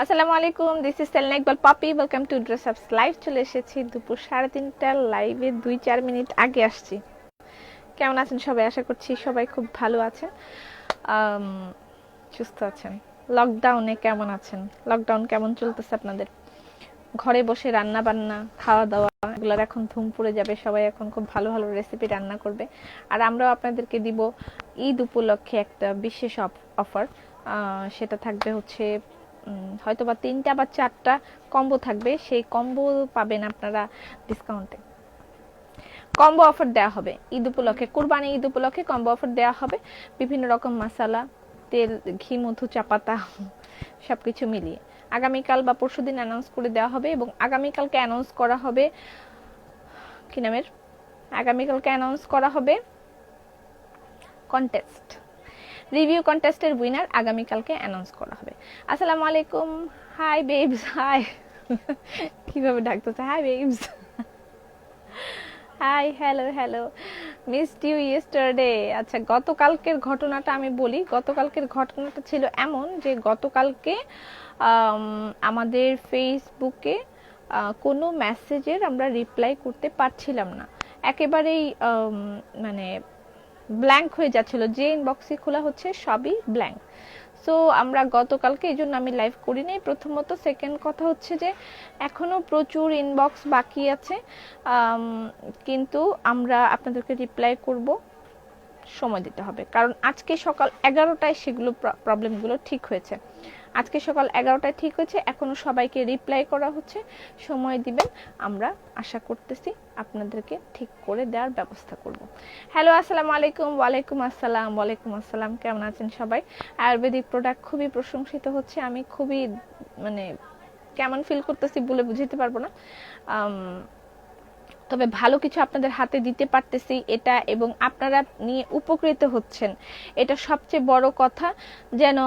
আসসালামু আলাইকুম, this is Selina Iqbal পাপি। ওয়েলকাম টু ড্রেস আপস লাইভ। চলে এসেছি দুপুর 3:30টার লাইভে 2-4 মিনিট আগে আসছি। কেমন আছেন সবাই? আশা করছি সবাই খুব ভালো আছেন, সুস্থ আছেন। লকডাউনে কেমন আছেন? লকডাউন কেমন চলতেছে আপনাদের? ঘরে বসে রান্না বান্না, খাওয়া দাওয়া এগুলোর এখন ধুম পড়ে যাবে। সবাই এখন খুব ভালো ভালো রেসিপি রান্না করবে, আর আমরাও আপনাদেরকে দিব ঈদ উপলক্ষে একটা বিশেষ অফার। সেটা থাকবে হচ্ছে হয়তো বা 3টা বা 4টা কম্বো থাকবে। সেই কম্বো পাবেন আপনারা ডিসকাউন্টে। কম্বো অফার দেওয়া হবে ঈদ উপলক্ষে, কুরবানি ঈদ উপলক্ষে কম্বো অফার দেওয়া হবে। বিভিন্ন রকম মশলা, তেল, ঘি, মধু, চা পাতা সবকিছু মিলিয়ে আগামীকাল বা পরশুদিন অ্যানাউন্স করে দেওয়া হবে। এবং আগামীকালকে অ্যানাউন্স করা হবে কি নামের, আগামীকালকে অ্যানাউন্স করা হবে কন্টেস্ট, রিভিউ কন্টেস্টের উইনার আগামীকালকে অ্যানাউন্স করা হবে। আসসালামু আলাইকুম। Hi babes, hi. কিভাবে ডাকতেছে, hi babes, hi, hello hello, missed you yesterday. আচ্ছা, গতকালকের ঘটনাটা আমি বলি। গতকালকের ঘটনাটা ছিল এমন যে গতকালকে আমাদের ফেসবুকে কোনো মেসেজের আমরা রিপ্লাই করতে পারছিলাম না। একেবারেই মানে ব্ল্যাঙ্ক হয়ে যাচ্ছিল, যে ইনবক্সই খোলা হচ্ছে সবই ব্ল্যাঙ্ক। সো আমরা গতকালকে, এই জন্য আমি লাইভ করি নাই প্রথমত। সেকেন্ড কথা হচ্ছে যে এখনো প্রচুর ইনবক্স বাকি আছে, কিন্তু আমরা আপনাদেরকে রিপ্লাই করব, সময় দিতে হবে। কারণ আজকে সকাল 11টায় সেগুলো প্রবলেমগুলো ঠিক হয়েছে। আজকে সকাল 11টায় ঠিক হয়েছে, এখনো সবাইকে রিপ্লাই করা হচ্ছে। সময় দিবেন, আমরা আশা করতেছি আপনাদেরকে ঠিক করে দেওয়ার ব্যবস্থা করব। হ্যালো, আসসালামু আলাইকুম। ওয়ালাইকুম আসসালাম। ওয়ালাইকুম আসসালাম। কেমন আছেন সবাই? আয়ুর্বেদিক প্রোডাক্ট খুবই প্রশংসিত হচ্ছে। আমি খুবই মানে কেমন ফিল করতেছি বলে বুঝাতে পারবো না। তবে ভালো কিছু আপনাদের হাতে দিতে পারতেছি এটা, এবং আপনারা নিয়ে উপকৃত হচ্ছেন, এটা সবচেয়ে বড় কথা। যেন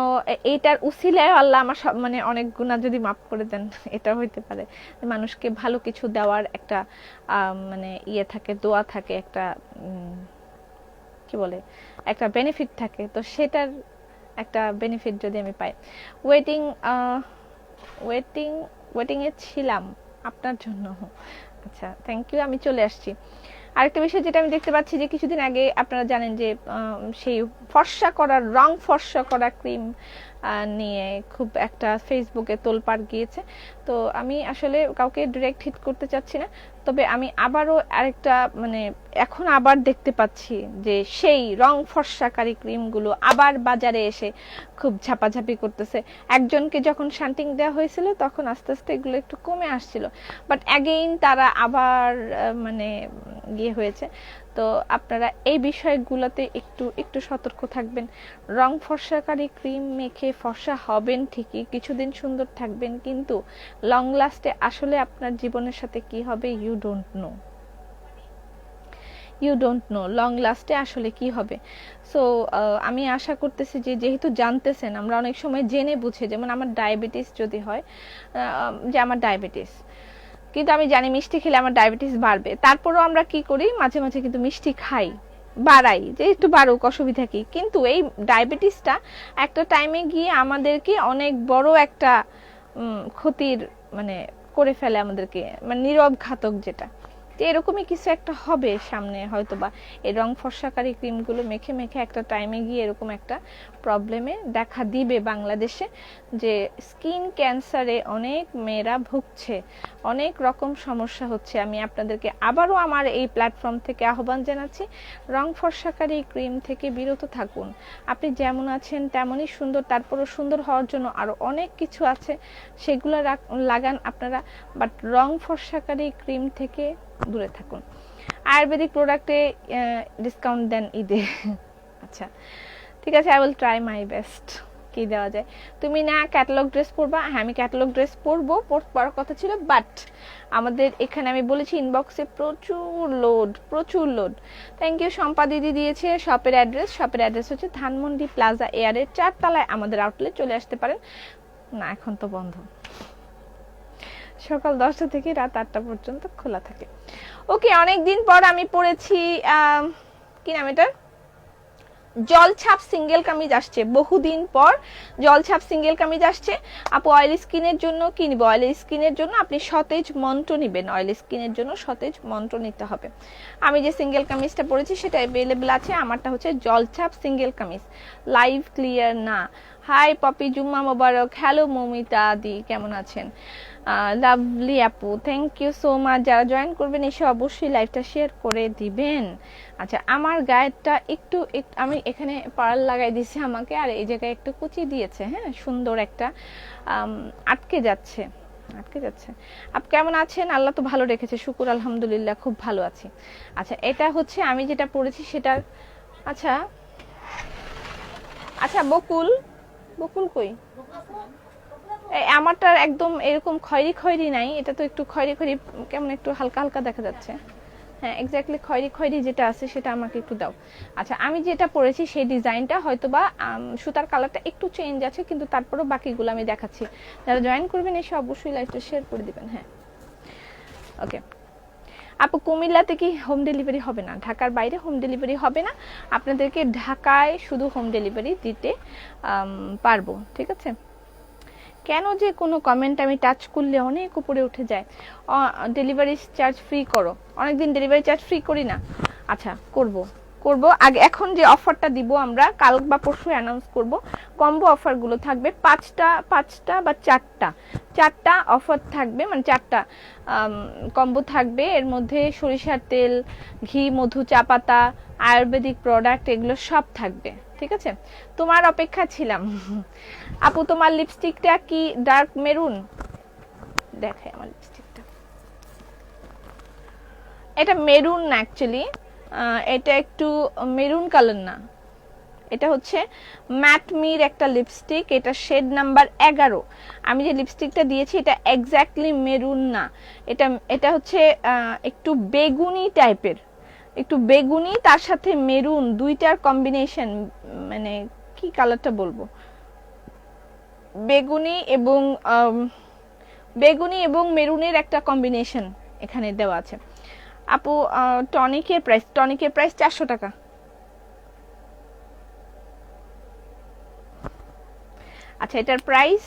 এইটার উসিলায় আল্লাহ আমার সব মানে অনেক গুনাহ যদি মাফ করে দেন, এটা হইতে পারে। মানুষকে ভালো কিছু দেওয়ার একটা মানে ইয়ে থাকে, দোয়া থাকে, একটা কি বলে, একটা বেনিফিট থাকে। তো সেটার একটা বেনিফিট যদি আমি পাই। ওয়েটিং ওয়েটিং ওয়েটিং এ ছিলাম আপনার জন্য। আচ্ছা, থ্যাংক ইউ, আমি চলে আসছি। আরেকটা বিষয় যেটা আমি দেখতে পাচ্ছি যে কিছুদিন আগে আপনারা জানেন যে সেই ফর্সা করার, রং ফর্সা করা ক্রিম নিয়ে খুব একটা ফেসবুকে তোলপাড় গিয়েছে। তো আমি আসলে কাউকে ডিরেক্ট হিট করতে চাচ্ছি না, তবে আমি আবারও আরেকটা মানে এখন আবার দেখতে পাচ্ছি যে সেই রং ফর্সাকারী ক্রিমগুলো আবার বাজারে এসে খুব ঝাপাঝাপি করতেছে। একজনকে যখন শান্টিং দেওয়া হয়েছিল তখন আস্তে আস্তে এগুলো একটু কমে আসছিল, বাট অ্যাগেইন তারা আবার মানে ইয়ে হয়েছে। তো আপনারা এই বিষয়গুলোতে একটু একটু সতর্ক থাকবেন। রং ফর্সাকারী ক্রিম মেখে ফর্সা হবেন ঠিকই, কিছুদিন সুন্দর থাকবেন, কিন্তু লং লাস্টে আসলে আপনার জীবনের সাথে কি হবে you don't know. You don't know long লাস্টে আসলে কি হবে। সো আমি আশা করতেছি যে যেহেতু জানতেছেন, আমরা অনেক সময় জেনে বুঝে, যেমন আমার ডায়াবেটিস যদি হয়, যে আমার ডায়াবেটিস, কিন্তু আমি জানি মিষ্টি খেলে আমার ডায়াবেটিস বাড়বে, তারপরও আমরা কি করি, মাঝে মাঝে কিন্তু মিষ্টি খাই, বাড়াই, যে একটু বাড়ুক, অসুবিধা কি। কিন্তু এই ডায়াবেটিসটা একটা টাইমে গিয়ে আমাদেরকে অনেক বড় একটা ক্ষতির মানে করে ফেলে আমাদেরকে, মানে নীরব ঘাতক যেটা। তো এরকমই কিছু একটা হবে সামনে হয়তোবা। এই রং ফর্সাকারী ক্রিমগুলো মেখে মেখে একটা টাইমে গিয়ে এরকম একটা প্রবলেমে দেখা দিবে বাংলাদেশে, যে স্কিন ক্যান্সারে অনেক মেয়েরা ভুগছে, অনেক রকম সমস্যা হচ্ছে। আমি আপনাদেরকে আবারও আমার এই প্ল্যাটফর্ম থেকে আহ্বান জানাচ্ছি, রং ফর্সাকারী ক্রিম থেকে বিরত থাকুন। আপনি যেমন আছেন তেমনই সুন্দর, তারপরও সুন্দর হওয়ার জন্য আরও অনেক কিছু আছে, সেগুলো লাগান আপনারা, বাট রং ফর্সাকারী ক্রিম থেকে দূরে থাকুন। আয়ুর্বেদিক প্রোডাক্টে ডিসকাউন্ট দেন ঈদে। আচ্ছা, ঠিক আছে, I will try my best. কি দেওয়া যায়? তুমি না ক্যাটালগ ড্রেস পরবা? হ্যাঁ, আমি ক্যাটালগ ড্রেস পরবো, পরার কথা ছিল, বাট আমাদের এখানে আমি বলেছি ইনবক্সে প্রচুর লোড, প্রচুর লোড। থ্যাংক ইউ, শম্পা দিদি দিয়েছে শপের অ্যাড্রেস। শপের অ্যাড্রেস হচ্ছে ধানমন্ডি প্লাজা এয়ারের 4তলায় আমাদের আউটলেট, চলে আসতে পারেন। না, এখন তো বন্ধ, সকাল 10টা থেকে রাত 8টা পর্যন্ত খোলা থাকে। ওকে, অনেকদিন পর আমি পড়েছি কি নাম এটার, জলছাপ সিঙ্গেল কামিজ আসছে, বহুদিন পর জলছাপ সিঙ্গেল কামিজ আসছে। আপু অয়েলি স্কিনের জন্য কি নিব? অয়েলি স্কিনের জন্য আপনি সতেজ মন্ত্র নিবেন, অয়েলি স্কিনের জন্য সতেজ মন্ত্র নিতে হবে। আমি যে সিঙ্গেল কামিজটা পরেছি সেটা অ্যাভেলেবেল আছে, আমারটা হচ্ছে জলছাপ সিঙ্গেল কামিজ। লাইভ ক্লিয়ার না। হাই পপি, জুম্মা মোবারক। হ্যালো মমিতা দি, কেমন আছেন? লাভলি আপু, থ্যাংক ইউ সো মাচ। যারা জয়েন করবেন এসে অবশ্যই লাইভটা শেয়ার করে দিবেন। আচ্ছা, আমার গায়েরটা একটু আমি এখানে পার্ল লাগাই দিয়েছি আমাকে, আর এই জায়গায় একটু কুচি দিয়েছে, হ্যাঁ সুন্দর একটা আটকে যাচ্ছে, আটকে যাচ্ছে। আপনি কেমন আছেন? আল্লাহ তো ভালো রেখেছে, শুকুর আলহামদুলিল্লাহ, খুব ভালো আছি। আচ্ছা, এটা হচ্ছে আমি যেটা পরেছি সেটার, আচ্ছা আচ্ছা বকুল, বকুল কই? আমারটার একদম এরকম খয়েরি খয়েরি নাই, এটা তো একটু খয়েরি খয়েরি, কেমন একটু হালকা হালকা দেখা যাচ্ছে। হ্যাঁ এক্স্যাক্টলি খয়েরি খয়েরি যেটা আছে সেটা আমাকে একটু দাও। আচ্ছা, আমি যেটা পরেছি সেই ডিজাইনটা হয়তোবা সুতার কালারটা একটু চেঞ্জ আছে, কিন্তু তারপরেও বাকিগুলো আমি দেখাচ্ছি। যারা জয়েন করবেন এসে অবশ্যই লাইভটা শেয়ার করে দিবেন। হ্যাঁ ওকে আপু, কুমিল্লাতে কি হোম ডেলিভারি হবে না? ঢাকার বাইরে হোম ডেলিভারি হবে না, আপনাদেরকে ঢাকায় শুধু হোম ডেলিভারি দিতে পারবো, ঠিক আছে? কেন যে কোনো কমেন্ট আমি টাচ করলে অনেক উপরে উঠে যায়, ডেলিভারি চার্জ ফ্রি করো। অনেকদিন ডেলিভারি চার্জ ফ্রি করি না। আচ্ছা করব, করব আগে। এখন যে অফারটা দিব আমরা কাল বা পরশু অ্যানাউন্স করব, কম্বো অফারগুলো থাকবে পাঁচটা বা চারটা অফার থাকবে, মানে চারটা কম্বো থাকবে। এর মধ্যে সরিষার তেল, ঘি, মধু, চা পাতা, আয়ুর্বেদিক প্রোডাক্ট, এগুলো সব থাকবে, ঠিক আছে? তোমার অপেক্ষা ছিলাম। আপু তোমার লিপস্টিকটা কি ডার্ক মেরুন? দেখাই আমার লিপস্টিকটা, এটা মেরুন না অ্যাকচুয়ালি, এটা একটু মেরুন কালার না, এটা হচ্ছে ম্যাটমির একটা লিপস্টিক, এটা শেড নাম্বার 11। আমি যে লিপস্টিকটা দিয়েছি এটা এক্স্যাক্টলি মেরুন না, এটা হচ্ছে একটু বেগুনি টাইপের, একটু বেগুনি তার সাথে মেরুন, দুইটার কম্বিনেশন, মানে কি কালারটা বলবো, বেগুনি এবং মেরুনের একটা কম্বিনেশন এখানে দেওয়া আছে। আপু টনিকের প্রাইস 400 টাকা। আচ্ছা, এটার প্রাইস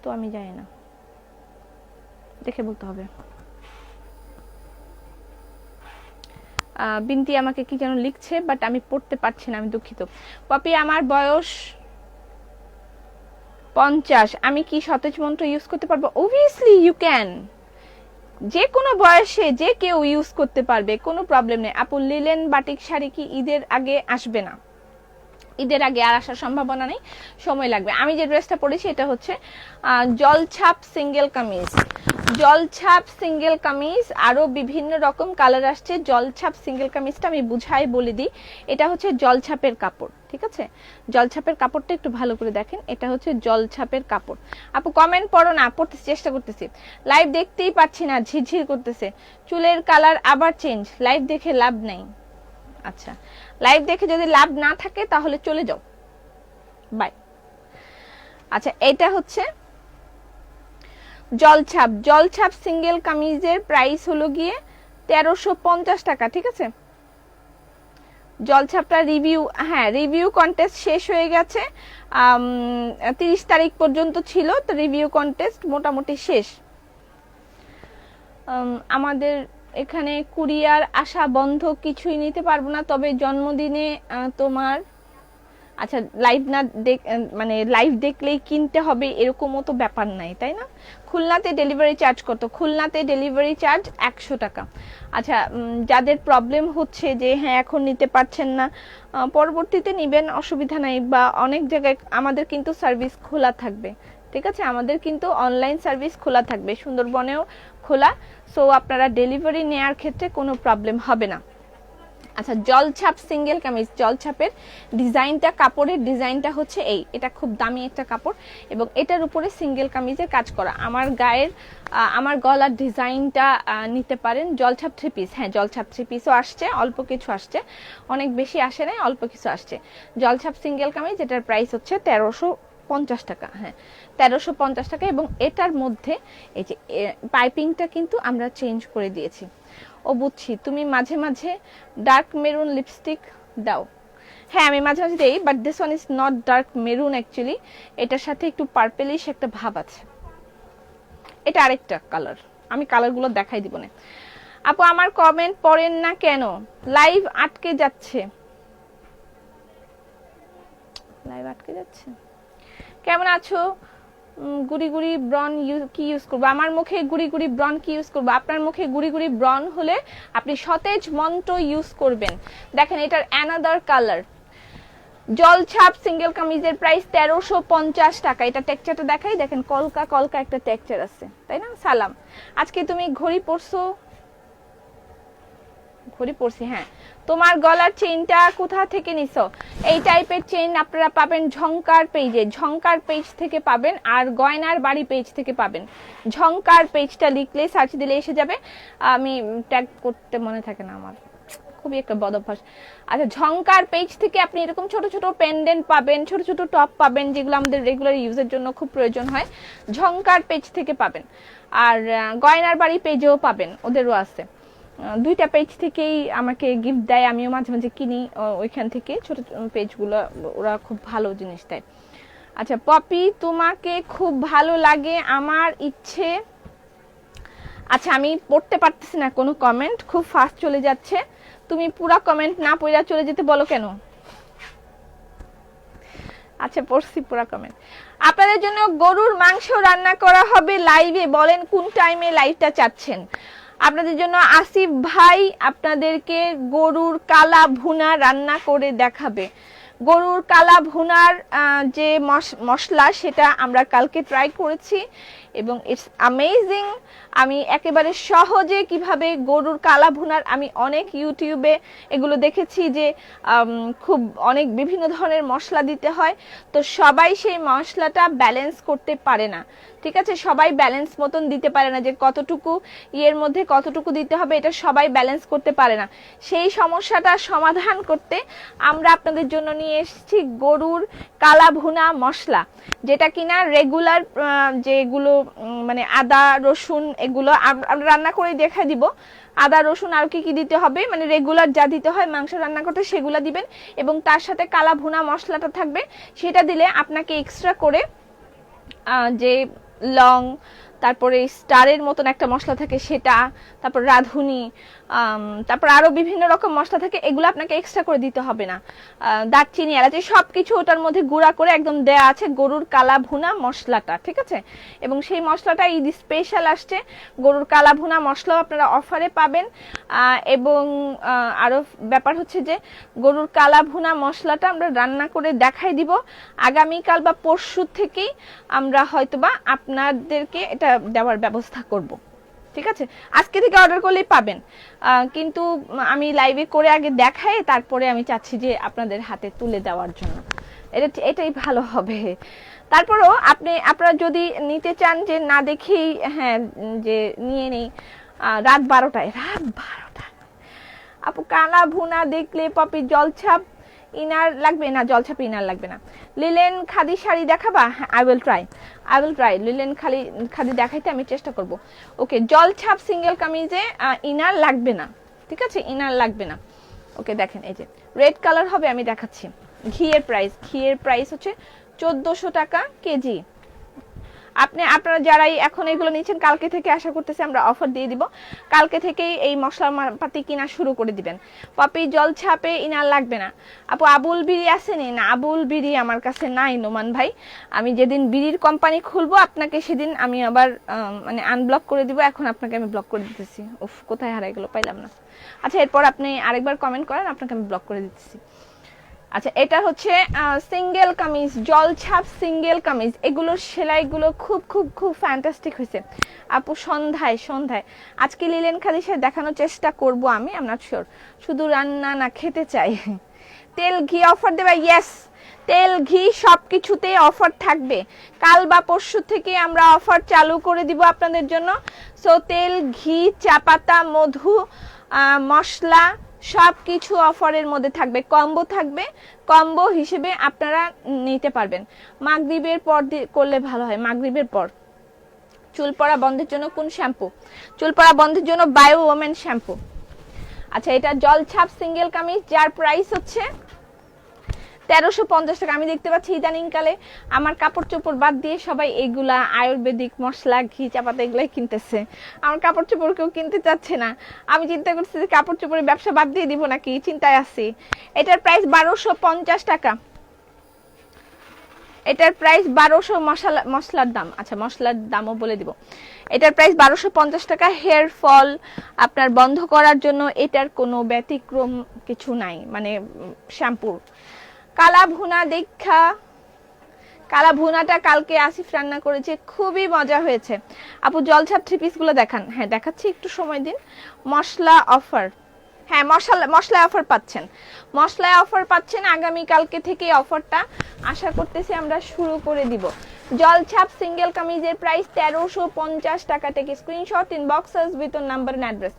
তো আমি জানি না, দেখে বলতে হবে। বিনতি আমাকে কি যেন লিখছে, বাট আমি পড়তে পারছি না, আমি দুঃখিত। পপি আমার বয়স 50, আমি কি সতেজ মন্ত্র ইউজ করতে পারবো? অবভিয়াসলি ইউ ক্যান, যে কোনো বয়সে যে কেউ ইউজ করতে পারবে, কোনো প্রবলেম নেই। আপু লিলেন বাটিক শাড়ি কি ঈদের আগে আসবে না? ঈদের আগে আর আসার সম্ভাবনা নেই, সময় লাগবে। আমি যে ড্রেসটা পরেছি এটা হচ্ছে জলছাপ সিঙ্গেল কামিজ, জলছাপ সিঙ্গেল কামিজ, আরো বিভিন্ন রকম কালার আসছে। জলছাপ সিঙ্গেল কামিজটা আমি বুঝাই বলে দিই, এটা হচ্ছে জলছাপের কাপড়, ঠিক আছে? জলছাপের কাপড়টা একটু ভালো করে দেখেন, এটা হচ্ছে জলছাপের কাপড়। আপু কমেন্ট পড়ো না, পড়তে চেষ্টা করতেছি, লাইভ দেখতেই পাচ্ছি না, ঝিরঝির করতেছে। চুলের কালার আবার চেঞ্জ, লাইভ দেখে লাভ নাই। আচ্ছা, লাইভ দেখে যদি লাভ না থাকে তাহলে চলে যাও, বাই। আচ্ছা, এটা হচ্ছে জলছাপ সিঙ্গেল কামিজের প্রাইস হলো গিয়ে 1350 টাকা, ঠিক আছে? জলছাপটা রিভিউ, হ্যাঁ রিভিউ কন্টেস্ট শেষ হয়ে গেছে, 30 তারিখ পর্যন্ত ছিল, তো রিভিউ কন্টেস্ট মোটামুটি শেষ। আমাদের এখানে কুরিয়ার আসা বন্ধ, কিছুই নিতে পারবো না, তবে জন্মদিনে তোমার, আচ্ছা লাইভ না মানে লাইভ দেখলেই কিনতে হবে এরকমও তো ব্যাপার নাই, তাই না? খুলনাতে ডেলিভারি চার্জ কত? খুলনাতে ডেলিভারি চার্জ 100 টাকা। আচ্ছা, যাদের প্রবলেম হচ্ছে যে হ্যাঁ এখন নিতে পারছেন না, পরবর্তীতে নিবেন, অসুবিধা নাই। বা অনেক জায়গায় আমাদের কিন্তু সার্ভিস খোলা থাকবে, ঠিক আছে? আমাদের কিন্তু অনলাইন সার্ভিস খোলা থাকবে, সুন্দরবনেও খোলা, সো আপনারা ডেলিভারি নেওয়ার ক্ষেত্রে কোনো প্রবলেম হবে না। আচ্ছা, জলছাপ সিঙ্গেল কামিজ, জলছাপের ডিজাইনটা, কাপড়ের ডিজাইনটা হচ্ছে এই, এটা খুব দামি একটা কাপড়, এবং এটার উপরে সিঙ্গেল কামিজের কাজ করা। আমার গলার ডিজাইনটা নিতে পারেন। জলছাপ 3 পিস, হ্যাঁ জলছাপ 3 পিসও আসছে, অল্প কিছু আসছে, অনেক বেশি আসে নাই, অল্প কিছু আসছে। জলছাপ সিঙ্গেল কামিজ, এটার প্রাইস হচ্ছে 1350 টাকা, হ্যাঁ 1350 টাকা। এবং এটার মধ্যে এই যে পাইপিংটা কিন্তু আমরা চেঞ্জ করে দিয়েছি। ও বুঝছি, তুমি মাঝে মাঝে ডার্ক মেরুন লিপস্টিক দাও, হ্যাঁ আমি মাঝে মাঝে দেই, but this one is not dark maroon actually, এটার সাথে একটু পার্পেলিশ একটা ভাব আছে। এটা আরেকটা কালার, আমি কালারগুলো দেখাই দিব না। আপু আমার কমেন্ট পড়েন না কেন? লাইভ আটকে যাচ্ছে, লাইভ আটকে যাচ্ছে। কেমন আছো? গুড়ি গুড়ি ব্রন কি ইউজ করবো? আমার মুখে গুড়ি গুড়ি ব্রন কি ইউজ করবো? আপনার মুখে গুড়ি গুড়ি ব্রন হলে আপনি সতেজ মন্ত্র ইউজ করবেন। দেখেন এটার অ্যানাদার কালার, জলছাপ সিঙ্গেল কামিজের প্রাইস 1350 টাকা। এটা টেক্সচারটা দেখাই, দেখেন কলকা কলকা একটা টেক্সচার আছে, তাই না? সালাম, আজকে তুমি ঘড়ি পরছো? ঘড়ি পরছি, হ্যাঁ। তোমার গলার চেইনটা কোথা থেকে নিছো? এই টাইপের চেইন আপনারা পাবেন ঝংকার পেজে, ঝংকার পেজ থেকে পাবেন, আর গয়নার বাড়ি পেজ থেকে পাবেন। ঝংকার পেজটা লিখলে সার্চ দিলে এসে যাবে। আমি ট্যাগ করতে মনে থাকে না আমার, খুবই একটা বদ অভ্যাস। আচ্ছা, ঝংকার পেজ থেকে আপনি এরকম ছোট ছোট পেন্ডেন্ট পাবেন, ছোট ছোট টপ পাবেন, যেগুলো আমাদের রেগুলার ইউজের জন্য খুব প্রয়োজন হয়, ঝংকার পেজ থেকে পাবেন। আর গয়নার বাড়ি পেজেও পাবেন, ওদেরও আছে। দুইটা পেজ থেকেই আমাকে গিফট দেয়, আমিও মাঝে মাঝে কিনি ওইখান থেকে, ছোট পেজগুলো, ওরা খুব ভালো জিনিস দেয়। আচ্ছা পপি, তোমাকে খুব ভালো লাগে, আমার ইচ্ছে। আচ্ছা আমি পড়তে পারতেছি না কোনো কমেন্ট, খুব ফাস্ট চলে যাচ্ছে। তুমি পুরা কমেন্ট না পড়া চলে যেতে বলো কেন? আচ্ছা পড়ছি পুরা কমেন্ট। আপনাদের জন্য গরুর মাংস রান্না করা হবে লাইভে, বলেন কোন টাইমে লাইভটা চাচ্ছেন। আপনাদের জন্য আসিফ ভাই আপনাদেরকে গরুর কালা ভুনা রান্না করে দেখাবে। গরুর কালা ভুনার যে মশলা সেটা আমরা কালকে ট্রাই করেছি এবং ইটস অ্যামেজিং। আমি একেবারে সহজে কিভাবে গরুর কালা ভুনার, আমি অনেক ইউটিউবে এগুলো দেখেছি যে খুব অনেক বিভিন্ন ধরনের মশলা দিতে হয়, তো সবাই সেই মশলাটা ব্যালেন্স করতে পারে না, ঠিক আছে? সবাই ব্যালেন্স মতন দিতে পারে না, যে কতটুকু ইয়ের মধ্যে কতটুকু দিতে হবে এটা সবাই ব্যালেন্স করতে পারে না। সেই সমস্যাটা সমাধান করতে আমরা আপনাদের জন্য নিয়ে এসেছি গরুর কালা ভুনা মশলা, যেটা কিনা রেগুলার যেগুলো মানে আদা রসুন এগুলো আমরা রান্না করে দেখা দিব। আদা রসুন আর কি কি দিতে হবে, মানে রেগুলার যা দিতে হয় মাংস রান্না করতে সেগুলো দিবেন, এবং তার সাথে কালা ভুনা মশলাটা থাকবে, সেটা দিলে আপনাকে এক্সট্রা করে যে লং, তারপরে স্টারের মতন একটা মশলা থাকে সেটা, তারপর রাঁধুনি, তারপর আরো বিভিন্ন রকম মশলা থাকে, এগুলো আপনাকে এক্সট্রা করে দিতে হবে না। দারচিনি, এলাচি সবকিছু ওটার মধ্যে গুঁড়া করে একদম দেয়া আছে গরুর কালা ভুনা মশলাটা, ঠিক আছে? এবং সেই মশলাটা ঈদ স্পেশাল আসছে, গরুর কালা ভুনা মশলাও আপনারা অফারে পাবেন। এবং আরো ব্যাপার হচ্ছে যে গরুর কালা ভুনা মশলাটা আমরা রান্না করে দেখাই দিব আগামীকাল বা পরশু থেকেই, আমরা হয়তোবা আপনাদেরকে এটা দেওয়ার ব্যবস্থা করব, ঠিক আছে? আজকে থেকে অর্ডার করলেই পাবেন, কিন্তু আমি লাইভে করে আগে দেখাই, তারপরে আমি চাচ্ছি যে আপনাদের হাতে তুলে দেওয়ার জন্য, এটাই ভালো হবে। তারপরেও আপনারা যদি নিতে চান যে না দেখেই হ্যাঁ যে নিয়ে নেই, রাত 12টায়, রাত 12টায় আপু কালা ভুনা দেখলে পপি জলছাপ ইনার লাগবে না? জলছাপ ইনার লাগবে না। লিলেন খাদি শাড়ি দেখাবা? I will try linen khadi দেখাইতে আমি চেষ্টা করব। ওকে, জলছাপ সিঙ্গেল কামিজে ইনার লাগবে না, ঠিক আছে? ইনার লাগবে না। ওকে দেখেন এই যে রেড কালার হবে, আমি দেখাচ্ছি। ঘিয়ের প্রাইস হচ্ছে 1400 টাকা কেজি। আপনারা যারাই এখন এগুলো নিচ্ছেন, কালকে থেকে আশা করতেছি আমরা অফার দিয়ে দিব, কালকে থেকেই এই মশলা পাতি কিনা শুরু করে দিবেন। পপি জলছাপে ইনার লাগবে না। আপু আবুল বিড়ি আসেনি? না, আবুল বিড়ি আমার কাছে নাই নোমান ভাই। আমি যেদিন বিড়ির কোম্পানি খুলবো আপনাকে সেদিন আমি আবার মানে আনব্লক করে দিব। এখন আপনাকে আমি ব্লক করে দিতেছি। উফ, কোথায় হারাই গেল, পাইলাম না। আচ্ছা এরপর আপনি আরেকবার কমেন্ট করেন, আপনাকে আমি ব্লক করে দিতেছি। আচ্ছা এটা হচ্ছে সিঙ্গেল কামিজ, জলছাপ সিঙ্গেল কামিজ, এগুলোর সেলাইগুলো খুব খুব খুব ফ্যান্টাস্টিক হয়েছে আপু। সন্ধ্যায় আজকে লিলেন খাদির সাথে দেখানোর চেষ্টা করব আমি, আই এম নট শিওর। শুধু রান্না না, খেতে চাই। তেল ঘি অফার দেবে? ইয়েস, তেল ঘি সবকিছুতে অফার থাকবে। কাল বা পরশু থেকে আমরা অফার চালু করে দিব আপনাদের জন্য। সো তেল ঘি চা পাতা মধু মশলা সবকিছু অফারের মধ্যে থাকবে, কম্বো থাকবে, কম্বো হিসেবে আপনারা নিতে পারবেন। মাগরিবের পর করলে ভালো হয়, মাগরিবের পর। চুল পড়া বন্ধের জন্য কোন শ্যাম্পু? চুল পড়া বন্ধের জন্য বায়ো ওমেন শ্যাম্পু। আচ্ছা এটা জলছাপ সিঙ্গেল কামিজ, যার প্রাইস হচ্ছে 1350 টাকা। আমি দেখতে পাচ্ছি ইদানিং কালে আমার কাপড় চোপড় বাদ দিয়ে সবাই এগুলা আয়ুর্বেদিক মশলা, ঘি, চাপাতা এগুলাই কিনতেছে। আমার কাপড় চোপড় কেউ কিনতে চাচ্ছে না। আমি চিন্তা করছি যে কাপড় চোপড়ের ব্যবসা বাদ দিয়ে দিব নাকি, চিন্তায় আছি। এটার প্রাইস 1250 টাকা। এটার প্রাইস 1200, মশলার দাম, আচ্ছা মশলার দামও বলে দিব। এটার প্রাইস 1250 টাকা। হেয়ার ফল আপনার বন্ধ করার জন্য এটার কোনো ব্যতিক্রম কিছু নাই, মানে শ্যাম্পুর। কালা ভুনা দেখা, কালা ভুনাটা কালকে আসিফ রান্না করেছে, খুবই মজা হয়েছে। আপু জলছাপ 3 পিসগুলো দেখান। হ্যাঁ দেখাচ্ছি, একটু সময় দিন। মশলা অফার, হ্যাঁ মশলায় অফার পাচ্ছেন, মশলায় অফার পাচ্ছেন। আগামী কালকে থেকে অফারটা আশা করতেছি আমরা শুরু করে দিব। জলছাপ সিঙ্গেল কামিজের প্রাইস 1350 টাকা থেকে screenshot inboxes with number and address.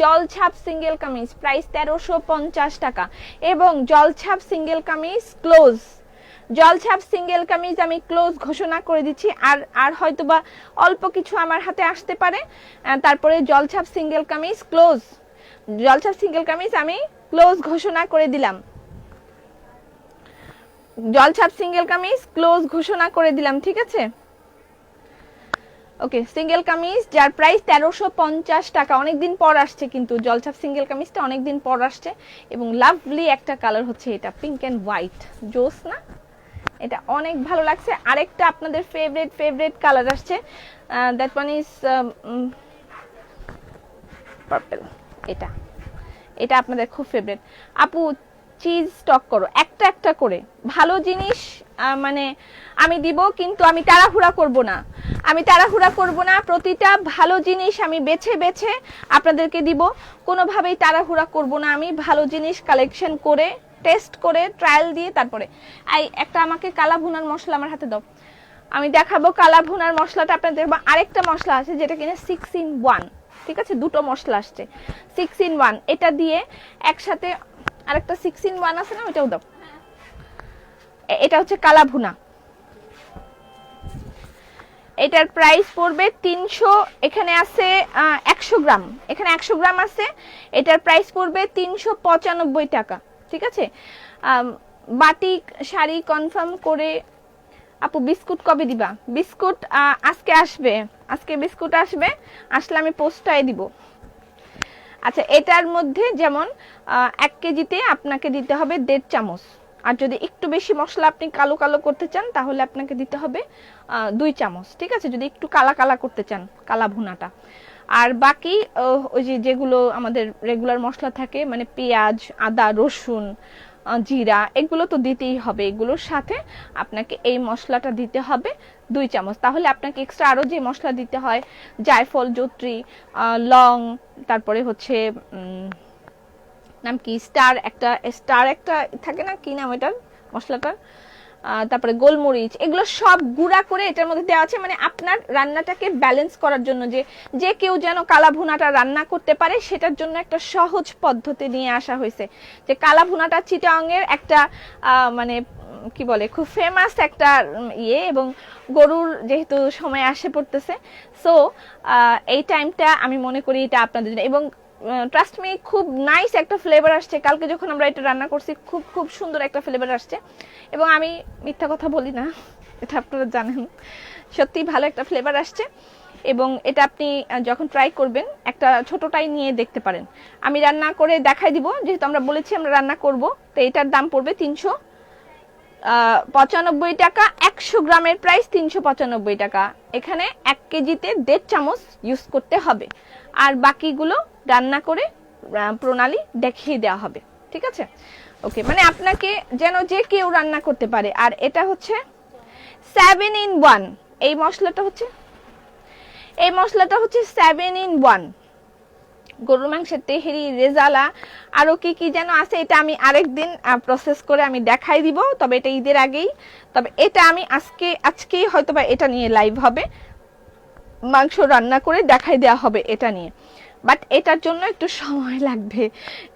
জলছাপ সিঙ্গেল কামিজ প্রাইস 1350 টাকা। এবং জলছাপ সিঙ্গেল কামিজ ক্লোজ, জলছাপ সিঙ্গেল কামিজ আমি ক্লোজ ঘোষণা করে দিচ্ছি। আর হয়তোবা অল্প কিছু আমার হাতে আসতে পারে, তারপরে জলছাপ সিঙ্গেল কামিজ ক্লোজ, জলছাপ সিঙ্গেল কামিজ আমি ক্লোজ ঘোষণা করে দিলাম। জলছাপ সিঙ্গেল কামিজ ক্লোজ ঘোষণা করে দিলাম, ঠিক আছে? ওকে, সিঙ্গেল কামিজ যার প্রাইস 1350 টাকা। অনেকদিন পর আসছে কিন্তু জলছাপ সিঙ্গেল কামিজটা অনেকদিন পর আসছে। এবং লাভলি একটা কালার হচ্ছে এটা, পিঙ্ক অ্যান্ড হোয়াইট, জোস না? এটা অনেক ভালো লাগছে। আরেকটা আপনাদের ফেভারিট কালার আসছে, দ্যাট ওয়ান ইজ পার্পল। এটা এটা আপনাদের খুব ফেভারিট। আপু চিজ স্টক করো, একটা করে ভালো জিনিস মানে আমি দিব, কিন্তু আমি তাড়াহুড়া করব না, আমি তাড়াহুড়া করব না। প্রতিটা ভালো জিনিস আমি বেছে বেছে আপনাদেরকে দিব, কোনোভাবেই তাড়াহুড়া করব না। আমি ভালো জিনিস কালেকশন করে, টেস্ট করে, ট্রায়াল দিয়ে তারপরে। একটা আমাকে কালা ভুনার মশলা আমার হাতে দাও, আমি দেখাবো কালা ভুনার মশলাটা আপনাদের। আরেকটা মশলা আছে যেটা কিনা 6 in 1, ঠিক আছে? দুটো মশলা আসছে 6 in 1, এটা দিয়ে একসাথে আরেকটা 6 in 1 আছে না, ওটাও দাও। এটা হচ্ছে কালা ভুনা, এটার প্রাইস পড়বে 300, এখানে আছে 100 গ্রাম, এখানে 100 গ্রাম আছে। এটার প্রাইস পড়বে 395 টাকা, ঠিক আছে? বাটিক শাড়ি কনফার্ম করে। আপু বিস্কুট কবে দিবা? বিস্কুট আজকে আসবে, আজকে বিস্কুট আসবে, আসলে আমি পোস্টায় দিব। আচ্ছা, এটার মধ্যে যেমন 1 কেজিতে আপনাকে দিতে হবে 1.5 চামচ। আর যদি একটু বেশি মশলা আপনি কালো কালো করতে চান তাহলে আপনাকে দিতে হবে 2 চামচ, ঠিক আছে? যদি একটু কালা কালা করতে চান কালা ভুনাটা। আর বাকি ওই যেগুলো আমাদের রেগুলার মশলা থাকে, মানে পেঁয়াজ, আদা, রসুন, জিরা, এগুলো তো দিতেই হবে। এগুলোর সাথে আপনাকে এই মশলাটা দিতে হবে 2 চামচ। তাহলে আপনাকে এক্সট্রা আরও যে মশলা দিতে হয়, জায়ফল, জত্রি, লং, তারপরে হচ্ছে নাম কি, স্টার একটা থাকে না, কি নাম এটার মশলাটার, তারপরে গোলমরিচ, এগুলো সব গুঁড়া করে এটার মধ্যে দেওয়া আছে, মানে আপনার রান্নাটাকে ব্যালেন্স করার জন্য, যে কেউ যেন কালা ভুনাটা রান্না করতে পারে সেটার জন্য একটা সহজ পদ্ধতি নিয়ে আসা হয়েছে। যে কালা ভুনাটা চিটাংয়ের একটা মানে কি বলে, খুব ফেমাস একটা ইয়ে, এবং গরুর যেহেতু সময় আসে পড়তেছে, সো এই টাইমটা আমি মনে করি এটা আপনাদের জন্য। এবং ট্রাস্ট মি, খুব নাইস একটা ফ্লেভার আসছে। কালকে যখন আমরা এটা রান্না করছি খুব সুন্দর একটা ফ্লেভার আসছে। এবং আমি মিথ্যা কথা বলি না, এটা আপনারা জানেন, সত্যি ভালো একটা ফ্লেভার আসছে। এবং এটা আপনি যখন ট্রাই করবেন একটা ছোটটাই নিয়ে দেখতে পারেন। আমি রান্না করে দেখাই দিব, যেহেতু আমরা বলেছি আমরা রান্না করব। তো এটার দাম পড়বে 395 টাকা। 100 গ্রামের প্রাইস 395 টাকা। এখানে 1 কেজিতে 1.5 চামচ ইউজ করতে হবে, আর বাকিগুলো রান্না করে প্রণালী দেখিয়ে দেওয়া হবে, ঠিক আছে? ওকে, মানে আপনাকে যেন যে কেউ রান্না করতে পারে। আর এটা হচ্ছে 7 in 1, এই মশলাটা হচ্ছে 7 in 1। গরুর মাংসের তেহেরি, রেজালা, আরো কি কি যেন আছে, এটা আমি আরেকদিন প্রসেস করে আমি দেখাই দিব। তবে এটা ঈদের আগেই, তবে এটা আমি আজকেই হয়তোবা এটা নিয়ে লাইভ হবে, মাংস রান্না করে দেখাই দেওয়া হবে এটা নিয়ে। বাট এটার জন্য একটু সময় লাগবে,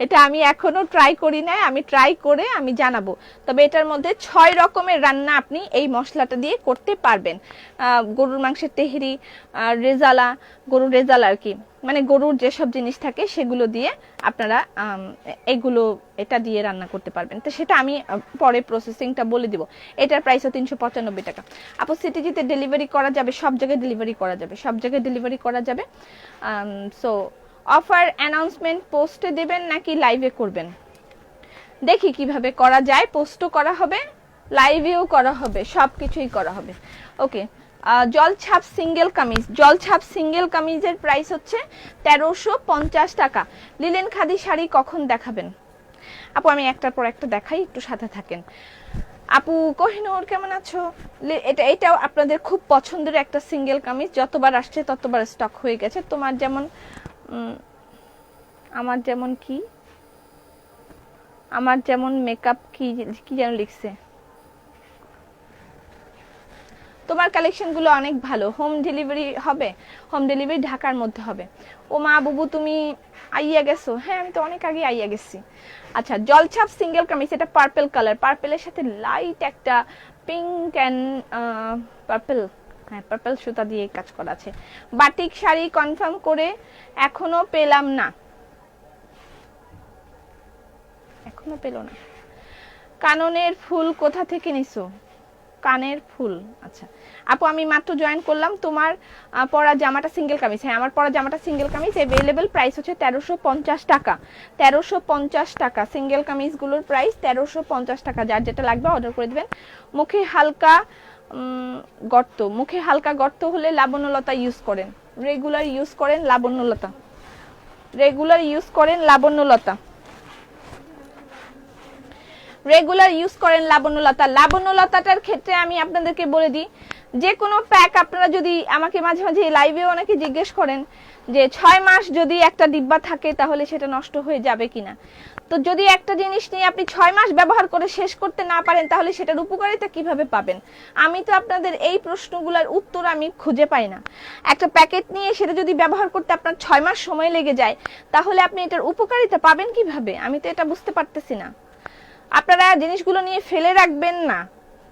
এটা আমি এখনো ট্রাই করি নাই, আমি ট্রাই করে আমি জানাবো। তবে এটার মধ্যে 6 রকমের রান্না আপনি এই মশলাটা দিয়ে করতে পারবেন। গরুর মাংসের তেহরি, রেজালা, গরুর রেজালা আর কি, মানে গরুর যেসব জিনিস থাকে সেগুলো দিয়ে আপনারা এগুলো এটা দিয়ে রান্না করতে পারবেন। তো সেটা আমি পরে প্রসেসিংটা বলে দিব। এটার প্রাইসও 395 টাকা। আপু সিটিজিতে ডেলিভারি করা যাবে? সব জায়গায় ডেলিভারি করা যাবে, সব জায়গায় ডেলিভারি করা যাবে। সো অফার অ্যানাউন্সমেন্ট পোস্টে দেবেন নাকি লাইভে করবেন? দেখি কিভাবে করা যায়, পোস্টও করা হবে, লাইভেও করা হবে, সব কিছুই করা হবে। ওকে, জলছাপ সিঙ্গেল কামিজ, জলছাপ সিঙ্গেল কামিজের প্রাইস হচ্ছে 1350 টাকা। লিলেন খাদি শাড়ি কখন দেখাবেন? আপু আমি একটার পর একটা দেখাই, একটু সাথে থাকেন। আপু কোহিনুর কেমন আছো? এটাও আপনাদের খুব পছন্দের একটা সিঙ্গেল কামিজ, যতবার আসছে ততবার স্টক হয়ে গেছে। তোমার যেমন আমার যেমন কি, আমার যেমন মেকআপ কি কি যেন লিখছে। তোমার কালেকশনগুলো অনেক ভালো, হোম ডেলিভারি হবে? হোম ডেলিভারি ঢাকার মধ্যে হবে। ও মা বুবু তুমি আইয়া গেছো? হ্যাঁ আমি তো অনেক আগে আইয়া গেছি। আচ্ছা, জলছাপ সিঙ্গেল কামিজ, এটা পার্পল কালার, পার্পলের সাথে লাইট একটা পিঙ্ক অ্যান্ড পার্পল, হ্যাঁ পার্পল সুতা দিয়ে কাজ করা আছে। বাটিক শাড়ি কনফার্ম করে এখনো পেলাম না, এখনো পেলো না। কাননের ফুল কোথা থেকে নিছো? কানের ফুল, আচ্ছা আপু আমি মাত্র জয়েন করলাম। তোমার পরা জামাটা সিঙ্গেল কামিজ? হ্যাঁ আমার পরা জামাটা সিঙ্গেল কামিজ, अवेलेबल প্রাইস হচ্ছে 1350 টাকা। 1350 টাকা সিঙ্গেল কামিজগুলোর প্রাইস 1350 টাকা। যার যেটা লাগবে অর্ডার করে দিবেন। মুখে হালকা গর্ত, মুখে হালকা গর্ত হলে লাবণ্যলতা ইউজ করেন, রেগুলার ইউজ করেন লাবণ্যলতা, রেগুলার ইউজ করেন লাবণ্যলতা, রেগুলার ইউজ করেন লাবণ্যলতা। লাবণ্যলতাটার ক্ষেত্রে আমি আপনাদেরকে বলে দিই, যে কোনো প্যাক আপনারা যদি আমাকে মাঝে মাঝে লাইভে অনেকে জিজ্ঞেস করেন যে 6 মাস যদি একটা ডিব্বা থাকে তাহলে সেটা নষ্ট হয়ে যাবে কিনা। তো যদি একটা জিনিস নিয়ে আপনি 6 মাস ব্যবহার করে শেষ করতে না পারেন তাহলে সেটার উপকারিতা কিভাবে পাবেন? আমি তো আপনাদের এই প্রশ্নগুলোর উত্তর আমি খুঁজে পাই না। একটা প্যাকেট নিয়ে সেটা যদি ব্যবহার করতে আপনার 6 মাস সময় লেগে যায় তাহলে আপনি এটার উপকারিতা পাবেন কিভাবে? আমি তো এটা বুঝতে পারতেছি না। আপনারা জিনিসগুলো নিয়ে ফেলে রাখবেন না,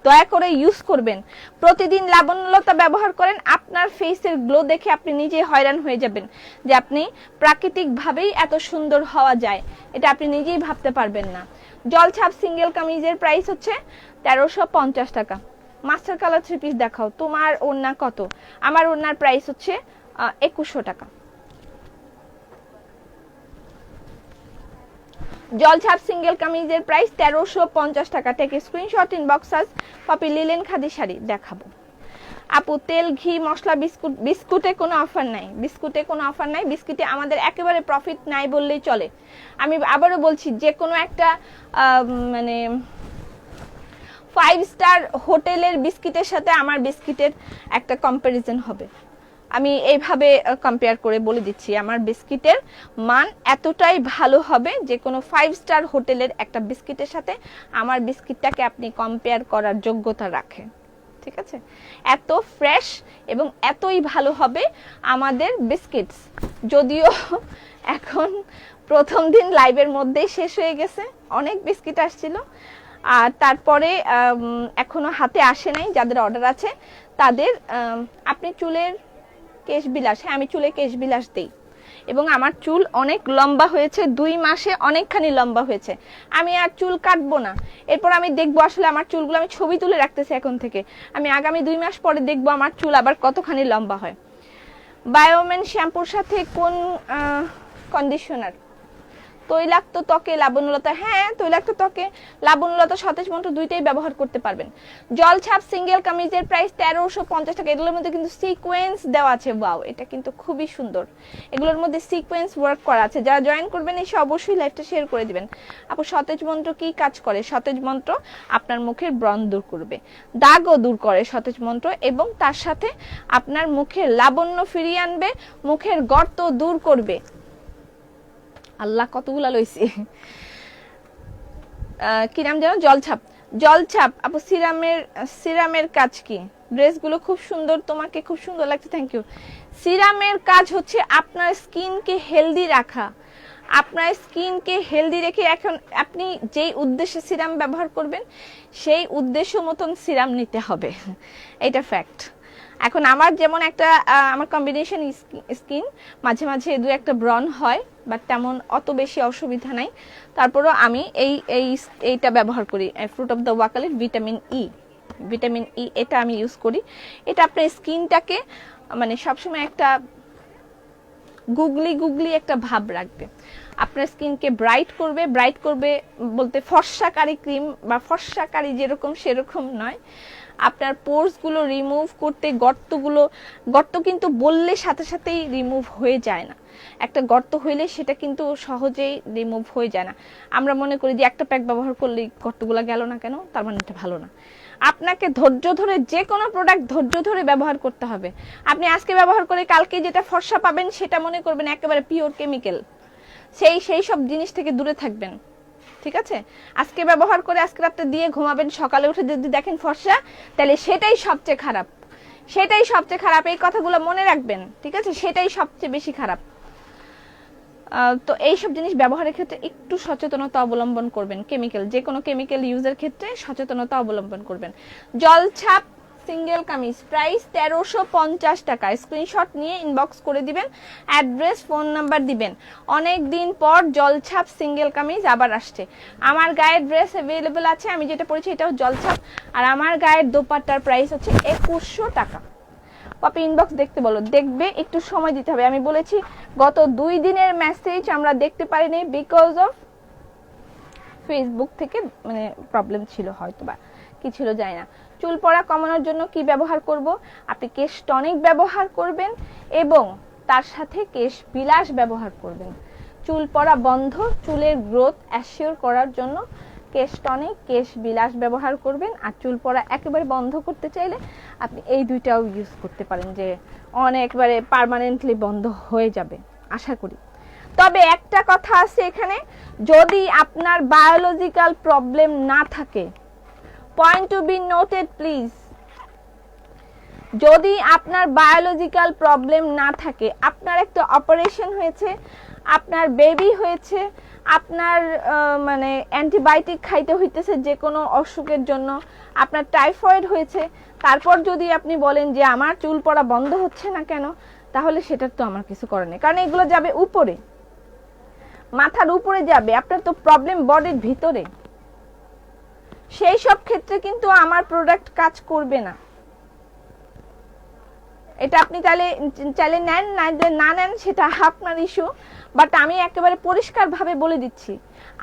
দয়া করে ইউজ করবেন। প্রতিদিন লাবণ্যলতা ব্যবহার করেন, আপনার ফেসের গ্লো দেখে আপনি নিজে হয়রান হয়ে যাবেন যে আপনি প্রাকৃতিকভাবেই এত সুন্দর হওয়া যায়, এটা আপনি নিজেই ভাবতে পারবেন না। জলছাপ সিঙ্গেল কামিজের প্রাইস হচ্ছে 1350 টাকা। মাস্টার কালার 3 পিস দেখাও। তোমার ওড়না কত? আমার ওড়নার প্রাইস হচ্ছে 2100 টাকা। জলছাপ সিঙ্গেল কামিজের প্রাইস 1350 টাকা। Take screenshot, inbox us copy. Linen khadi sari দেখাবো। আপু তেল ঘি মশলা বিস্কুট, বিস্কুটে কোনো অফার নাই, বিস্কুটে কোনো অফার নাই, বিস্কুটে আমাদের একেবারে প্রফিট নাই বললেই চলে। আমি আবারও বলছি, যে কোনো একটা মানে 5 স্টার হোটেলের বিস্কিটের সাথে আমার বিস্কিটের একটা কম্প্যারিজন হবে। আমি এইভাবে কম্পেয়ার করে বলে দিচ্ছি, আমার বিস্কিটের মান এতটাই ভালো হবে যে কোনো 5 স্টার হোটেলের একটা বিস্কিটের সাথে আমার বিস্কিটটাকে আপনি কম্পেয়ার করার যোগ্যতা রাখেন। ঠিক আছে, এত ফ্রেশ এবং এতই ভালো হবে আমাদের বিস্কিটস। যদিও এখন প্রথম দিন লাইভের মধ্যেই শেষ হয়ে গেছে, অনেক বিস্কিট আসছিল, আর তারপরে এখনো হাতে আসে নাই। যাদের অর্ডার আছে তাদের আপনি চুলের কেশ বিলাস, হ্যাঁ আমি চুলে কেশ বিলাস দিই এবং আমার চুল অনেক লম্বা হয়েছে, 2 মাসে অনেকখানি লম্বা হয়েছে। আমি আর চুল কাটবো না, এরপর আমি দেখবো আসলে আমার চুলগুলো, আমি ছবি তুলে রাখতেছি এখন থেকে, আমি আগামী 2 মাস পরে দেখবো আমার চুল আবার কতখানি লম্বা হয়। বায়োমেন শ্যাম্পুর সাথে কোন কন্ডিশনার? তৈলাক্ত ত্বকে লাবণ্যলতা, হ্যাঁ তৈলাক্ত ত্বকে লাবণ্যলতা সতেজ মন্ত্র দুইটাই ব্যবহার করতে পারবেন। জলছাপ সিঙ্গেল কামিজের প্রাইস 1350 টাকা। এগুলোর মধ্যে কিন্তু সিকোয়েন্স দেওয়া আছে, ওয়াও এটা কিন্তু খুবই সুন্দর। এগুলোর মধ্যে সিকোয়েন্স ওয়ার্ক করা আছে। যারা জয়েন করবেন এসে অবশ্যই লাইভটা শেয়ার করে দিবেন। আপু সতেজ মন্ত্র কি কাজ করে? সতেজ মন্ত্র আপনার মুখের ব্রণ দূর করবে, দাগও দূর করে সতেজ মন্ত্র, এবং তার সাথে আপনার মুখের লাবণ্য ফিরিয়ে আনবে, মুখের গর্ত দূর করবে। আল্লাহ কতগুলা লইছি। কি নাম যেন? জলছাপ। জলছাপ আপু সিরামের কাজ কি? ড্রেসগুলো খুব সুন্দর, তোমাকে খুব সুন্দর লাগছে, থ্যাংক ইউ। সিরামের কাজ হচ্ছে আপনার স্কিনকে হেলদি রাখা। আপনার স্কিনকে হেলদি রেখে এখন আপনি যেই উদ্দেশ্যে সিরাম ব্যবহার করবেন সেই উদ্দেশ্য মতন সিরাম নিতে হবে, এটা ফ্যাক্ট। এখন আমার যেমন একটা আমার কম্বিনেশন স্কিন, মাঝে মাঝে দু একটা ব্রন হয়, বাট তেমন অত বেশি অসুবিধা নাই। তারপরও আমি এইটা ব্যবহার করি, ফ্রুট অফ দ্য ওয়াকালির ভিটামিন ই, এটা আমি ইউজ করি। এটা আপনার স্কিনটাকে মানে সবসময় একটা গুগলি একটা ভাব রাখবে, আপনার স্কিনকে ব্রাইট করবে বলতে ফর্সাকারী ক্রিম বা ফর্সাকারী যেরকম সেরকম নয়, আপনার পোর্সগুলো রিমুভ করতে, গর্ত কিন্তু বললে সাথে সাথেই রিমুভ হয়ে যায় না, একটা গর্ত হইলে সেটা কিন্তু সহজেই রিমুভ হয়ে যায় না। আমরা মনে করি যে একটা প্যাক ব্যবহার করলেই গর্তগুলো গেল না কেন, তার মানে এটা ভালো না। আপনাকে ধৈর্য ধরে যে কোনো প্রোডাক্ট ধৈর্য ধরে ব্যবহার করতে হবে। আপনি আজকে ব্যবহার করে কালকে যেটা ফর্সা পাবেন সেটা মনে করবেন একেবারে পিওর কেমিক্যাল, সেই সব জিনিস থেকে দূরে থাকবেন, ঠিক আছে? আজকে ব্যবহার করে আজকে রাতে দিয়ে ঘুমাবেন, সকালে উঠে যদি দেখেন ফর্সা, তাহলে সেটাই সবচেয়ে খারাপ, এই কথাগুলো মনে রাখবেন, ঠিক আছে? সেটাই সবচেয়ে বেশি খারাপ। তো এইসব জিনিস ব্যবহারের ক্ষেত্রে একটু সচেতনতা অবলম্বন করবেন, যে কোনো কেমিক্যাল ইউজের ক্ষেত্রে সচেতনতা অবলম্বন করবেন। জলছাপ সিঙ্গেল কামিজ প্রাইস 1350 টাকা, স্ক্রিনশট নিয়ে ইনবক্স করে দিবেন, অ্যাড্রেস ফোন নাম্বার দিবেন। অনেক দিন পর জলছাপ সিঙ্গেল কামিজ আবার আসছে। আমার গায়ের ড্রেস অ্যাভেলেবল আছে, আমি যেটা পরেছি এটাও জলছাপ, আর আমার গায়ের দোপাট্টার প্রাইস হচ্ছে 2100 টাকা। পপি ইনবক্স দেখতে বলো, দেখবে, একটু সময় দিতে হবে। আমি বলেছি গত 2 দিনের মেসেজ আমরা দেখতে পারিনি বিকজ অফ ফেসবুক থেকে মানে প্রবলেম ছিল, হয়তো বা কি ছিল জানি না। চুল পড়া কমানোর জন্য কি ব্যবহার করব? আপনি কেশ টনিক ব্যবহার করবেন এবং তার সাথে কেশ বিলাস ব্যবহার করবেন। চুল পড়া বন্ধ, চুলের গ্রোথ অ্যাসিওর করার জন্য কেশ টনিক, কেশ বিলাস ব্যবহার করবেন। আর চুল পড়া একেবারে বন্ধ করতে চাইলে আপনি এই দুইটাও ইউজ করতে পারেন, যে অনেকবারে পার্মানেন্টলি বন্ধ হয়ে যাবে আশা করি। তবে একটা কথা আছে এখানে, যদি আপনার বায়োলজিক্যাল প্রবলেম না থাকে, point to be noted please, যদি আপনার বায়োলজিক্যাল প্রবলেম না থাকে, আপনার একটা অপারেশন হয়েছে, আপনার বেবি হয়েছে, আপনার মানে অ্যান্টিবায়োটিক খাইতে হইতেছে যে কোনো অসুখের জন্য, আপনার টাইফয়েড হয়েছে, তারপর যদি আপনি বলেন যে আমার চুল পড়া বন্ধ হচ্ছে না কেন, তাহলে সেটার তো আমার কিছু করার নেই, কারণ এগুলো যাবে উপরে, মাথার উপরে যাবে, আপনার তো প্রবলেম বডির ভিতরে। সেই সব ক্ষেত্রে কিন্তু আমার প্রোডাক্ট কাজ করবে না। এটা আপনি চাইলে নেন, না নেন সেটা আপনার ইস্যু, বাট আমি একেবারে পরিষ্কারভাবে বলে দিচ্ছি,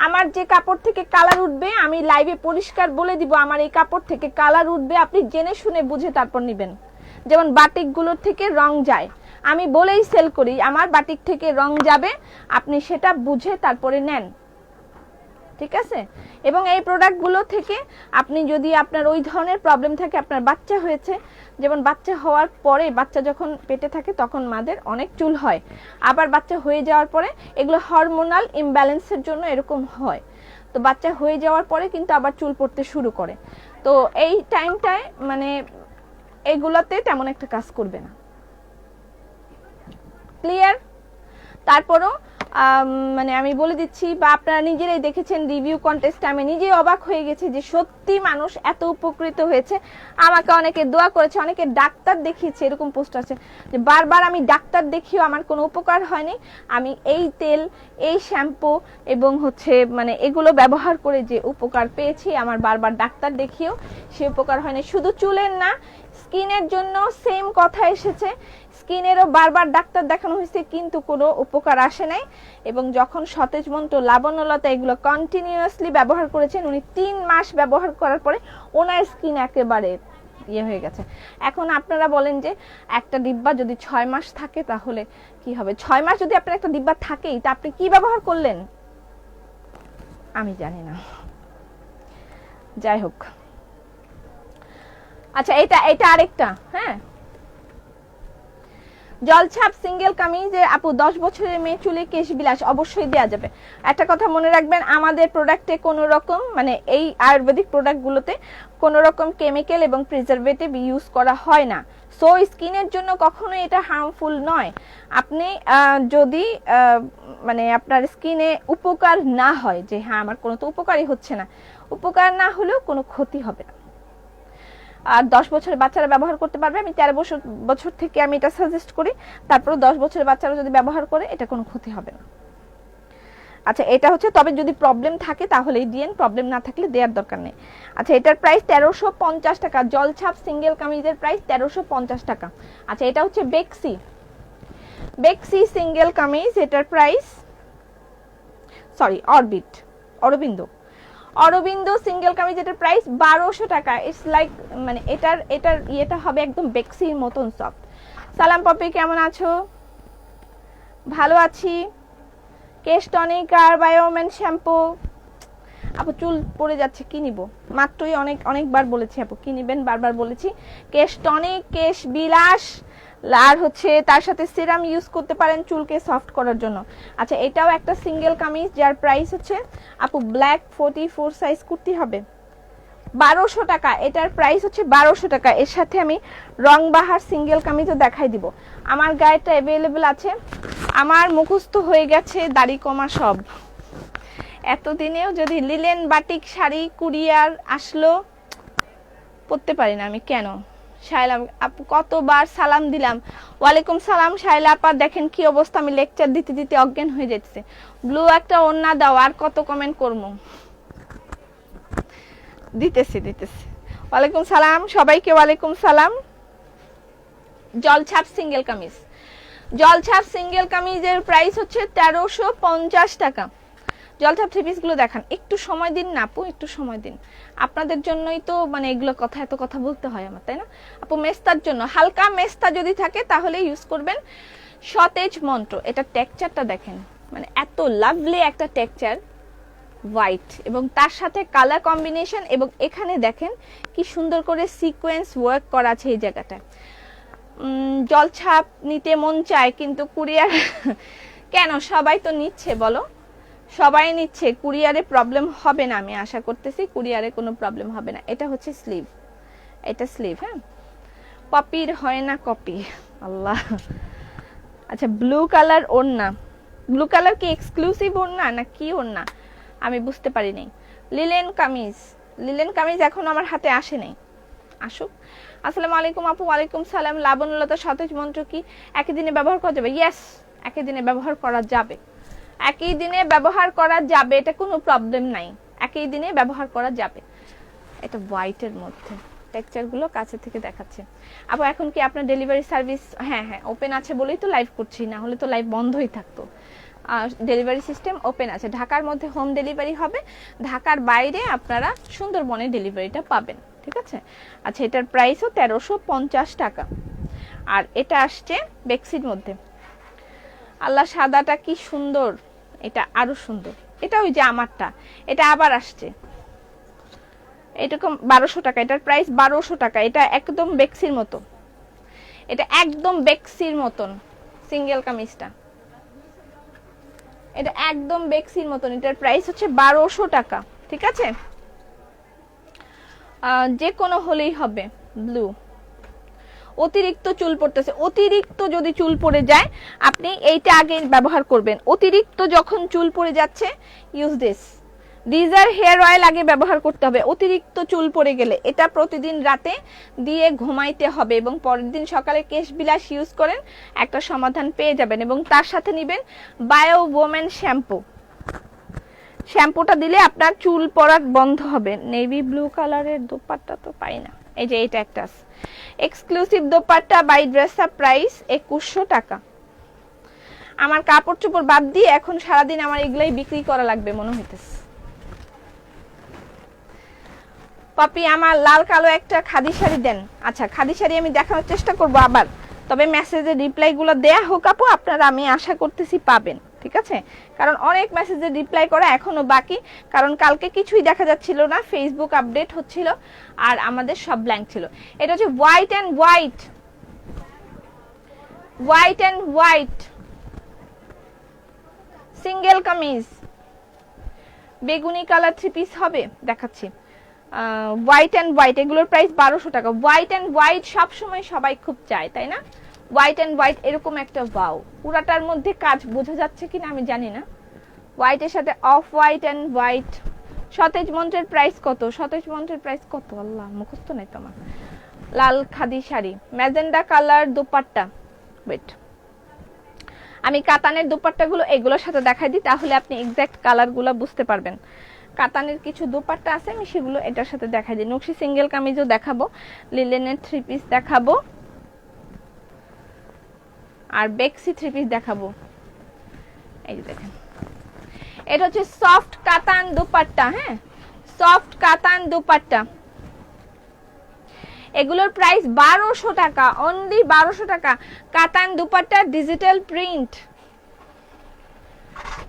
আমার যে কাপড় থেকে কালার উঠবে আমি লাইভে পরিষ্কার বলে দিব, আমার এই কাপড় থেকে কালার উঠবে, আপনি জেনে শুনে বুঝে তারপর নেবেন। যেমন বাটিকগুলোর থেকে রং যায়, আমি বলেই সেল করি আমার বাটিক থেকে রং যাবে, আপনি সেটা বুঝে তারপরে নেন, ঠিক আছে? এবং এই প্রোডাক্টগুলো থেকে আপনি যদি আপনার ওই ধরনের প্রবলেম থাকে, আপনার বাচ্চা হয়েছে, যেমন বাচ্চা হওয়ার পরে, বাচ্চা যখন পেটে থাকে তখন মাদের অনেক চুল হয়, আবার বাচ্চা হয়ে যাওয়ার পরে এগুলো হরমোনাল ইমব্যালেন্সের জন্য এরকম হয়, তো বাচ্চা হয়ে যাওয়ার পরে কিন্তু আবার চুল পড়তে শুরু করে, তো এই টাইমটায় মানে এগুলোতে তেমন একটা কাজ করবে না, ক্লিয়ার? তারপরও মানে আমি বলে দিচ্ছি, বা আপনারা নিজেরাই দেখেছেন রিভিউ কন্টেস্টে, আমি নিজেই অবাক হয়ে গেছি যে সত্যি মানুষ এত উপকৃত হয়েছে। আমাকে অনেকে দোয়া করেছে, অনেকে ডাক্তার দেখিয়েছে, এরকম পোস্ট আছে যে বারবার আমি ডাক্তার দেখিও আমার কোনো উপকার হয়নি, আমি এই তেল, এই শ্যাম্পু এবং হচ্ছে মানে এগুলো ব্যবহার করে যে উপকার পেয়েছি, আমার বারবার ডাক্তার দেখিও সে উপকার হয়নি। শুধু চুলের না, স্কিনের জন্য সেম কথা এসেছে, স্কিনেরও বারবার ডাক্তার দেখানো হয়েছে কিন্তু কোনো উপকার আসে নাই, এবং যখন সতেজ মন্ত্র, লাবণ্যলতা এগুলো কন্টিনিউয়াসলি ব্যবহার করেছেন, উনি 3 মাস ব্যবহার করার পরে ওনার স্কিন একেবারে ইয়ে হয়ে গেছে। এখন আপনারা বলেন যে একটা ডিব্বা যদি 6 মাস থাকে তাহলে কি হবে? 6 মাস যদি আপনার একটা ডিব্বা থাকেই, তা আপনি কি ব্যবহার করলেন আমি জানি না, যাই হোক। আচ্ছা, এটা আরেকটা, হ্যাঁ, জলছাপ সিঙ্গেল কামিজে আপু 10 বছরের মেয়ে চুলে কেশ বিলাস অবশ্যই দেওয়া যাবে। একটা কথা মনে রাখবেন, আমাদের প্রোডাক্টে কোনো রকম মানে এই আয়ুর্বেদিক প্রোডাক্টগুলোতে কোনো রকম কেমিক্যাল এবং প্রিজারভেটিভ ইউজ করা হয় না। সো স্কিনের জন্য কখনোই এটা হার্মফুল নয়। আপনি যদি মানে আপনার স্কিনে উপকার না হয়, যে হ্যাঁ আমার কোনো তো উপকারই হচ্ছে না, উপকার না হলেও কোনো ক্ষতি হবে না। আর 10 বছরের বাচ্চারা ব্যবহার করতে পারবে। আমি 13 বছর থেকে আমি এটা সাজেস্ট করি। তারপর 10 বছরের বাচ্চারা যদি ব্যবহার করে এটা কোনো ক্ষতি হবে না। আচ্ছা, এটা হচ্ছে, তবে যদি প্রবলেম থাকে তাহলেই দিয়েন, প্রবলেম না থাকলে দেওয়ার দরকার নেই। আচ্ছা, এটার প্রাইস 1350 টাকা। জলছাপ সিঙ্গেল কামিজের প্রাইস 1350 টাকা। আচ্ছা, এটা হচ্ছে বেক্সি সিঙ্গেল কামিজ, এটার price sorry Arabinda single kameez, এটার প্রাইস 1200 টাকা। ইটস লাইক মানে এটার ইয়েটা হবে একদম বেক্সির মতন সফট। সালাম পপি, কেমন আছো? ভালো আছি। কেশ টনিক আর বায়োমেন শ্যাম্পু। আপু চুল পড়ে যাচ্ছে, কি নিব? মাত্রই অনেকবার বলেছি আপু কি নিবেন, বারবার বলেছি। কেশ টনিক, কেশ বিলাস, আর হচ্ছে তার সাথে সিরাম ইউজ করতে পারেন চুলকে সফট করার জন্য। আচ্ছা, এটাও একটা সিঙ্গেল কামিজ যার প্রাইস হচ্ছে আপু ব্ল্যাক 44 সাইজ কুর্তি হবে 1200 টাকা। এটার প্রাইস হচ্ছে 1200 টাকা। এর সাথে আমি রংবাহার সিঙ্গেল কামিজও দেখাই দিব। আমার গায়েটা অ্যাভেলেবেল আছে, আমার মুখস্থ হয়ে গেছে দাড়ি কমা সব। এতদিনেও যদি লিলেন বাটিক শাড়ি কুরিয়ার আসলো, পরতে পারি না আমি কেন? শাইলা আপু কতবার সালাম দিলাম। ওয়ালাইকুম সালাম শাইলা আপা, দেখেন কি অবস্থা, আমি লেকচার দিতে দিতে অজ্ঞান হয়ে যাচ্ছে। ব্লু একটা ওড়না দাও, আর কত কমেন্ট করবো। দিতেছি। ওয়ালাইকুম সালাম সবাইকে, ওয়ালাইকুম সালাম। জলছাপ সিঙ্গেল কামিজের প্রাইস হচ্ছে 1350 টাকা। জলছাপ থ্রি পিস গুলো দেখান, একটু সময় দিন না আপু, একটু সময় দিন। আপনাদের জন্যই তো মানে এগুলো এত কথা বলতে হয় আমার, তাই না আপু? মেস্তার জন্য হালকা মেস্তা যদি থাকে তাহলে ইউজ করবেন সতেজ মন্ত্র। এটা টেক্সচারটা দেখেন, মানে এত লাভলি একটা টেক্সচার, হোয়াইট এবং তার সাথে কালার কম্বিনেশন, এবং এখানে দেখেন কি সুন্দর করে সিকোয়েন্স ওয়ার্ক করা আছে এই জায়গাটা। জলছাপ নিতে মন চায় কিন্তু কুরিয়ার কেন? সবাই তো নিচ্ছে বলো, সবাই নিচ্ছে, কুরিয়ারে প্রবলেম হবে না, আমি আশা করতেছি কুরিয়ারে কোনো প্রবলেম হবে না। এটা হচ্ছে স্লিভ, এটা স্লিভ। হ্যাঁ, পপির হয় না কপি, আল্লাহ। আচ্ছা, ব্লু কালার ওড়না, ব্লু কালার কি এক্সক্লুসিভ ওড়না না কি ওড়না আমি বুঝতে পারি নাই। লিলেন কামিজ এখন আমার হাতে আসে নাই, আসুক। আসসালামু আলাইকুম আপু। ওয়ালাইকুম সালাম। লাবণ্যলতা সতেজ মন্ত্র কি একই দিনে ব্যবহার করা যাবে? ইয়েস, একই দিনে ব্যবহার করা যাবে, একই দিনে ব্যবহার করা যাবে, এটা কোনো প্রবলেম নাই, একই দিনে ব্যবহার করা যাবে। এটা হোয়াইটের মধ্যে টেক্সচার গুলো কাছে থেকে দেখাচ্ছে। আপু এখন কি আপনার ডেলিভারি সার্ভিস? হ্যাঁ ওপেন আছে বলেই তো লাইভ করছি, না হলে তো লাইভ বন্ধই থাকতো। ডেলিভারি সিস্টেম ওপেন আছে। ঢাকার মধ্যে হোম ডেলিভারি হবে, ঢাকার বাইরে আপনারা সুন্দরবনে ডেলিভারিটা পাবেন, ঠিক আছে? আচ্ছা, এটার প্রাইসও 1350 টাকা। আর এটা আসছে বেক্সির মধ্যে। আল্লাহ, সাদাটা কি সুন্দর, এটা আরো সুন্দর। এটা ওই যে আমারটা, এটা আবার আসছে এরকম 1200 টাকা। এটার প্রাইস 1200 টাকা। এটা একদম বেক্সির মতো, এটা একদম বেক্সির মতন সিঙ্গেল কামিজটা, এটা একদম বেক্সির মতন। এটার প্রাইস হচ্ছে 1200 টাকা, ঠিক আছে? যে কোনো হলেই হবে। ব্লু, অতিরিক্ত চুল পড়তেছে, অতিরিক্ত যদি চুল পড়ে যায় আপনি এইটা আগে ব্যবহার করবেন। অতিরিক্ত যখন চুল পড়ে যাচ্ছে ইউজ ডিজার হেয়ার অয়েল আগে ব্যবহার করতে হবে। অতিরিক্ত চুল পড়ে গেলে এটা প্রতিদিন রাতে দিয়ে ঘুমাইতে হবে, এবং পরের দিন সকালে কেশ বিলাস ইউজ করেন, একটা সমাধান পেয়ে যাবেন। এবং তার সাথে নেবেন বায়ো ওমেন শ্যাম্পুটা দিলে আপনার চুল পড়া বন্ধ হবে। নেভি ব্লু কালারের দোপাট্টা তো পাই না, এই যে এটা একটা exclusive dupatta by dress up, price 2100 টাকা। আমার কাপড় চোপড় বাদ দিয়ে এখন সারাদিন আমার এগুলাই বিক্রি করা লাগবে মনে হইতেছে। পাপি, আমার লাল কালো একটা খাদি শাড়ি দেন। আচ্ছা, খাদি শাড়ি আমি দেখানোর চেষ্টা করব আবার, তবে মেসেজের রিপ্লাইগুলো দেয়া হোক আপু, আপনারা আমি আশা করতেছি পাবেন, ঠিক আছে? কারণ অনেক মেসেজের রিপ্লাই করা এখনো বাকি, কারণ কালকে কিছুই দেখা যাচ্ছিল না, ফেসবুক আপডেট হচ্ছিল আর আমাদের সব ব্ল্যাঙ্ক ছিল। এটা হচ্ছে white and white, white and white single kameez, বেগুনি কালার 3 পিস হবে, দেখাচ্ছি। হোয়াইট অ্যান্ড হোয়াইট, এগুলোর প্রাইস 1200 টাকা। হোয়াইট অ্যান্ড হোয়াইট সবসময় সবাই খুব চায়, তাই না? হোয়াইট অ্যান্ড হোয়াইট এরকম একটা ওয়াও, পুরাটার মধ্যে কাজ বোঝা যাচ্ছে কিনা আমি জানি না। হোয়াইটের সাথে অফ হোয়াইট অ্যান্ড হোয়াইট। সতেজ মন্ত্রের প্রাইস কত? সতেজ মন্ত্রের প্রাইস কত? আল্লাহ, মুখস্থ নেই তোমার। লাল khadi sari, magenta colour dupatta. Wait, আমি কাতানের দোপাট্টাগুলো এগুলোর সাথে দেখাই দিই, তাহলে আপনি এক্সাক্ট কালারগুলো বুঝতে পারবেন। কাতানের কিছু দোপাট্টা আছে, আমি সেগুলো এটার সাথে দেখাই দিই। নকশি সিঙ্গেল কামিজও দেখাবো, লিলেনের 3 পিস দেখাবো, আর বেক্সি 3 পিস দেখাবো। এই যে দেখেন, এটা হচ্ছে সফট কাতান দোপাট্টা। হ্যাঁ, সফট কাতান দোপাট্টা, এগুলোর প্রাইস 1200 টাকা, অনলি 1200 টাকা। কাতান দোপাট্টা ডিজিটাল প্রিন্ট,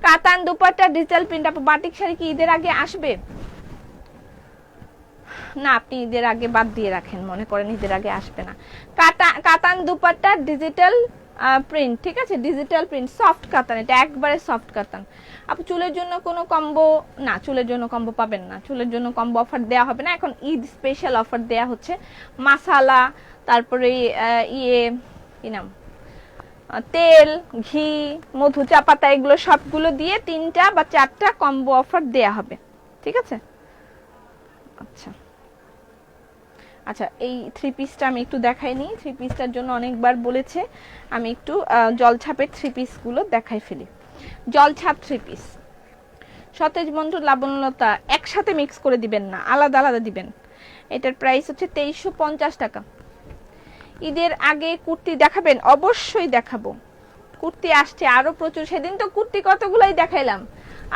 কাতান দোপাট্টা ডিজিটাল প্রিন্ট। আপু বাটিক শাড়ি কি ঈদের আগে আসবে? না, আপনি ঈদের আগে বাদ দিয়ে রাখেন, মনে করেন ঈদের আগে আসবে না। কাতান দোপাট্টা ডিজিটাল প্রিন্ট, ঠিক আছে, ডিজিটাল প্রিন্ট, সফট কাতান, এটা একবারে সফট কাতান। আপু চুলের জন্য কোনো কম্বো? না, চুলের জন্য কম্বো পাবেন না, চুলের জন্য কম্বো অফার দেয়া হবে না। এখন ঈদ স্পেশাল অফার দেয়া হচ্ছে, মাসালা, তারপরে কি নাম, তেল, ঘি, মধু, চা পাতা, এগুলো সবগুলো দিয়ে 3টা বা 4টা কম্বো অফার দেয়া হবে, ঠিক আছে। আচ্ছা আচ্ছা, এই 3 পিসটা আমি একটু দেখাই নিই। 3 পিসটার জন্য অনেকবার বলেছে, আমি একটু জলছাপের 3 পিসগুলো দেখাই ফেলি। জলছাপ 3 পিস, সতেজ মন্ত্র, লাবণ্যলতা একসাথে মিক্স করে দিবেন না, আলাদা আলাদা দিবেন। এটার প্রাইস হচ্ছে 2350 টাকা। ঈদের আগে কুর্তি দেখাবেন? অবশ্যই দেখাবো, কুর্তি আসছে আরো প্রচুর। সেদিন তো কুর্তি কতগুলাই দেখাইলাম,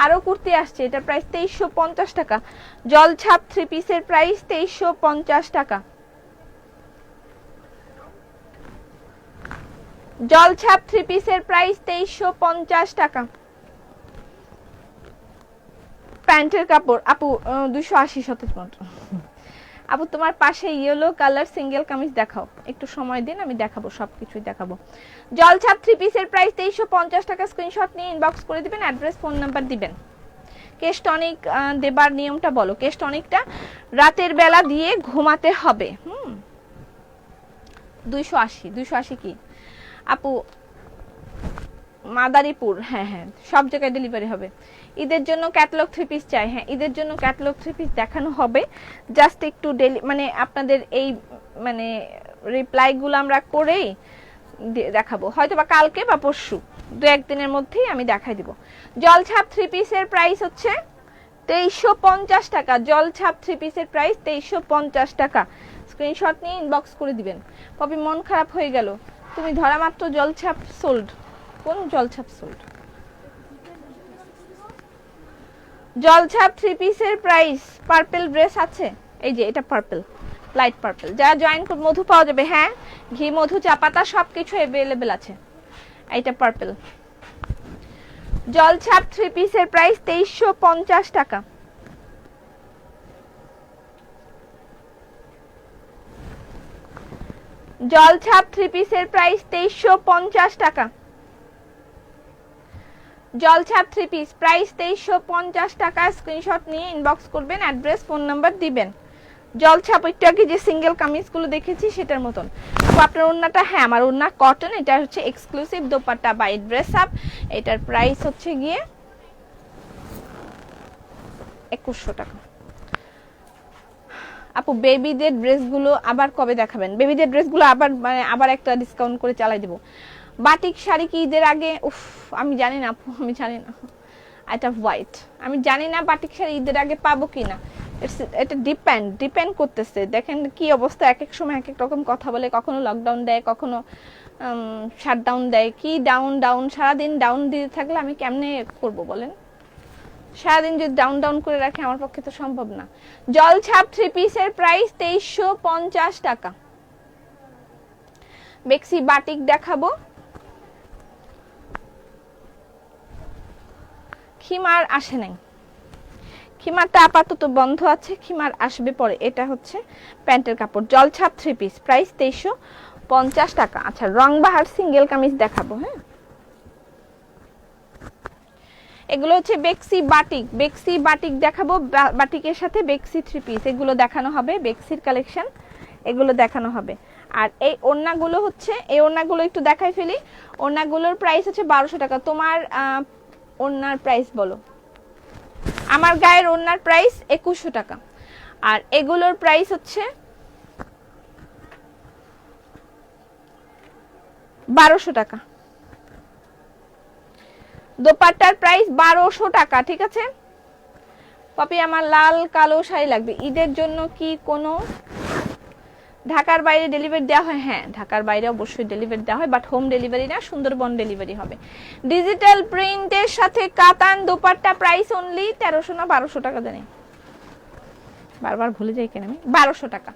আরো কুর্তি আসছে। এটার প্রাইস 2350 টাকা। জলছাপ 3 পিসের প্রাইস 2350 টাকা। জলছাপ 3 পিসের প্রাইস 2350 টাকা। প্যান্টের কাপড় আপু 280 সতেজ মন্ত্র। আপু তোমার পাশে ইয়েলো কালার সিঙ্গেল কামিজ দেখাও, একটু সময় দিন, আমি দেখাবো, সবকিছুই দেখাবো। জলছাপ 3 পিসের প্রাইস 2350 টাকা। স্ক্রিনশট নিয়ে ইনবক্স করে দিবেন, অ্যাড্রেস, ফোন নাম্বার দিবেন। কেশ টনিক দেবার নিয়মটা বলো। কেশ টনিকটা রাতের বেলা দিয়ে ঘুমাতে হবে। 280 কি আপু? মাদারীপুর, হ্যাঁ হ্যাঁ, সব জায়গায় ডেলিভারি হবে। ঈদের জন্য ক্যাটালগ 3 পিস চাই। হ্যাঁ, ঈদের জন্য ক্যাটালগ 3 পিস দেখানো হবে, জাস্ট একটু মানে আপনাদের এই মানে রিপ্লাইগুলো আমরা করেই দেখাবো, হয়তো বা কালকে বা পরশু, 2-1 দিনের মধ্যেই আমি দেখাই দিব। জলছাপ 3 পিসের প্রাইস হচ্ছে 2350 টাকা। জলছাপ 3 পিসের প্রাইস 2350 টাকা। স্ক্রিনশট নিয়ে ইনবক্স করে দিবেন। পপি মন খারাপ হয়ে গেল, তুমি ধরা মাত্র জলছাপ সোল্ড। কোন জলছাপ sold? জলছাপ 3 piece price, purple dress আছে, এই যে এটা পার্পল, লাইট পার্পল। যারা জয়েন করে মধু পাওয়া যাবে, হ্যাঁ, ঘি, মধু, চা পাতা সবকিছু अवेलेबल আছে। এইটা পার্পল। জলছাপ 3 পিসের প্রাইস 2350 টাকা। জলছাপ 3 পিসের প্রাইস 2350 টাকা। জলছাপ 3 পিস প্রাইস 2350 টাকা। স্ক্রিনশট নিয়ে ইনবক্স করবেন, অ্যাড্রেস, ফোন নাম্বার দিবেন। জলছাপ একটু আগে যে সিঙ্গেল কামিজগুলো দেখেছি সেটার মতন। আপনার ওড়নাটা, হ্যাঁ আমার ওড়না কটন, এটা হচ্ছে exclusive dupatta by dress up. এটার প্রাইস হচ্ছে গিয়ে 2100 টাকা। আপু বেবিদের ড্রেসগুলো আবার কবে দেখাবেন? বেবিদের ড্রেসগুলো আবার মানে আবার একটা ডিসকাউন্ট করে চালাই দেব। বাটিক শাড়ি কি ঈদের আগে? উফ, আমি জানি না আপু, আমি জানি না। এটা হোয়াইট, আমি জানি না বাটিক শাড়ি ঈদের আগে পাবো কিনা। এটা ডিপেন্ড করতেছে। দেখেন কি অবস্থা, এক এক সময় এক এক রকম কথা বলে, কখনো লকডাউন দেয়, কখনো শাটডাউন দেয়, কি ডাউন সারাদিন ডাউন দিতে থাকলে আমি কেমনে করব বলেন? সারাদিন যদি ডাউন করে রাখে আমার পক্ষে তো সম্ভব না। জলছাপ 3 পিসের প্রাইস 2350 টাকা। বেক্সি বাটিক দেখাবো। খিমার আসে নাই, খিমারটা আপাতত বন্ধ আছে, খিমার আসবে পরে। এটা হচ্ছে প্যান্টের কাপড়, জলছাপ 3 পিস প্রাইস 50 টাকা। আচ্ছা রংবাহার সিঙ্গেল কামিজ দেখাবো। হ্যাঁ, এগুলো হচ্ছে বেক্সি বাটিক, বেক্সি বাটিক দেখাবো, বাটিকের সাথে বেক্সি থ্রি পিস এগুলো দেখানো হবে, বেক্সির কালেকশন এগুলো দেখানো হবে। আর এই ওড়নাগুলো হচ্ছে, এই ওড়নাগুলো একটু দেখাই ফেলি। ওড়নাগুলোর প্রাইস হচ্ছে 1200 টাকা। তোমার ওড়নার প্রাইস বলো। আমার গায়ের ওড়নার প্রাইস 2100 টাকা, আর এগুলোর প্রাইস হচ্ছে 1200 টাকা। দোপাট্টার প্রাইস 1200 টাকা, ঠিক আছে। পপি আমার লাল কালো শাড়ি লাগবে ঈদের জন্য, কি কোনো ঢাকার বাইরে ডেলিভারি দেওয়া হয়? হ্যাঁ, ঢাকার বাইরে অবশ্যই ডেলিভারি দেওয়া হয়, বাট হোম ডেলিভারি না, সুন্দরবন ডেলিভারি হবে। ডিজিটাল প্রিন্টের সাথে কাতান দোপাট্টা প্রাইস অনলি 1300 না 1200 টাকা জানি, বারবার ভুলে যাই কেন আমি। 1200 টাকা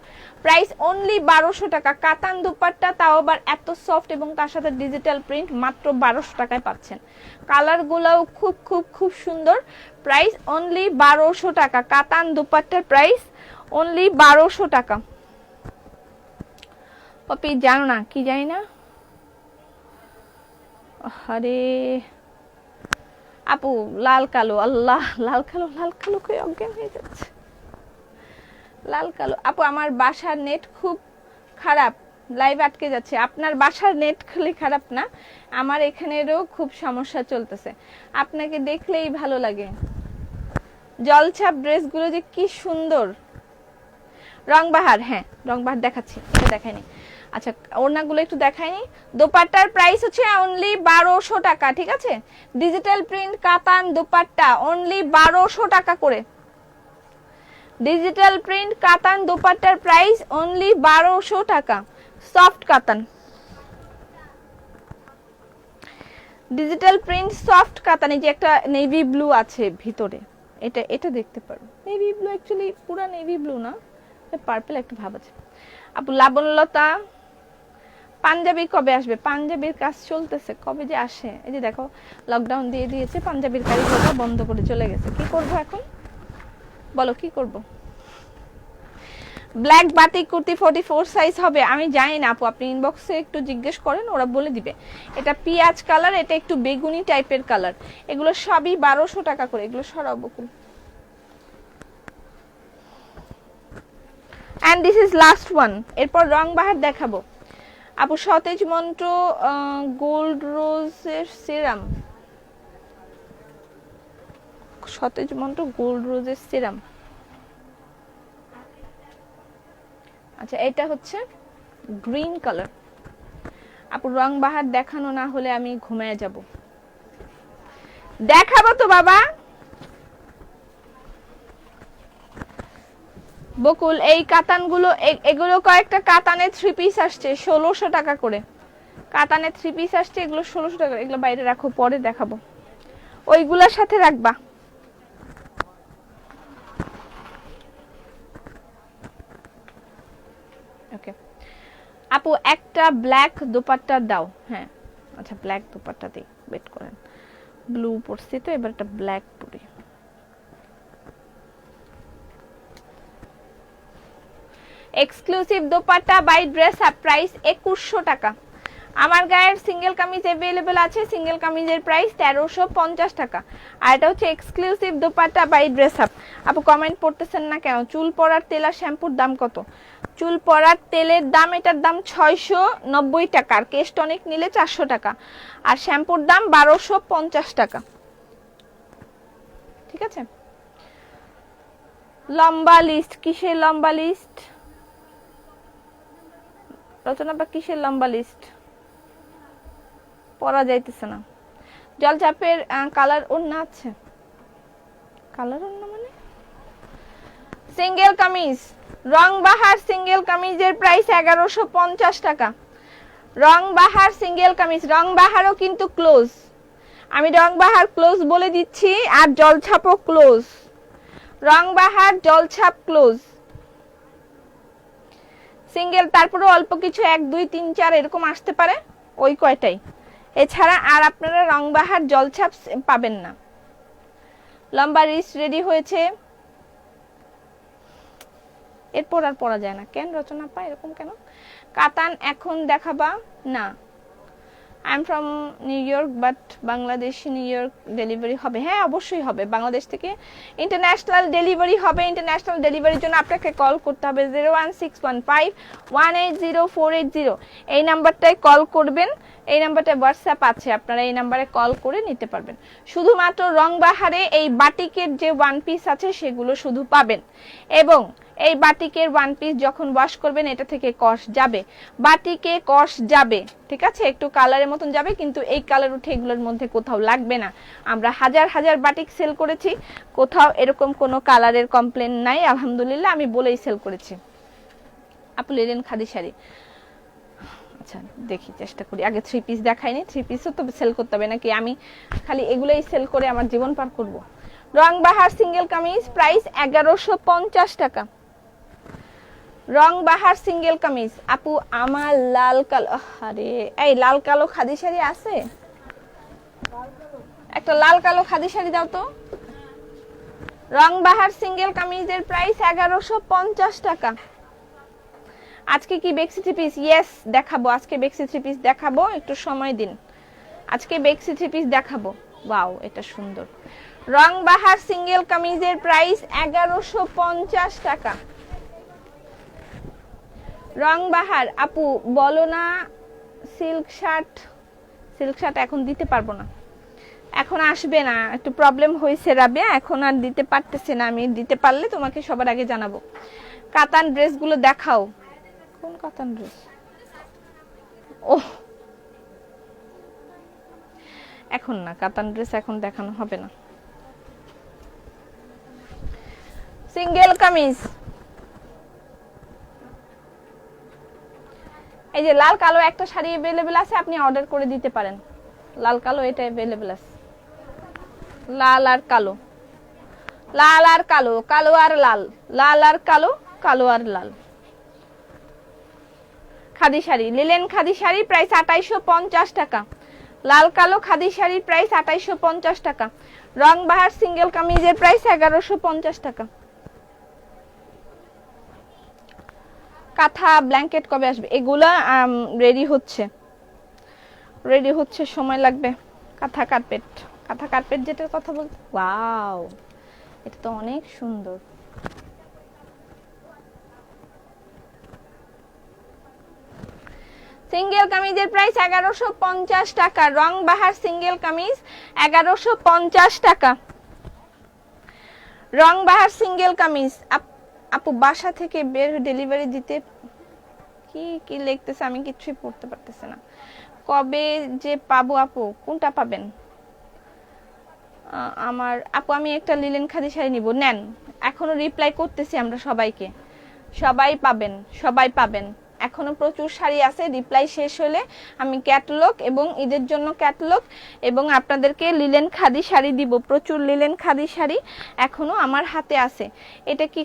প্রাইস, অনলি 1200 টাকা। কাতান দোপাট্টা, তাও আবার এত সফট এবং তার সাথে ডিজিটাল প্রিন্ট, মাত্র 1200 টাকায় পাচ্ছেন। কালারগুলোও খুব খুব খুব সুন্দর। প্রাইস অনলি 1200 টাকা। কাতান দোপাট্টার প্রাইস অনলি 1200 টাকা। পপি জানো না কি জানি না, আরে আপু লাল কালো, আল্লাহ লাল কালো, লাল কালো করে অজ্ঞান হয়ে যাচ্ছে। লাল কালো আপু, আমার বাসার নেট খুব খারাপ, লাইভ আটকে যাচ্ছে। আপনার বাসার নেট খালি খারাপ না, আমার এখানেরও খুব সমস্যা চলতেছে। আপনাকে দেখলেই ভালো লাগে। জলছাপ ড্রেসগুলো যে কি সুন্দর। রংবাহার, হ্যাঁ রংবাহার দেখাচ্ছি, এটা দেখাইনি। আচ্ছা ওড়নাগুলো একটু দেখাইনি। দোপাট্টার প্রাইস হচ্ছে অনলি 1200 টাকা, ঠিক আছে। ডিজিটাল প্রিন্ট কাতান দোপাট্টা অনলি 1200 টাকা করে। ডিজিটাল প্রিন্ট কাতান দোপাট্টার প্রাইস অনলি 1200 টাকা। সফট কাতান, ডিজিটাল প্রিন্ট সফট কাতান। এই যে একটা নেভি ব্লু আছে ভিতরে, এটা এটা দেখতে পারো। নেভি ব্লু অ্যাকচুয়ালি পুরো নেভি ব্লু না, পার্পল একটা ভাব আছে। আপু লাবণলতা পাঞ্জাবি কবে আসবে? পাঞ্জাবির কাজ চলতেছে, কবে যে আসে। এই যে দেখো লকডাউন দিয়ে দিয়েছে, পাঞ্জাবির কারিগররা বন্ধ করে চলে গেছে। কি করব এখন বলো, কি করব? ব্ল্যাক বাটিক কুর্তি 44 সাইজ হবে? আমি জানি না আপু, আপনি ইনবক্সে একটু জিজ্ঞেস করেন, ওরা বলে দিবে। এটা পিঁয়াজ কালার, এটা একটু বেগুনি টাইপের কালার। এগুলো সবই 1200 টাকা করে। এগুলো সরাও Bakul. And this is last one. এরপর রংবাহার দেখাবো। আপু সতেজ মন্ত্র গোল্ড রোজের সিরাম, সতেজ মন্ত্র গোল্ড রোজের সিরাম। আচ্ছা এটা হচ্ছে গ্রিন কালার। আপু রংবাহার দেখানো না হলে আমি ঘুমিয়ে যাব। দেখাবো তো বাবা। বকুল এই কাতানগুলো, এগুলো কয়েকটা কাতানের থ্রি পিস আসছে 1600 টাকা করে। কাতানের থ্রি পিস আসছে, এগুলো 1600 টাকা। এগুলো বাইরে রাখো, পরে দেখাবো। ওইগুলোর সাথে রাখবা। ওকে আপু একটা ব্ল্যাক দোপাট্টা দাও। হ্যাঁ আচ্ছা ব্ল্যাক দোপাট্টা দিই, ওয়েট করেন। ব্লু পরছি তো, এবার একটা ব্ল্যাক পরি। Exclusive dupatta by dress up price 2100 টাকা। আমার গায়ের সিঙ্গেল কামিজ अवेलेबल আছে, সিঙ্গেল কামিজের প্রাইস 1350 টাকা। আর এটা হচ্ছে exclusive dupatta by dress up. আপু কমেন্ট পড়তেছেন না কেন? চুল পড়ার তেল আর শ্যাম্পুর দাম কত? চুল পড়ার তেলের দাম, এটার দাম 690 টাকা, আর কেশ টনিক নিলে 400 টাকা, আর শ্যাম্পুর দাম 1250 টাকা, ঠিক আছে। লম্বা লিস্ট, কিসের লম্বা লিস্ট রচনা, বা কিসের লম্বা লিস্ট? পরা যাইতেছে না। জলচাপের কালার ওন্না আছে, কালার ওন্না মানে সিঙ্গেল কামিজ। রংবাহার সিঙ্গেল কামিজের প্রাইস 1150 টাকা। রংবাহার সিঙ্গেল কামিজ, রংবাহারও কিন্তু ক্লোজ। আমি রংবাহার ক্লোজ বলে দিচ্ছি, আর জলছাপও ক্লোজ। রংবাহার জলছাপ ক্লোজ সিঙ্গেল, তারপরে অল্প কিছু 1 2 3 4 এরকম আসতে পারে, ওই কয়টাই। এছাড়া আর আপনারা রংবাহার জলছাপ পাবেন না। লম্বা রিস্ট রেডি হয়েছে, এরপর আর পরা যায় না কেন রচনা পা, এরকম কেন? কাতান এখন দেখাবা না? I am from new York but Bangladeshi new York delivery হবে? হ্যাঁ অবশ্যই হবে, বাংলাদেশ থেকে ইন্টারন্যাশনাল ডেলিভারি হবে। ইন্টারন্যাশনাল ডেলিভারির জন্য আপনাকে কল করতে হবে 01615180480, এই নাম্বারটায় কল করবেন। এই নাম্বারটায় হোয়াটসঅ্যাপ আছে, আপনারা এই নাম্বারে কল করে নিতে পারবেন। শুধুমাত্র রংবাহারে এই বাটিকের যে ওয়ান পিস আছে সেগুলো শুধু পাবেন, এবং এই বাটিকের ওয়ান পিস যখন ওয়াশ করবেন এটা থেকে কষ যাবে, বাটিকে কষ যাবে, ঠিক আছে, একটু কালারের মতন যাবে, কিন্তু এই কালার উঠে এগুলোর মধ্যে কোথাও লাগবে না। আমরা হাজার হাজার বাটিক সেল করেছি, কোথাও এরকম কোনো কালারের কমপ্লেন নাই, আলহামদুলিল্লাহ, আমি বলেই সেল করেছি। আপু লিলেন খাদি শাড়ি, আচ্ছা দেখি চেষ্টা করি, আগে থ্রি পিস দেখাইনি, থ্রি পিসও তো সেল করতে হবে নাকি, আমি খালি এগুলোই সেল করে আমার জীবন পার করব। রংবাহার সিঙ্গেল কামিজ প্রাইস 1150 টাকা। রংবাহার সিঙ্গেল কামিজ আপু আমার লাল কালো, আরে এই লাল কালো খাদি শাড়ি আছে? একটা লাল কালো খাদি শাড়ি দাও তো। রংবাহার সিঙ্গেল কামিজের প্রাইস 1150 টাকা। আজকে কি বেক্সি থ্রি পিস? ইয়েস দেখাবো, আজকে বেক্সি থ্রি পিস দেখাবো, একটু সময় দিন, আজকে বেক্সি থ্রি পিস দেখাবো। ওয়াও এটা সুন্দর। রংবাহার সিঙ্গেল কামিজের প্রাইস 1150 টাকা। রংবাহার আপু বলো না সিল্ক শার্ট, সিল্ক শার্ট এখন দিতে পারবো না, এখন আসবে না, একটু প্রবলেম হয়েছে রাবিয়া, এখন আর দিতে পারতেছে না, আমি দিতে পারলে তোমাকে সবার আগে জানাবো। কাতান ড্রেসগুলো দেখাও। কোন কাতান ড্রেস? ও এখন না, কাতান ড্রেস এখন দেখানো হবে না। সিঙ্গেল কামিজ, এই যে লাল কালো একটা শাড়ি अवेलेबल আছে, আপনি অর্ডার করে দিতে পারেন। লাল কালো এটা अवेलेबल আছে, লাল আর কালো, লাল আর কালো, কালো আর লাল, লাল আর কালো, কালো আর লাল। খাদি শাড়ি, লিলেন খাদি শাড়ি প্রাইস 2850 টাকা। লাল কালো খাদি শাড়ির প্রাইস 2850 টাকা। রংবাহার সিঙ্গেল কামিজের প্রাইস 1150 টাকা। কাঁথা ব্ল্যাঙ্কেট কবে আসবে? এগুলা রেডি হচ্ছে, রেডি হচ্ছে, সময় লাগবে। কাঁথা কার্পেট, কাঁথা কার্পেট যেটার কথা বলতে, ওয়াও এটা তো অনেক সুন্দর। সিঙ্গেল কামিজের প্রাইস 1150 টাকা। রংবাহার সিঙ্গেল কামিজ 1150 টাকা। রংবাহার সিঙ্গেল কামিজ আপু বাসা থেকে বের ডেলিভারি দিতে, কি কি লিখতেছে আমি কিছুই পড়তে পারতেছি না। কবে যে পাবো আপু? কোনটা পাবেন? আমার আপু আমি একটা লিলেন খাদি শাড়ি নিব, নেন, এখনো রিপ্লাই করতেছি আমরা সবাইকে, সবাই পাবেন, সবাই পাবেন, এখনো প্রচুর শাড়ি আছে, রিপ্লাই শেষ হলে আমি ক্যাটালগ এবং ঈদের জন্য ক্যাটালগ এবং আপনাদেরকে লিলেন খাদি শাড়ি দিব, প্রচুর লিলেন খাদি শাড়ি এখনো আমার হাতে আছে। এটা কি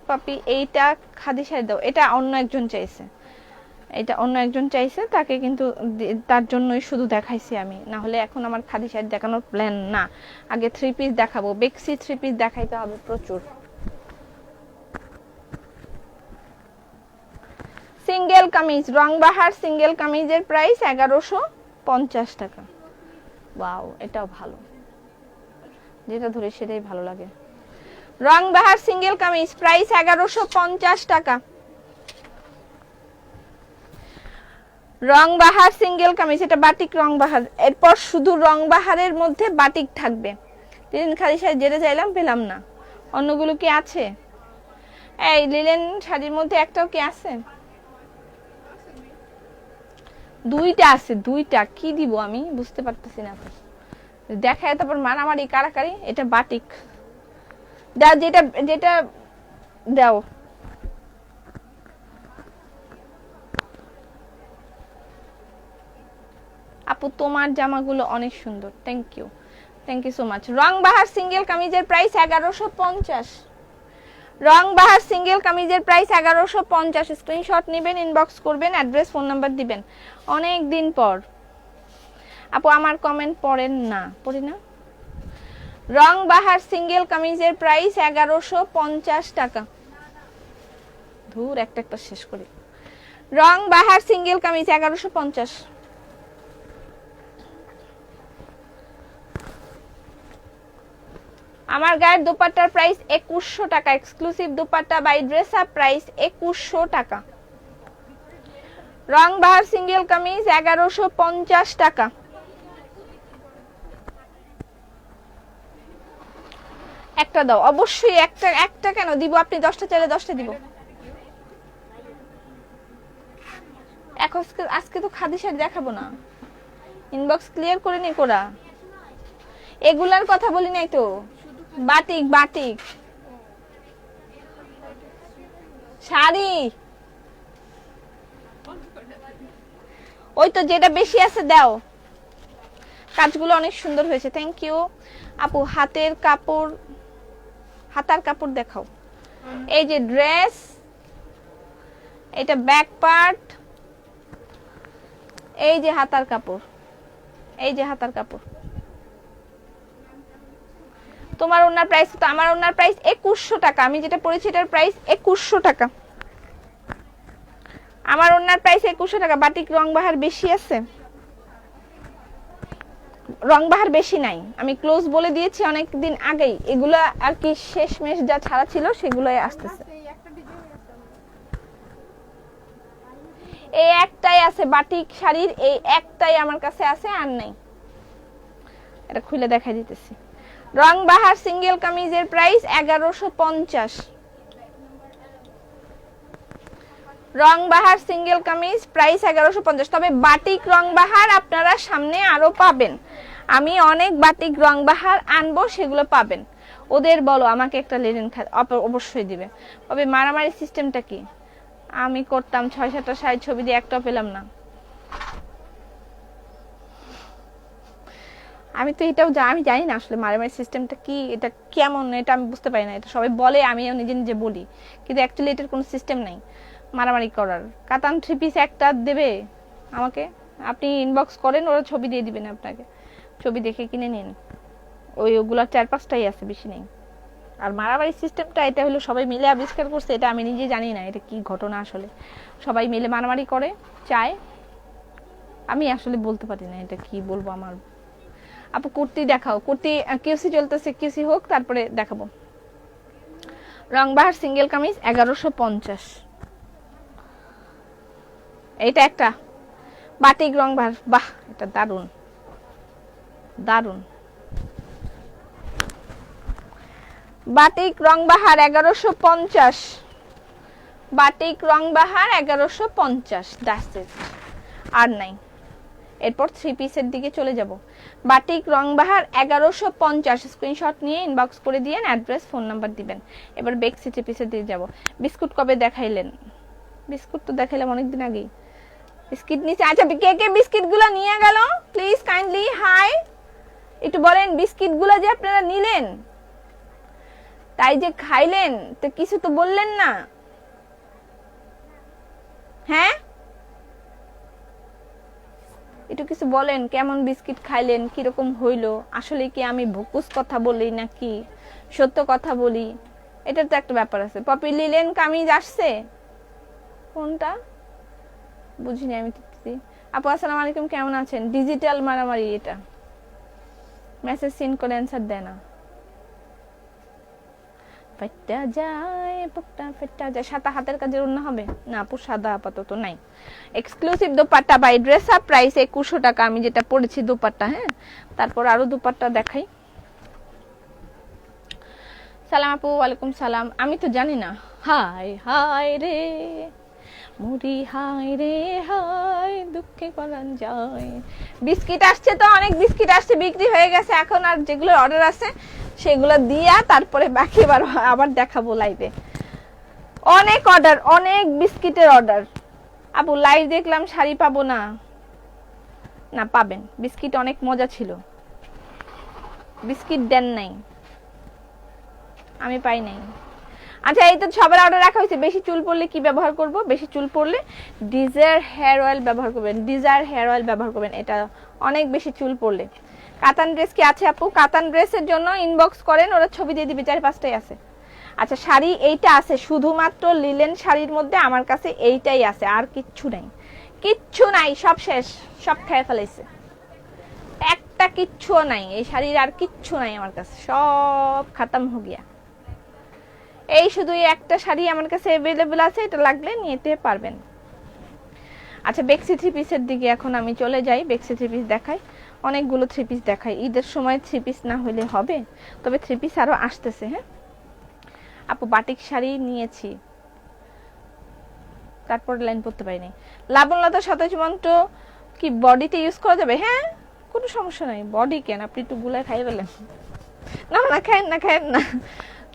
পাপি? এইটা খাদি শাড়ি দাও, এটা অন্য একজন চাইছে, এটা অন্য একজন চাইছে, তাকে কিন্তু তার জন্যই শুধু দেখাইছি আমি, না হলে এখন আমার খাদি শাড়ি দেখানোর প্ল্যান না। আগে থ্রি পিস দেখাবো, বেক্সি থ্রি পিস দেখাইতে হবে প্রচুর। সিঙ্গেল কামিজ, রংবাহার সিঙ্গেল কামিজের প্রাইস 1150 টাকা। ওয়াও এটাও ভালো, যেটা ধরে সেটাই ভালো লাগে। রংবাহার সিঙ্গেল কামিজ প্রাইস 1150 টাকা। রংবাহার সিঙ্গেল কামিজ, এটা বাটিক রংবাহার, এরপর শুধু রংবাহারের মধ্যে বাটিক থাকবে। লিলেন খাদি শাড়ি যেটা চাইলাম পেলাম না, অন্যগুলো কি আছে? এই লিলেন শাড়ির মধ্যে একটাও কি আছে? দুইটা আছে, দুইটা কি দিব আমি বুঝতে পারতেছি না, দেখায় তারপর মারামারি কারাকারি। এটা বাটিক দাও, যেটা যেটা দাও। আপু তোমার জামাগুলো অনেক সুন্দর, thank you, thank you so much. রংবাহার সিঙ্গেল কামিজের প্রাইস 1150। রংবাহার সিঙ্গেল কামিজের প্রাইস 1150। স্ক্রিনশট নেবেন, ইনবক্স করবেন, অ্যাড্রেস ফোন নাম্বার দিবেন। অনেক দিন পর আপু আমার কমেন্ট পড়েন না? পড়ি না। রংবাহার সিঙ্গেল কামিজের প্রাইস 1150 টাকা। ধুর একটা একটা শেষ করি। রং বাহার সিঙ্গেল কামিজ 1150। আমার গায়ের দোপাট্টার প্রাইস 2100 টাকা, exclusive dupatta by dress up price 2100 টাকা। রং বাহার সিঙ্গেল কামিজ 1150 টাকা। একটা দাও অবশ্যই, একটা কেন দিব, আপনি 10টা চাইলে 10টা দিব। আজকে তো খাদি শাড়ি দেখাবো না, ইনবক্স ক্লিয়ার করে নি কোরা, এগুলার কথা বলি নাই তো। বাটিক বাটিক শাড়ি, ওই তো যেটা বেশি আছে দাও। কাজগুলো অনেক সুন্দর হয়েছে, থ্যাংক ইউ আপু। হাতের কাপড়, হাতার কাপড় দেখাও। এই যে ড্রেস, এটা ব্যাক পার্ট, এই যে হাতার কাপড়, এই যে হাতার কাপড়। তোমার ওনার প্রাইস তো, আমার ওনার প্রাইস 2100 টাকা। আমি যেটা পরেছি এটার প্রাইস 2100 টাকা। আমার ওনার প্রাইস 2100 টাকা। বাটিক রং বাহার বেশি আছে, রং বাহার বেশি নাই, আমি ক্লোজ বলে দিয়েছি অনেক দিন আগেই। এগুলা আর কি শেষমেশ যা ছাড়া ছিল সেগুলাই আসতেছে। এই একটাই আছে বাটিক শাড়ির, এই একটাই আমার কাছে আছে, আর নাই। এটা খুলে দেখাই দিতেছি। রং বাহার সিঙ্গেল কামিজের প্রাইস 1150। রং বাহার সিঙ্গেল কামিজ প্রাইস 1150। তবে বাটিক রং বাহার আপনারা সামনে আরো পাবেন, আমি অনেক বাটিক রং বাহার আনবো, সেগুলো পাবেন। ওদের বলো আমাকে একটা লিনেন অবশ্যই দিবে। তবে মারামারি সিস্টেমটা কি, আমি করতাম 6-7টা শাড়ি ছবি দিয়ে একটাও পেলাম না। আমি তো এটাও আমি জানি না আসলে মারামারি সিস্টেমটা কি, এটা কেমন, এটা আমি বুঝতে পারি না। এটা সবাই বলে, আমিও নিজে নিজে বলি, কিন্তু অ্যাকচুয়ালি এটার কোনো সিস্টেম নাই মারামারি করার। কাতান 3 পিস একটা দেবে আমাকে, আপনি ইনবক্স করেন, ওরা ছবি দিয়ে দিবেন আপনাকে, ছবি দেখে কিনে নিন। ওগুলা 4-5টাই আছে, বেশি নেই। আর মারামারি সিস্টেমটা এটা হলো সবাই মিলে আবিষ্কার করছে, এটা আমি নিজে জানি না এটা কি ঘটনা। আসলে সবাই মিলে মারামারি করে চায়, আমি আসলে বলতে পারি না এটা কি বলবো। আমার আপু কুর্তি দেখাও, কুর্তি কিউসি চলতেছে, কিউসি হোক তারপরে দেখাবো। রং বাহার সিঙ্গেল কামিজ 1150। এটা একটা বাটিক রং বাহার, বাহ এটা দারুন দারুন। বাটিক রং বাহার 1150, বাটিক রং বাহার 1150। দ্যাটস ইট, আর নাই। এরপর 3 পিসের দিকে চলে যাব। বাটিক রং বাহার 1150, স্ক্রিনশট নিয়ে ইনবক্স করে দিয়েন, অ্যাড্রেস ফোন নাম্বার দিবেন। এবার বেক্সি 3 পিসের দিকে যাব। বিস্কুট কবে দেখাইলেন? বিস্কুট তো দেখাইলাম অনেকদিন আগেই। বিস্কিট নিচে, আচ্ছা কে কে বিস্কিটগুলো নিয়ে গেল প্লিজ কাইন্ডলি হাই একটু বলেন। বিস্কিটগুলো যে আপনারা নিলেন, তাই যে খাইলেন, তো কিছু তো বললেন না, হ্যাঁ একটু কিছু বলেন। কেমন বিস্কিট খাইলেন, কিরকম হইলো, আসলে কি আমি ভুকুস কথা বলি নাকি সত্য কথা বলি, এটা তো একটা ব্যাপার আছে। পপি লিলেন কামিজ আসছে, কোনটা বুঝিনি আমি। আপু আসসালামু আলাইকুম, কেমন আছেন? ডিজিটাল মারামারি, এটা মেসেজ সিন করে অ্যানসার দেয় না। ফেটা যায় বুকটা ফেটা যায়। সাদা হাতের কাজের অন্য হবে না আপু, সাদা আপাতত নাই। Exclusive dupatta by dress up price 2100 টাকা। আমি যেটা পরেছি দোপাট্টা, হ্যাঁ তারপর আরো দোপাট্টা দেখাই। সালাম আপু, ওয়ালাইকুম সালাম। আমি তো জানি না, হাই হাই রে মুড়ি, হাই রে হাই দুঃখে পরান যায়। বিস্কিট আসছে তো, অনেক বিস্কিট আসছে, বিক্রি হয়ে গেছে। এখন আর যেগুলো অর্ডার আছে সেগুলো দিয়া তারপরে বাকি আবার দেখাবো লাইভে। অনেক অর্ডার, অনেক বিস্কিটের অর্ডার। আপু লাইভ দেখলাম শাড়ি পাবো না, না পাবেন। বিস্কিট অনেক মজা ছিল, বিস্কিট দেন নাই, আমি পাই নাই। আচ্ছা এই তো সবার অর্ডার রাখা হয়েছে। বেশি চুল পড়লে কি ব্যবহার করব? বেশি চুল পড়লে ডিজায়ার হেয়ার অয়েল ব্যবহার করবেন, ডিজায়ার হেয়ার অয়েল ব্যবহার করবেন, এটা অনেক বেশি চুল পড়লে। কাতান ড্রেস কি আছে আপু? কাতান ড্রেসের জন্য ইনবক্স করেন, ওরা ছবি দিয়ে দিবে, 4-5টাই আছে। আচ্ছা শাড়ি এইটা আছে, শুধুমাত্র লিলেন শাড়ির মধ্যে আমার কাছে এইটাই আছে, আর কিচ্ছু নাই, কিচ্ছু নাই, সব শেষ, সব খেয়ে ফেলাইছে, একটা কিচ্ছু নাই, এই শাড়ির আর কিচ্ছু নাই আমার কাছে, সব খতম হয়ে গিয়া। এই শুধু একটা শাড়ি আমার কাছে अवेलेबल আছে, এটা লাগলে নিতে পারবেন। আচ্ছা বেক্সি থ্রি পিসের দিকে এখন আমি চলে যাই, বেক্সি থ্রি পিস দেখাই, অনেকগুলো থ্রি পিস দেখাই, ঈদের সময় থ্রি পিস না হলে হবে, তবে থ্রি পিস আরো আসতেছে। হ্যাঁ আপু বাটিক শাড়ি নিয়েছি, তারপর লাইন পড়তে পারিনি। লাবণলতা সতেজ মন্ত্র কি বডিতে ইউজ করা যাবে? হ্যাঁ কোনো সমস্যা নাই, বডি কেন, আপনি একটু গুলায় খাই ফেলেন। না না খায়েন না, খায়েন না,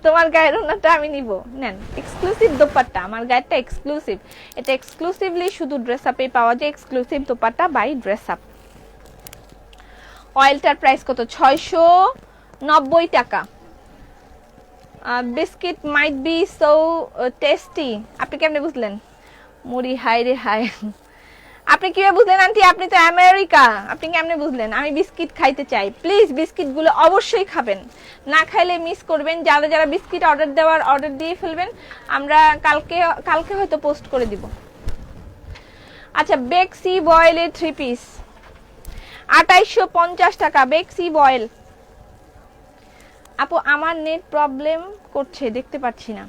তোমার গায়ের ওনাটা আমি নিব, নেন। এক্সক্লুসিভ দোপাট্টা, আমার গায়েরটা এক্সক্লুসিভ, এটা এক্সক্লুসিভলি শুধু ড্রেস আপে পাওয়া যায়, exclusive dupatta by dress up. অয়েলটার প্রাইস কত? 690 টাকা। Biscuit might be so tasty, আপনি কেমনে বুঝলেন? মুড়ি হাই রে হাই, আপনি কিভাবে বুঝলেন আন্টি? আপনি তো আমেরিকা, আপনি কেমনে বুঝলেন? আমি বিস্কিট খাইতে চাই, প্লিজ বিস্কিটগুলো অবশ্যই খাবেন, না খাইলে মিস করবেন। যারা যারা বিস্কিট অর্ডার দিয়ে ফেলবেন, আমরা কালকে হয়তো পোস্ট করে দিব। আচ্ছা বেক্সি বয়েলের থ্রি পিস 2850 টাকা, বেক্সি বয়েল। আপু আমার নেট প্রবলেম করছে, দেখতে পাচ্ছি না,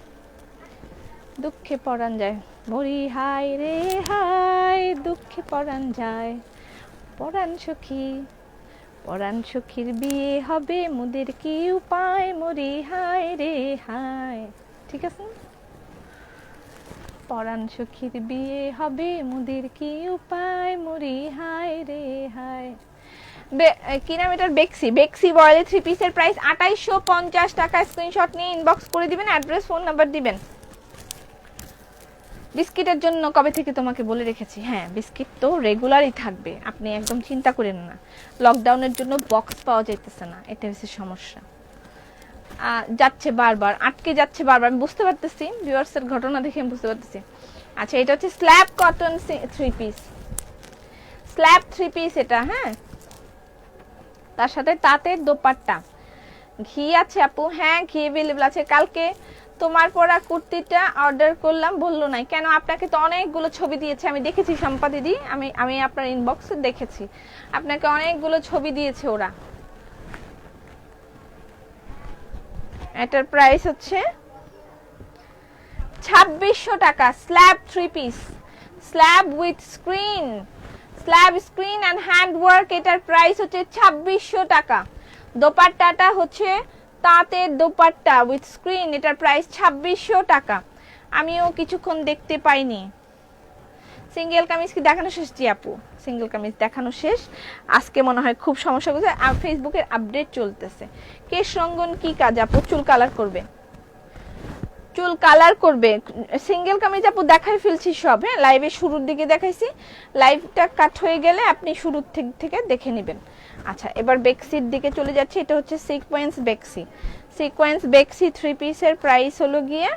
দুঃখে পরান যায়, মরি হাই রে হাই, দুঃখে পরান যায়, পরান সখী, পরান সখীর বিয়ে হবে, মুদের কি উপায়, মরি হাই রে হাই, ঠিক আছে? পরান সখীর বিয়ে হবে, মুদের কি উপায়, মরি হাই রে হাই। কি নাম এটার? বেক্সি, বেক্সি বয়েলের থ্রি পিসের প্রাইস 2850 টাকা। স্ক্রিনশট নিয়ে ইনবক্স করে দিবেন, অ্যাড্রেস ফোন নাম্বার দিবেন। বিস্কিটের জন্য কবে থেকে তোমাকে বলে রেখেছি, হ্যাঁ বিস্কিট তো রেগুলারই থাকবে, আপনি একদম চিন্তা করেন না। লকডাউনের জন্য বক্স পাওয়া যাইতেছে না, এটা হচ্ছে সমস্যা, যাচ্ছে বারবার, আটকে যাচ্ছে বারবার, আমি বুঝতে পারতেছি, ভিউয়ার্সের ঘটনা দেখে আমি বুঝতে পারতেছি। আচ্ছা এটা হচ্ছে slab cotton three piece, slab three piece এটা, হ্যাঁ তার সাথে তাঁতের দোপাট্টা। ঘি আছে আপু? হ্যাঁ ঘি अवेलेबल আছে। কালকে তোমার পরা কুর্তিটা অর্ডার করলাম, বললো না কেন? আপনাকে তো অনেকগুলো ছবি দিয়েছে, আমি দেখেছি শম্পা দিদি, আমি আপনার ইনবক্সে দেখেছি, আপনাকে অনেকগুলো ছবি দিয়েছে ওরা। এটার প্রাইস হচ্ছে 2600 টাকা, slub three piece, slub with screen, slub screen and hand work, এটার প্রাইস হচ্ছে 2600 টাকা। দোপাট্টাটা হচ্ছে তাঁতের দোপাট্টা উইথ স্ক্রিন, এটার প্রাইস 2600 টাকা। আমিও কিছুক্ষণ দেখতে পাইনি। সিঙ্গেল কামিজ কি দেখানো শেষ? জি আপু সিঙ্গেল কামিজ দেখানো শেষ, আজকে মনে হয় খুব সমস্যা করছে, আর ফেসবুকের আপডেট চলতেছে। কেশ রঙ্গন কি কাজ আপু? চুল কালার করবে, চুল কালার করবে। সিঙ্গেল কামিজ আপু দেখাই ফেলছি সব, হ্যাঁ লাইভের শুরুর দিকে দেখাইছি, লাইভটা কাট হয়ে গেলে আপনি শুরুর থেকে দেখে নেবেন। আচ্ছা এবার বেক্সির দিকে চলে যাচ্ছে, এটা হচ্ছে সিকোয়েন্স বেক্সি, সিকোয়েন্স বেক্সি থ্রি পিসের প্রাইস হলো গিয়ে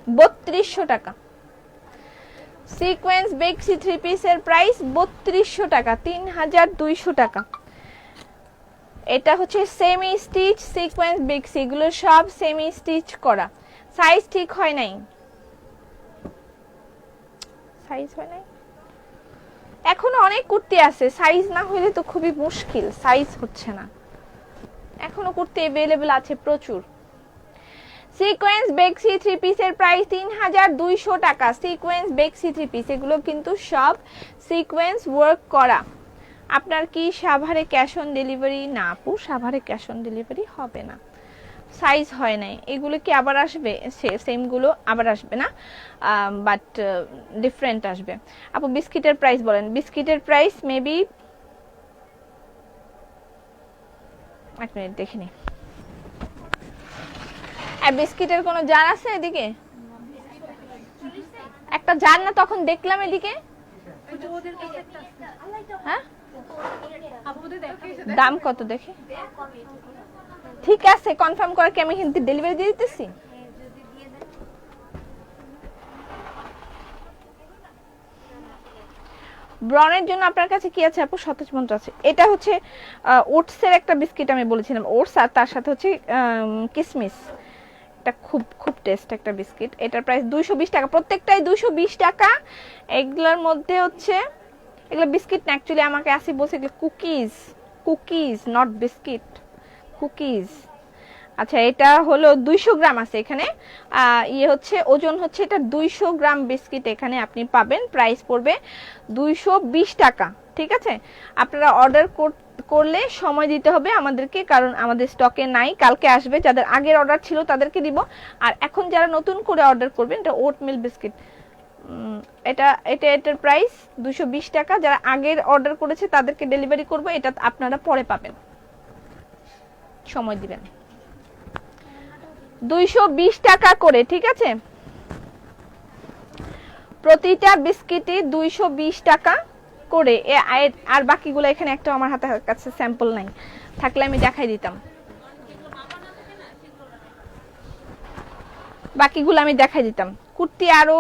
3200 টাকা। সিকোয়েন্স বেক্সি থ্রি পিসের প্রাইস 3200 টাকা, 3200 টাকা। এটা হচ্ছে সেমি স্টিচ সিকোয়েন্স বেক্সি, এগুলো সব সেমি স্টিচ করা, সাইজ ঠিক হয় নাই, সাইজ হয় নাই, এখনো অনেক কুর্তি আছে, সাইজ না হইলে তো খুবই মুশকিল, সাইজ হচ্ছে না, এখনো কুর্তি अवेलेबल আছে প্রচুর। সিকোয়েন্স বেক্সি থ্রি পিসের প্রাইস 3200 টাকা, সিকোয়েন্স বেক্সি থ্রি পিস, এগুলো কিন্তু সব সিকোয়েন্স ওয়ার্ক করা। আপনার কি সাভারে ক্যাশ অন ডেলিভারি? না আপু সাভারে ক্যাশ অন ডেলিভারি হবে না, সাইজ হয় নাই। এগুলো কি আবার আসবে? সেম গুলো আবার আসবে না, বাট ডিফারেন্ট আসবে। আপু বিস্কিটের প্রাইস বলেন। বিস্কিটের প্রাইস মেবি, এক মিনিট দেখিনি, বিস্কিটের কোনো জার আছে এদিকে? একটা জার না তখন দেখলাম এদিকে, হ্যাঁ দাম কত দেখে? ঠিক আছে কনফার্ম করে কি আমি কিন্তু ডেলিভারি দিয়ে দিতেছি। ব্রনের জন্য আপনার কাছে কি আছে আপু? সতেজ মন্ত্র আছে। এটা হচ্ছে ওটসের একটা বিস্কিট, আমি বলেছিলাম ওটস, আর তার সাথে হচ্ছে কিসমিস, এটা খুব খুব টেস্ট একটা বিস্কিট। এটার প্রাইস 220 টাকা, প্রত্যেকটাই 220 টাকা। এগুলোর মধ্যে হচ্ছে, এগুলো বিস্কিট না অ্যাকচুয়ালি, আমাকে আসি বলছে এগুলো cookies, cookies not biscuit, cookies. আচ্ছা এটা হলো 200 গ্রাম আছে এখানে, ইয়ে হচ্ছে ওজন হচ্ছে এটা 200 গ্রাম বিস্কিট এখানে আপনি পাবেন। প্রাইস পড়বে 220 টাকা। ঠিক আছে, আপনারা অর্ডার করলে সময় দিতে হবে আমাদেরকে, কারণ আমাদের স্টকে নাই, কালকে আসবে। যাদের আগের অর্ডার ছিল তাদেরকে দিব, আর এখন যারা নতুন করে অর্ডার করবেন, এটা ওটমিল বিস্কিট, এটার প্রাইস 220 টাকা। যারা আগের অর্ডার করেছে তাদেরকে ডেলিভারি করব, এটা আপনারা পরে পাবেন, সময় দিবেন। 220 টাকা করে, ঠিক আছে, প্রতিটা বিস্কিটে 220 টাকা করে। আর বাকিগুলো এখানে একটা আমার হাতে কাছে স্যাম্পল নাই, থাকলে আমি দেখাই দিতাম, বাকিগুলো আমি দেখাই দিতাম। কুর্তি আরো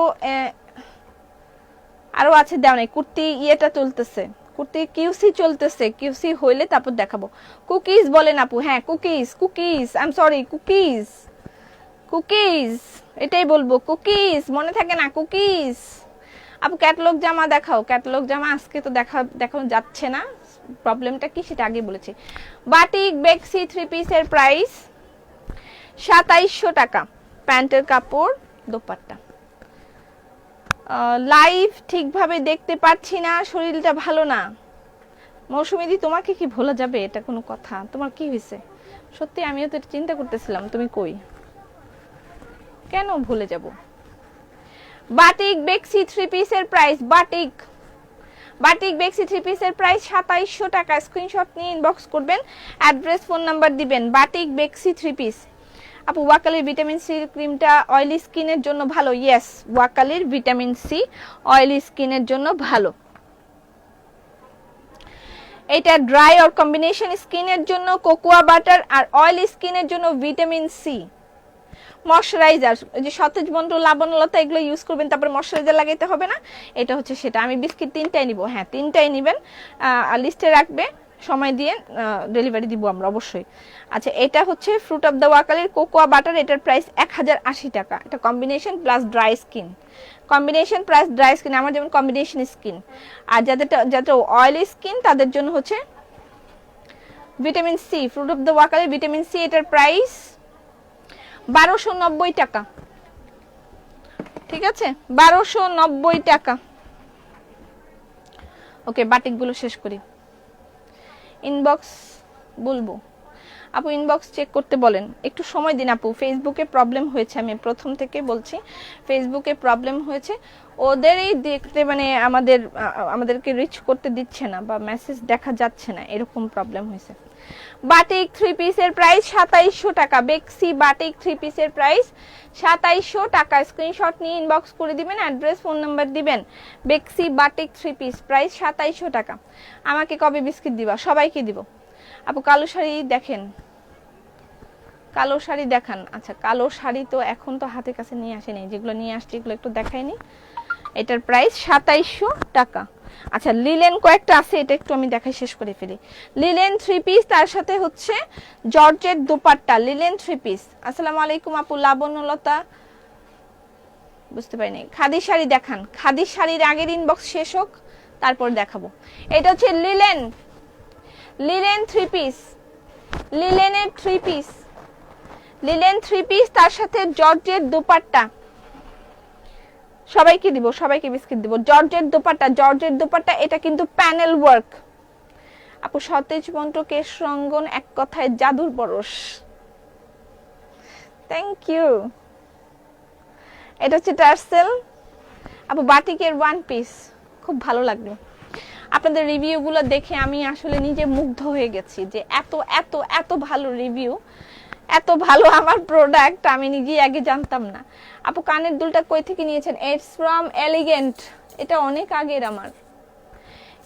আছে, দেওয়া নাই। কুর্তি ইয়েটা চলতেছে, কুর্তি কিউসি চলতেছে, কিউসি হইলে তারপর দেখাবো। কুকিজ বলেন আপু, হ্যাঁ cookies, cookies, I am sorry, cookies, cookies এটাই বলবো, কুকিজ মনে থাকে না, কুকিজ। আপু ক্যাটালগ জামা দেখাও, ক্যাটালগ জামা আজকে তো দেখানো যাচ্ছে না, প্রবলেমটা কি সেটা আগে বলেছি। বাটিক বেক্সি 3 পিসের প্রাইস 2700 টাকা, প্যান্টের কাপড়, দোপাট্টা। লাইভ ঠিকভাবে দেখতে পাচ্ছি না, শরীরটা ভালো না। মৌসুমীদি তোমাকে কি ভোলা যাবে, এটা কোনো কথা? তোমার কি হয়েছে? সত্যি আমিও তো চিন্তা করতেছিলাম তুমি কই, কেন ভুলে যাব। বাটিক বেক্সি 3 পিসের প্রাইস, বাটিক বেক্সি 3 পিসের প্রাইস 2700 টাকা। স্ক্রিনশট নিয়ে ইনবক্স করবেন, অ্যাড্রেস ফোন নাম্বার দিবেন। বাটিক বেক্সি 3 পিস। আপু ওয়াকালির ভিটামিন সি ক্রিমটা অয়েলি স্কিনের জন্য ভালো। ইয়েস, ওয়াকালির ভিটামিন সি অয়েলি স্কিনের জন্য ভালো। এটা ড্রাই আর কম্বিনেশন স্কিনের জন্য কোকোয়া বাটার, আর অয়েলি স্কিনের জন্য ভিটামিন সি। ময়শ্চারাইজার, যে সতেজ বন্ধ, লাবণ্যলতা, এগুলো ইউজ করবেন, তারপরে ময়শ্চারাইজার লাগাইতে হবে না, এটা হচ্ছে সেটা। আমি বিস্কিট 3টাই নিব, হ্যাঁ 3টাই নেবেন, লিস্টে রাখবে, সময় দিয়ে ডেলিভারি দিব আমরা অবশ্যই। আচ্ছা এটা হচ্ছে ফ্রুট অফ দ্য ওয়াকালির কোকোয়া বাটার, এটার প্রাইস 1080 টাকা। এটা combination plus dry skin, combination plus dry skin, আমার যেমন কম্বিনেশন স্কিন। আর যাদের অয়েলি স্কিন তাদের জন্য হচ্ছে vitamin C, fruit of the ওয়াকালির ভিটামিন সি, এটার প্রাইস 1290 টাকা। ঠিক আছে, 1290 টাকা। ওকে, বাটিকগুলো শেষ করি। ইনবক্স বলবো আপু, ইনবক্স চেক করতে বলেন, একটু সময় দিন আপু। ফেসবুকে প্রবলেম হয়েছে, আমি প্রথম থেকে বলছি, ফেসবুকে প্রবলেম হয়েছে, ওদেরই দেখতে মানে আমাদেরকে রিচ করতে দিচ্ছে না, বা মেসেজ দেখা যাচ্ছে না, এরকম প্রবলেম হয়েছে। বাটিক 3 পিসের প্রাইস 2700 টাকা। বেক্সি বাটিক 3 পিসের প্রাইস 2700 টাকা। স্ক্রিনশট নিয়ে ইনবক্স করে দিবেন, অ্যাড্রেস ফোন নাম্বার দিবেন। বেক্সি বাটিক 3 পিস প্রাইস 2700 টাকা। আমাকে কবে বিস্কিট দিবা? সবাইকে দিব আপু। কালো শাড়ি দেখেন, কালো শাড়ি দেখান। আচ্ছা কালো শাড়ি তো এখন তো হাতের কাছে নিয়ে আসেনি, যেগুলো নিয়ে আসছি এগুলো একটু দেখাইনি। এটার প্রাইস 2700 টাকা। আচ্ছা লিলেন কয়েকটা আছে, এটা একটু আমি দেখাই, শেষ করে ফেলি। লিলেন 3 পিস, তার সাথে হচ্ছে জর্জেট দোপাট্টা, লিলেন 3 পিস। আসসালামু আলাইকুম আপু। লাবণ্যলতা, বুঝতে পারিনি। খাদি শাড়ি দেখান, খাদি শাড়ির আগের ইনবক্স শেষ হোক তারপর দেখাবো। এটা হচ্ছে লিলেন, লিলেন 3 পিস, লিলেনের 3 পিস, লিলেন 3 পিস, তার সাথে জর্জেট দোপাট্টা। সবাইকে দিব, সবাইকে বিস্কিট দিব। জর্জেট দোপাট্টা, জর্জেট দোপাট্টা, এটা কিন্তু প্যানেল ওয়ার্ক আপু। সতেজ মন্ত্র, কেশ রঙ্গন, এক কথায় জাদুর পরশ। Thank you. এটা হচ্ছে টার্সেল আপু, বাটিকের 1 পিস, খুব ভালো লাগলো। আপনাদের রিভিউগুলো দেখে আমি আসলে নিজে মুগ্ধ হয়ে গেছি, যে এত এত এত ভালো রিভিউ, এত ভালো আমার প্রোডাক্ট, আমি নিজেই আগে জানতাম না। আপু কানের দুলটা কই থেকে নিয়েছেন? ইটস ফ্রম এলিগেন্ট, এটা অনেক আগের, আমার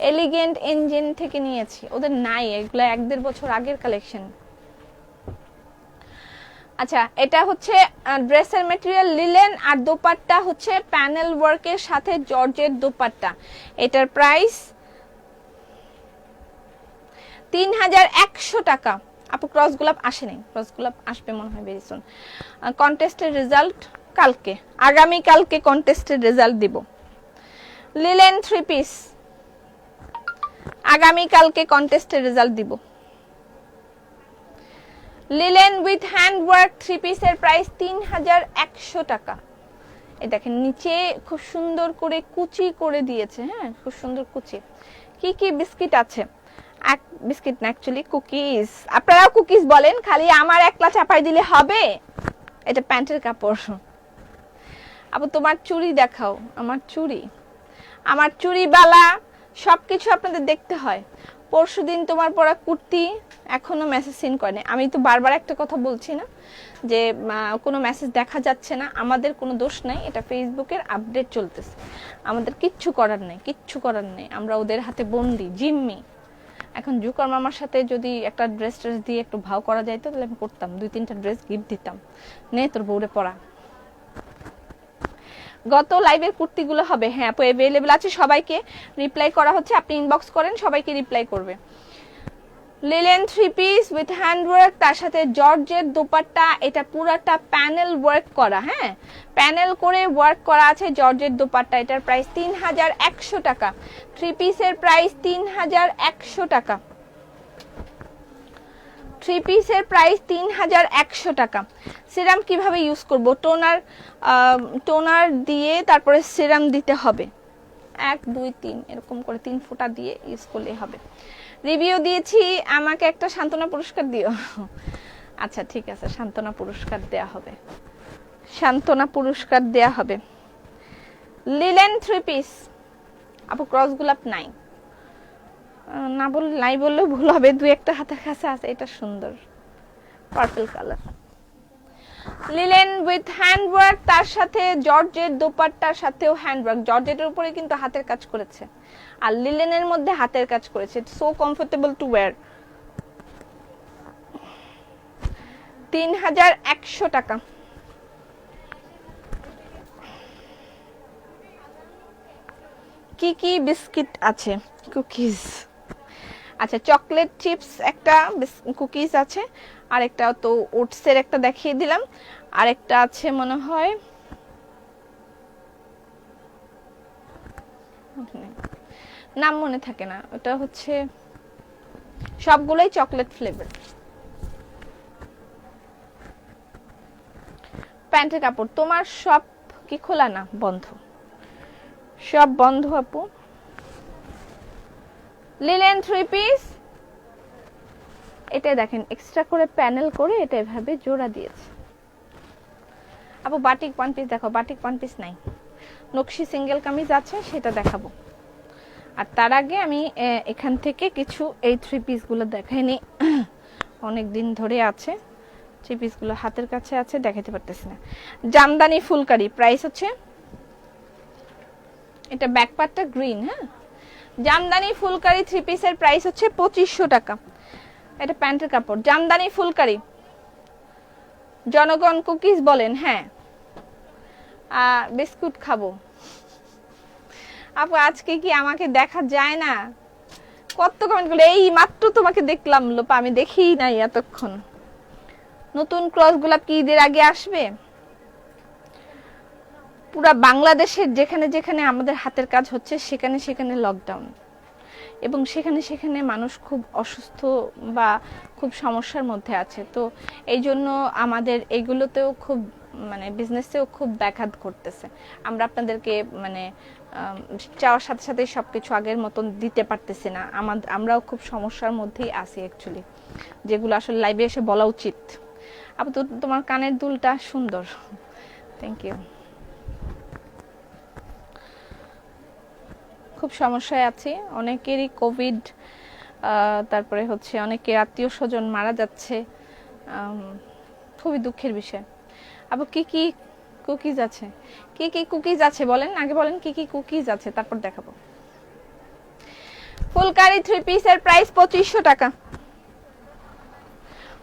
এলিগেন্ট ইঞ্জিন থেকে নিয়েছি, ওদের নাই, এগুলো 1-1.5 বছর আগের কালেকশন। আচ্ছা এটা হচ্ছে ড্রেসের ম্যাটেরিয়াল লিলেন, আর দোপাট্টা হচ্ছে প্যানেল ওয়ার্কের সাথে জর্জেট দোপাট্টা। এটার প্রাইস 3100 টাকা। আপু ক্রস গোলাপ আসে নাই, ক্রস গোলাপ আসবে মনে হয় ভেরি সুন। কন্টেস্টের রেজাল্ট কালকে, আগামী কালকে কন্টেস্টের রেজাল্ট দিব। লিলেন 3 পিস আগামী কালকে কন্টেস্টের রেজাল্ট দিব। Linen with hand work 3 piece price 3100 টাকা। এই দেখেন নিচে খুব সুন্দর করে কুচি করে দিয়েছে, হ্যাঁ খুব সুন্দর কুচি। কি কি বিস্কিট আছে? এক বিস্কিট না, অ্যাকচুয়ালি কুকিজ। আপনারাও কুকিজ বলেন, খালি আমার একলা চাপাই দিলে হবে? এটা প্যান্টের কাপড়। আপু তোমার চুড়ি দেখাও। আমার চুড়ি বালা সবকিছু আপনাদের দেখতে হয়। পরশুদিন তোমার পরা কুর্তি এখনো মেসেজ সিন করেনি। আমি তো বারবার একটা কথা বলছি না যে কোনো মেসেজ দেখা যাচ্ছে না, আমাদের কোনো দোষ নাই, এটা ফেসবুকের আপডেট চলতেছে, আমাদের কিচ্ছু করার নেই, আমরা ওদের হাতে বন্দি জিম্মি। এখন জুকার মামার সাথে যদি একটা ড্রেস দিয়ে একটু ভাও করা যাইতো তাহলে আমি করতাম, 2-3টা ড্রেস গিফট দিতাম, নে তোর বউরে পরা। গত লাইভের কুর্তিগুলো হবে, হ্যাঁ আপু अवेलेबल আছে, সবাইকে রিপ্লাই করা হচ্ছে, আপনি ইনবক্স করেন, সবাইকে রিপ্লাই করবে। Linen 3 piece with hand work, তার সাথে জর্জেট দোপাট্টা, এটা পুরাটা প্যানেল ওয়ার্ক করা, হ্যাঁ প্যানেল করে ওয়ার্ক করা আছে জর্জেট দোপাট্টা। এটার প্রাইস 3100 টাকা। 3 পিসের প্রাইস 3100 টাকা। 3 পিসের প্রাইস 3100 টাকা। সিরাম কিভাবে ইউজ করব? টোনার দিয়ে তারপরে সিরাম দিতে হবে, 1 2 3 এরকম করে 3 ফোঁটা দিয়ে ইউজ করলেই হবে। রিভিউ দিয়েছি, আমাকে একটা সান্ত্বনা পুরস্কার দিও। আচ্ছা ঠিক আছে, সান্ত্বনা পুরস্কার দেয়া হবে। লিলেন 3 পিস আপু ক্রস গোলাপ নাই, নাই বললেও ভুল হবে, 2-1টা হাতের কাছে আছে। এটা সুন্দর purple colour. Linen with hand work, তার সাথে জর্জেট দোপাট্টার সাথেও হ্যান্ড ওয়ার্ক, জর্জেটের উপরে কিন্তু হাতের কাজ করেছে আর লিলেনের মধ্যে হাতের কাজ করেছে। So comfortable two wire. 3100 টাকা। কি কি বিস্কিট আছে? কুকিজ, আচ্ছা চকলেট চিপস একটা কুকিজ আছে, আর একটা তো ওটসের একটা দেখিয়ে দিলাম, আর একটা আছে মনে হয় নাম মনে থাকে না, ওটা হচ্ছে সবগুলোই চকলেট ফ্লেভার। প্যান্টের কাপড় তোমার সব কি খোলা? না বন্ধ, সব বন্ধ আপু। লিলেন 3 পিস, এটা দেখেন এক্সট্রা করে প্যানেল করে এটা এভাবে জোড়া দিয়েছে। আপু বাটিক 1 পিস দেখো, বাটিক 1 পিস নাই, নকশি সিঙ্গেল কামিজ আছে, সেটা দেখাবো। আর তার আগে আমি এখান থেকে কিছু এই 3 পিসগুলো দেখাইনি, অনেক দিন ধরে আছে 3 পিসগুলো হাতের কাছে আছে, দেখাতে পারতেছি না। জামদানি ফুলকারি প্রাইস হচ্ছে, এটা ব্যাক পার্টটা গ্রিন, হ্যাঁ জামদানি ফুলকারি 3 পিসের প্রাইস হচ্ছে 2500 টাকা। এটা প্যান্টের কাপড়, জামদানি ফুলকারি। জনগণ কুকিজ বলেন, হ্যাঁ বিস্কুট খাবো। আপু আজকে কি আমাকে দেখা যায় না? কত কমেন্ট করলে, এই মাত্র তোমাকে দেখলাম লোপা, আমি দেখি নাই এতক্ষণ। নতুন ক্রস গোলাপ কি ঈদের আগে আসবে? পুরা বাংলাদেশের যেখানে যেখানে আমাদের হাতের কাজ হচ্ছে সেখানে সেখানে লকডাউন, এবং সেখানে সেখানে মানুষ খুব অসুস্থ বা খুব সমস্যার মধ্যে আছে। তো এই জন্য আমাদের এগুলোতেও খুব মানে বিজনেসেও খুব ব্যাঘাত ঘটতেছে। আমরা আপনাদেরকে মানে চাওয়ার সাথে সাথে সবকিছু আগের মতন দিতে পারতেছি না, আমরাও খুব সমস্যার মধ্যেই আছি অ্যাকচুয়ালি, যেগুলো আসলে লাইভে এসে বলা উচিত। আপু তোমার কানের দুলটা সুন্দর, থ্যাংক ইউ। খুব সমস্যায় আছি, অনেকেরই কোভিড, তারপরে হচ্ছে অনেকের আত্মীয় স্বজন মারা যাচ্ছে, খুবই দুঃখের বিষয়। আপু কি কি কুকিজ আছে? কি কি কুকিজ আছে বলেন, আগে বলেন কি কি কুকিজ আছে, তারপর দেখাবো। ফুলকারি 3 পিসের প্রাইস 2500 টাকা।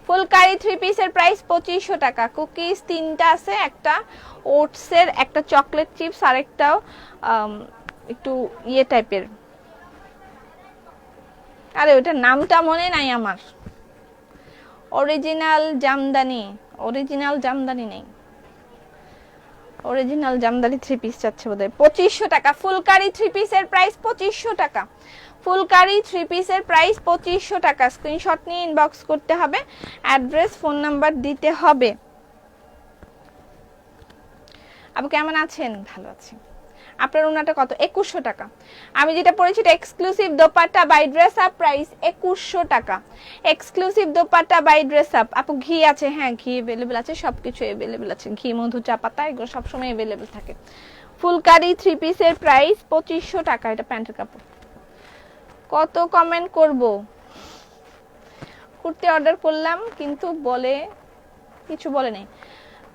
ফুলকারি 3 পিসের প্রাইস 2500 টাকা। কুকিজ 3টা আছে, একটা ওটসের, একটা চকলেট চিপস, আর একটাও একটু ইয়ে টাইপের, আরে ওটার নামটা মনে নাই আমার, অরিজিনাল জামদানি, অরিজিনাল জামদানি নেই, অরিজিনাল জামদানি 3 পিস চাচ্ছে বোধহয় 2500 টাকা। ফুলকারি 3 পিসের প্রাইস 2500 টাকা। ফুলকারি 3 পিসের প্রাইস 2500 টাকা। স্ক্রিনশট নিয়ে ইনবক্স করতে হবে, অ্যাড্রেস ফোন নাম্বার দিতে হবে। আপু কেমন আছেন? ভালো আছি। আপনার ওনাটা কত? 2100 টাকা। আমি যেটা পরেছি এটা exclusive dupatta by dress up, price 2100 টাকা। Exclusive dupatta by dress up. আপু ঘি আছে? হ্যাঁ ঘি अवेलेबल আছে, সবকিছু अवेलेबल আছে, ঘি মধু চা পাতা এগুলো সবসময় अवेलेबल থাকে। ফুলকারি 3 পিসের প্রাইস 2500 টাকা। এটা প্যান্টের কাপড়। কত কমেন্ট করব? কুর্তি অর্ডার করলাম কিন্তু বলে কিছু বলে নাই।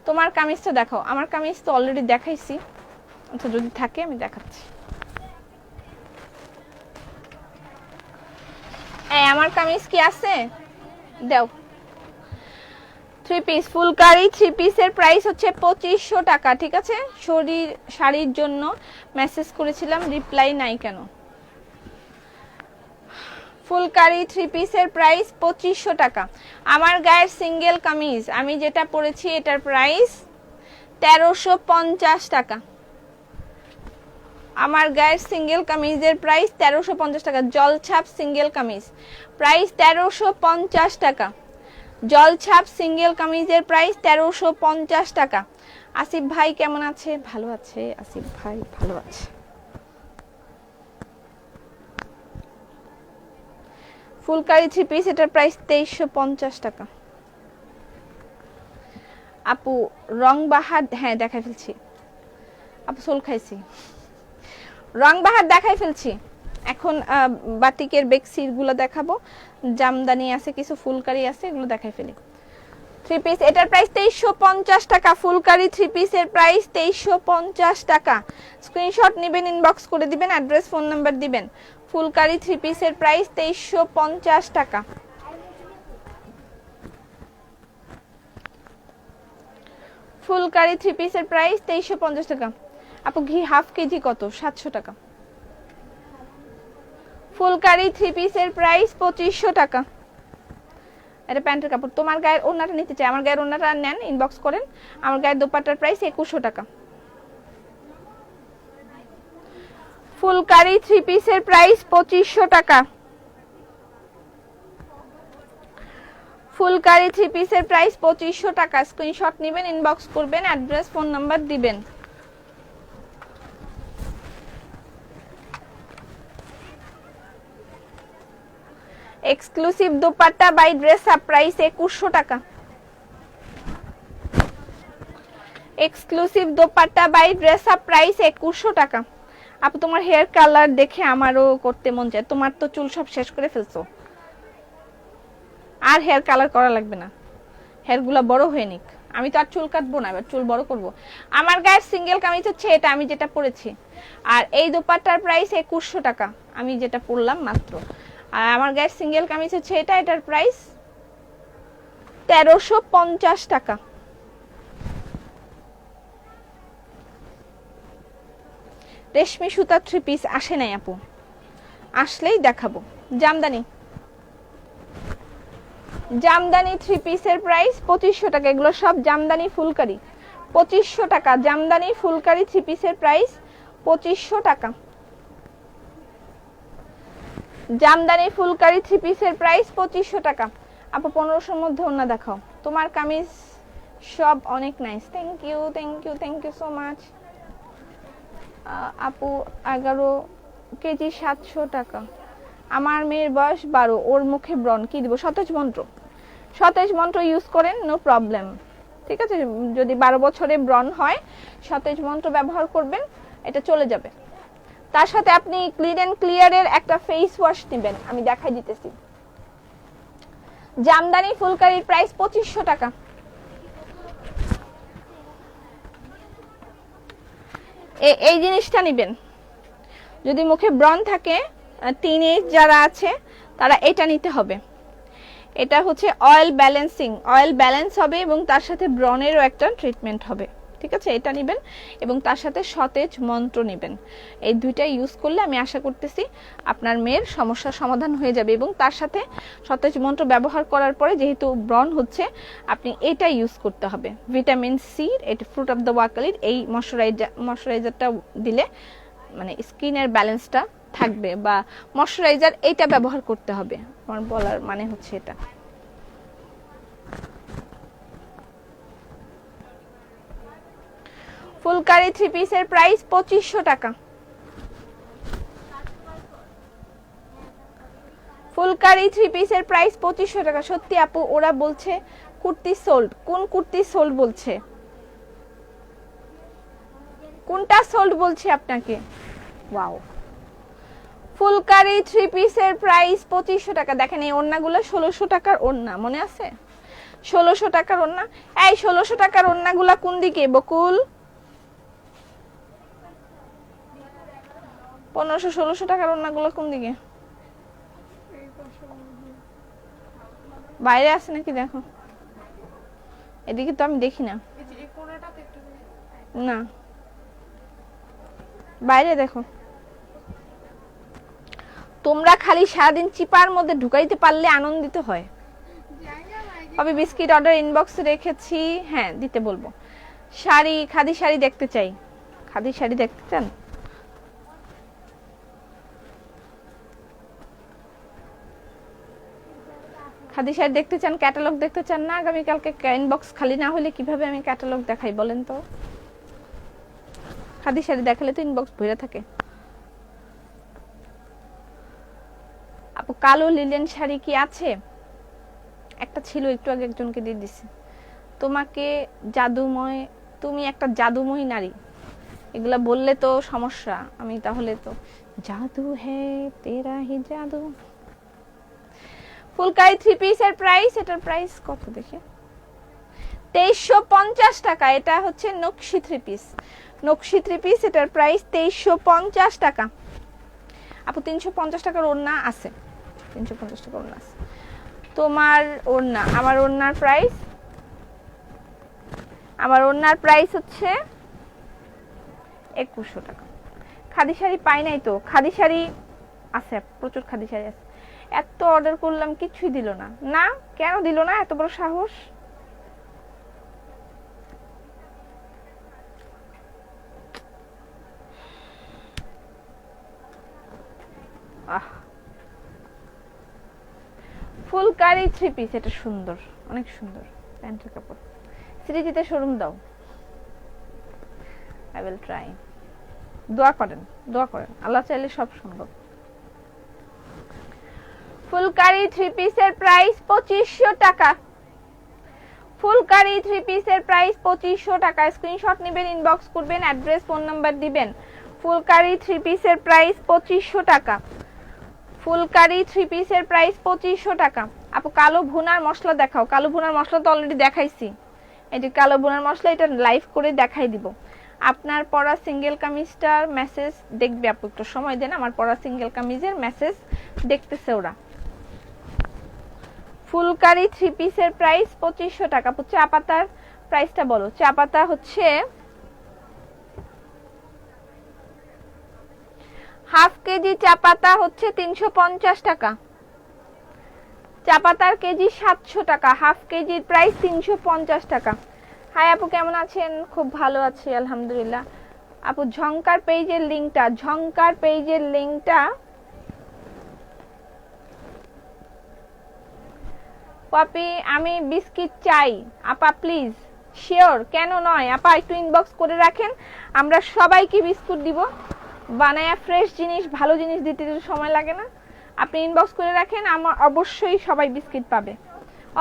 তোমার কামিজটা দেখাও। আমার কামিজ তো অলরেডি দেখাইছি, আচ্ছা যদি থাকে আমি দেখাচ্ছি। এই আমার কামিজ কি আছে? দাও। 3 পিস ফুলকারি 3 পিসের প্রাইস হচ্ছে 2500 টাকা, ঠিক আছে? শাড়ির জন্য মেসেজ করেছিলাম, রিপ্লাই নাই কেন? ফুলকারি 3 পিসের প্রাইস 2500 টাকা। আমার গায়ের সিঙ্গেল কামিজ আমি যেটা পরেছি এটার প্রাইস 1350 টাকা। আমার গায়ের সিঙ্গেল কামিজের প্রাইস 1350 টাকা। জলছাপ সিঙ্গেল কামিজ প্রাইস 1350 টাকা। জলছাপ সিঙ্গেল কামিজের প্রাইস 1350 টাকা। আসিফ ভাই কেমন আছে? ভালো আছে আসিফ ভাই, ভালো আছে। ফুলকারি 3 পিস এটার প্রাইস 2350 টাকা। আপু রং বাহার, হ্যাঁ দেখাই ফেলছি আপু, সোল খাইছি। রং বাহার দেখাই ফেলছি। এখন বাটিকের বেক্সির গুলো দেখাবো, জামদানি আছে কিছু, ফুলকারি আছে, এগুলো দেখাই ফেলি। 3 পিস এটার প্রাইস 2350 টাকা। ফুলকারি 3 পিসের প্রাইস 2350 টাকা। স্ক্রিনশট নেবেন, ইনবক্স করে দিবেন, অ্যাড্রেস ফোন নাম্বার দিবেন। ফুলকারি 3 পিসের প্রাইস 2350 টাকা। ফুলকারি 3 পিসের প্রাইস 2350 টাকা। আপু ঘি হাফ কেজি কত? 700 টাকা। ফুলকারি 3 পিসের প্রাইস 2500 টাকা। এটা প্যান্টের কাপড়। তোমার গায়ের ওড়নাটা নিতে চাই, আমার গায়ের ওড়নাটা নেন, ইনবক্স করেন। আমার গায়ের দোপাট্টার প্রাইস 2100 টাকা। ফুলকারি 3 পিসের প্রাইস 2500 টাকা। ফুলকারি 3 পিসের প্রাইস 2500 টাকা। স্ক্রিনশট নেবেন, ইনবক্স করবেন, অ্যাড্রেস ফোন নাম্বার দিবেন। Exclusive dupatta by dress up, price 2100 টাকা। Exclusive dupatta by dress up, price 2100 টাকা। আপু তোমার হেয়ার কালার দেখে আমারও করতে মন চায়। তোমার তো চুল সব শেষ করে ফেলছো, আর হেয়ার কালার করা লাগবে না, হেয়ারগুলো বড় হয়ে নিক। আমি তো আর চুল কাটবো না, এবার চুল বড় করব। আমার গায়ের সিঙ্গেল কামিজ হচ্ছে এটা, আমি যেটা পরেছি, আর এই দোপাট্টার প্রাইস 2100 টাকা, আমি যেটা পরলাম মাত্র। আর আমার গায়ের সিঙ্গেল কামিজ হচ্ছে এটা, এটার প্রাইস 1350 টাকা। রেশমি সুতা 3 পিস আসে নাই আপু, আসলেই দেখাবো। জামদানি, জামদানি 3 পিসের প্রাইস 2500 টাকা। এগুলো সব জামদানি ফুলকারি, 2500 টাকা। জামদানি ফুলকারি 3 পিসের প্রাইস 2500 টাকা। জামদানি ফুলকারি 3 পিসের প্রাইস 2500 টাকা। আপু 1500-র মধ্যে ওনা দেখাও। তোমার কামিজ সব অনেক nice, thank you thank you thank you so much. আপু 11 কেজি 700 টাকা। আমার মেয়ের বয়স 12, ওর মুখে ব্রণ, কি দিব? সতেজ মন্ত্র, সতেজ মন্ত্র ইউজ করেন, নো প্রবলেম, ঠিক আছে? যদি 12 বছরে ব্রণ হয় সতেজ মন্ত্র ব্যবহার করবেন, এটা চলে যাবে। তার সাথে আপনি ক্লিন এন্ড ক্লিয়ারের একটা ফেস ওয়াশ নেবেন, আমি দেখাই দিতেছি। জামদানি ফুলকারির প্রাইস 2500 টাকা। এই জিনিসটা নেবেন যদি মুখে ব্রণ থাকে, টিনেজ যারা আছে তারা এটা নিতে হবে। এটা হচ্ছে অয়েল ব্যালেন্সিং, অয়েল ব্যালেন্স হবে এবং তার সাথে ব্রণেরও একটা ট্রিটমেন্ট হবে, ঠিক ঠিক আছে, এটা নেবেন এবং তার সাথে সতেজ মন্ত্র নেবেন। এই দুইটা ইউজ করলে আমি আশা করতেছি আপনার মেয়ের সমস্যার সমাধান হয়ে যাবে। এবং তার সাথে সতেজ মন্ত্র ব্যবহার করার পরে যেহেতু ব্রণ হচ্ছে, আপনি এটা ইউজ করতে হবে, ভিটামিন সি, এটা ফ্রুট অফ দ্য ওয়াকালির এই ময়শ্চারাইজারটা দিলে মানে স্কিনের ব্যালেন্সটা থাকবে, বা ময়শ্চারাইজার এইটা ব্যবহার করতে হবে, আমার বলার মানে হচ্ছে এটা। ফুলকারি 3 পিসের প্রাইস 2500 টাকা। ফুলকারি 3 পিসের প্রাইস 2500 টাকা। সত্যি আপু, ওরা বলছে কুর্তি সোল্ড। কোন কুর্তি সোল্ড বলছে? কোনটা সোল্ড বলছে আপনাকে? ওয়াও, ফুলকারি 3 পিসের প্রাইস 2500 টাকা। দেখেন এই ওড়নাগুলো 1600 টাকার ওড়না, মনে আছে? 1600 টাকার ওড়না। এই 1600 টাকার ওড়নাগুলো কোন দিকে বকুল? 1500-1600 টাকার ওড়নাগুলো কোন দিকে? বাইরে আছে নাকি দেখো, এদিকে তো আমি দেখি না। না, বাইরে দেখো। তোমরা খালি সারাদিন চিপার মধ্যে ঢুকাইতে পারলে আনন্দিত হয়। আমি বিস্কিট অর্ডার ইনবক্সে রেখেছি, হ্যাঁ দিতে বলবো। শাড়ি, খাদি শাড়ি দেখতে চাই। খাদি শাড়ি দেখতে চান? খাদি শাড়ি দেখতে চান, ক্যাটালগ দেখতে চান না? আগামীকালকে ইনবক্স খালি না হলে কিভাবে আমি ক্যাটালগ দেখাই বলেন তো? খাদি শাড়ি দেখালে তো ইনবক্স ভরে থাকে। আপু কালো লিলেন শাড়ি কি আছে? একটা ছিল, একটু আগে একজনকে দিয়ে দিছি। তোমাকে জাদুময়, তুমি একটা জাদুময়ী নারী, এগুলা বললে তো সমস্যা। আমি তাহলে তো জাদু হে তেরা হি জাদু। ফুলকারি 3 পিসের প্রাইস, এটার প্রাইস কত দেখে? 2350 টাকা। এটা হচ্ছে নকশি 3 পিস। নকশি 3 পিস, এটার প্রাইস 2350 টাকা। আপু 350 টাকার ওড়না আছে, 350 টাকার ওড়না আছে। তোমার ওড়না, আমার ওড়নার প্রাইস, আমার ওড়নার প্রাইস হচ্ছে 2100 টাকা। খাদি শাড়ি পাই নাই তো। খাদি শাড়ি আছে, প্রচুর খাদি শাড়ি আছে। এত অর্ডার করলাম কিছুই দিল না। না, কেন দিল না? এত বড় সাহস! ফুলকারি 3 পিস, এটা সুন্দর, অনেক সুন্দর প্যান্টের কাপড়। সিরিজিতে শোরুম দাও। I will try. দোয়া করেন, দোয়া করেন, আল্লাহ চাইলে সব সম্ভব। ফুলকারি 3 পিসের প্রাইস 2500 টাকা। ফুলকারি 3 পিসের প্রাইস 2500 টাকা। স্ক্রিনশট নেবেন, ইনবক্স করবেন, অ্যাড্রেস, ফোন নাম্বার দিবেন। ফুলকারি 3 পিসের প্রাইস 2500 টাকা। ফুলকারি 3 পিসের প্রাইস 2500 টাকা। আপু কালো ভুনার মশলা দেখাও। কালো ভুনার মশলা তো অলরেডি দেখাইছি। এটি কালো ভুনার মশলা, এটা লাইভ করে দেখাই দিব। আপনার পরা সিঙ্গেল কামিজটার মেসেজ দেখবে আপু, একটু সময় দেন। আমার পরা সিঙ্গেল কামিজের মেসেজ দেখতেছে ওরা। ফুলকারি 3 পিসের প্রাইস 2500 টাকা। আপু চা পাতার প্রাইসটা বলো। চা পাতা হচ্ছে হাফ কেজি চা পাতা হচ্ছে 350 টাকা। চা পাতার কেজি 700 টাকা। হাফ কেজির প্রাইস 350 টাকা। হাই আপু, কেমন আছেন? খুব ভালো আছি আলহামদুলিল্লাহ। আপু ঝংকার পেজের লিংকটা, ঝংকার পেজের লিংকটা পপি, আমি বিস্কিট চাই আপা প্লিজ। শিওর, কেন নয় আপা, একটু ইনবক্স করে রাখেন, আমরা সবাইকে বিস্কুট দিব। বানায়া ফ্রেশ জিনিস, ভালো জিনিস দিতে সময় লাগে না। আপনি ইনবক্স করে রাখেন, আমার অবশ্যই সবাই বিস্কিট পাবে,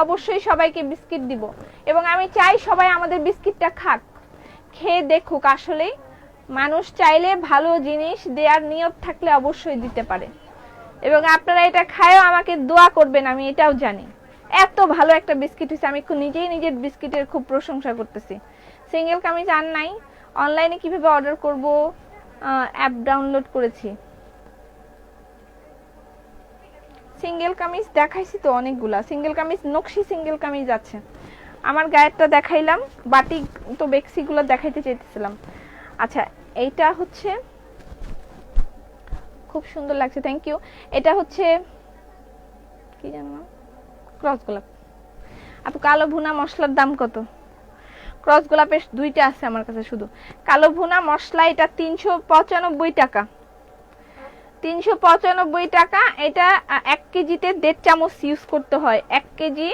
অবশ্যই সবাইকে বিস্কিট দিব। এবং আমি চাই সবাই আমাদের বিস্কিটটা খাক, খেয়ে দেখুক। আসলেই মানুষ চাইলে ভালো জিনিস দেওয়ার নিয়ত থাকলে অবশ্যই দিতে পারে। এবং আপনারা এটা খায়ও আমাকে দোয়া করবেন, আমি এটাও জানি। এত ভালো একটা বিস্কিট হয়েছে, আমি নিজেই নিজের বিস্কিটের খুব প্রশংসা করতেছি। সিঙ্গেল কামিজ আর নাই, অনলাইনে কিভাবে অর্ডার করব? অ্যাপ ডাউনলোড করেছি। সিঙ্গেল কামিজ দেখাইছি তো অনেকগুলা। সিঙ্গেল কামিজ, নকশি সিঙ্গেল কামিজ আছে। আমার গায়েরটা দেখাইলাম, বাটিক তো বেক্সিগুলো দেখাইতে চাইতেছিলাম। আচ্ছা এইটা হচ্ছে খুব সুন্দর লাগছে, থ্যাংক ইউ। এটা হচ্ছে কি জানো, ক্রস গোলাপ। আপু কালো ভুনা মশলার দাম কত? ক্রস গোলাপের দুইটা আছে আমার কাছে শুধু। কালো ভুনা মশলা এটা 395 টাকা, 395 টাকা। এটা 1 কেজিতে 1.5 চামচ ইউজ করতে হয়, 1 কেজি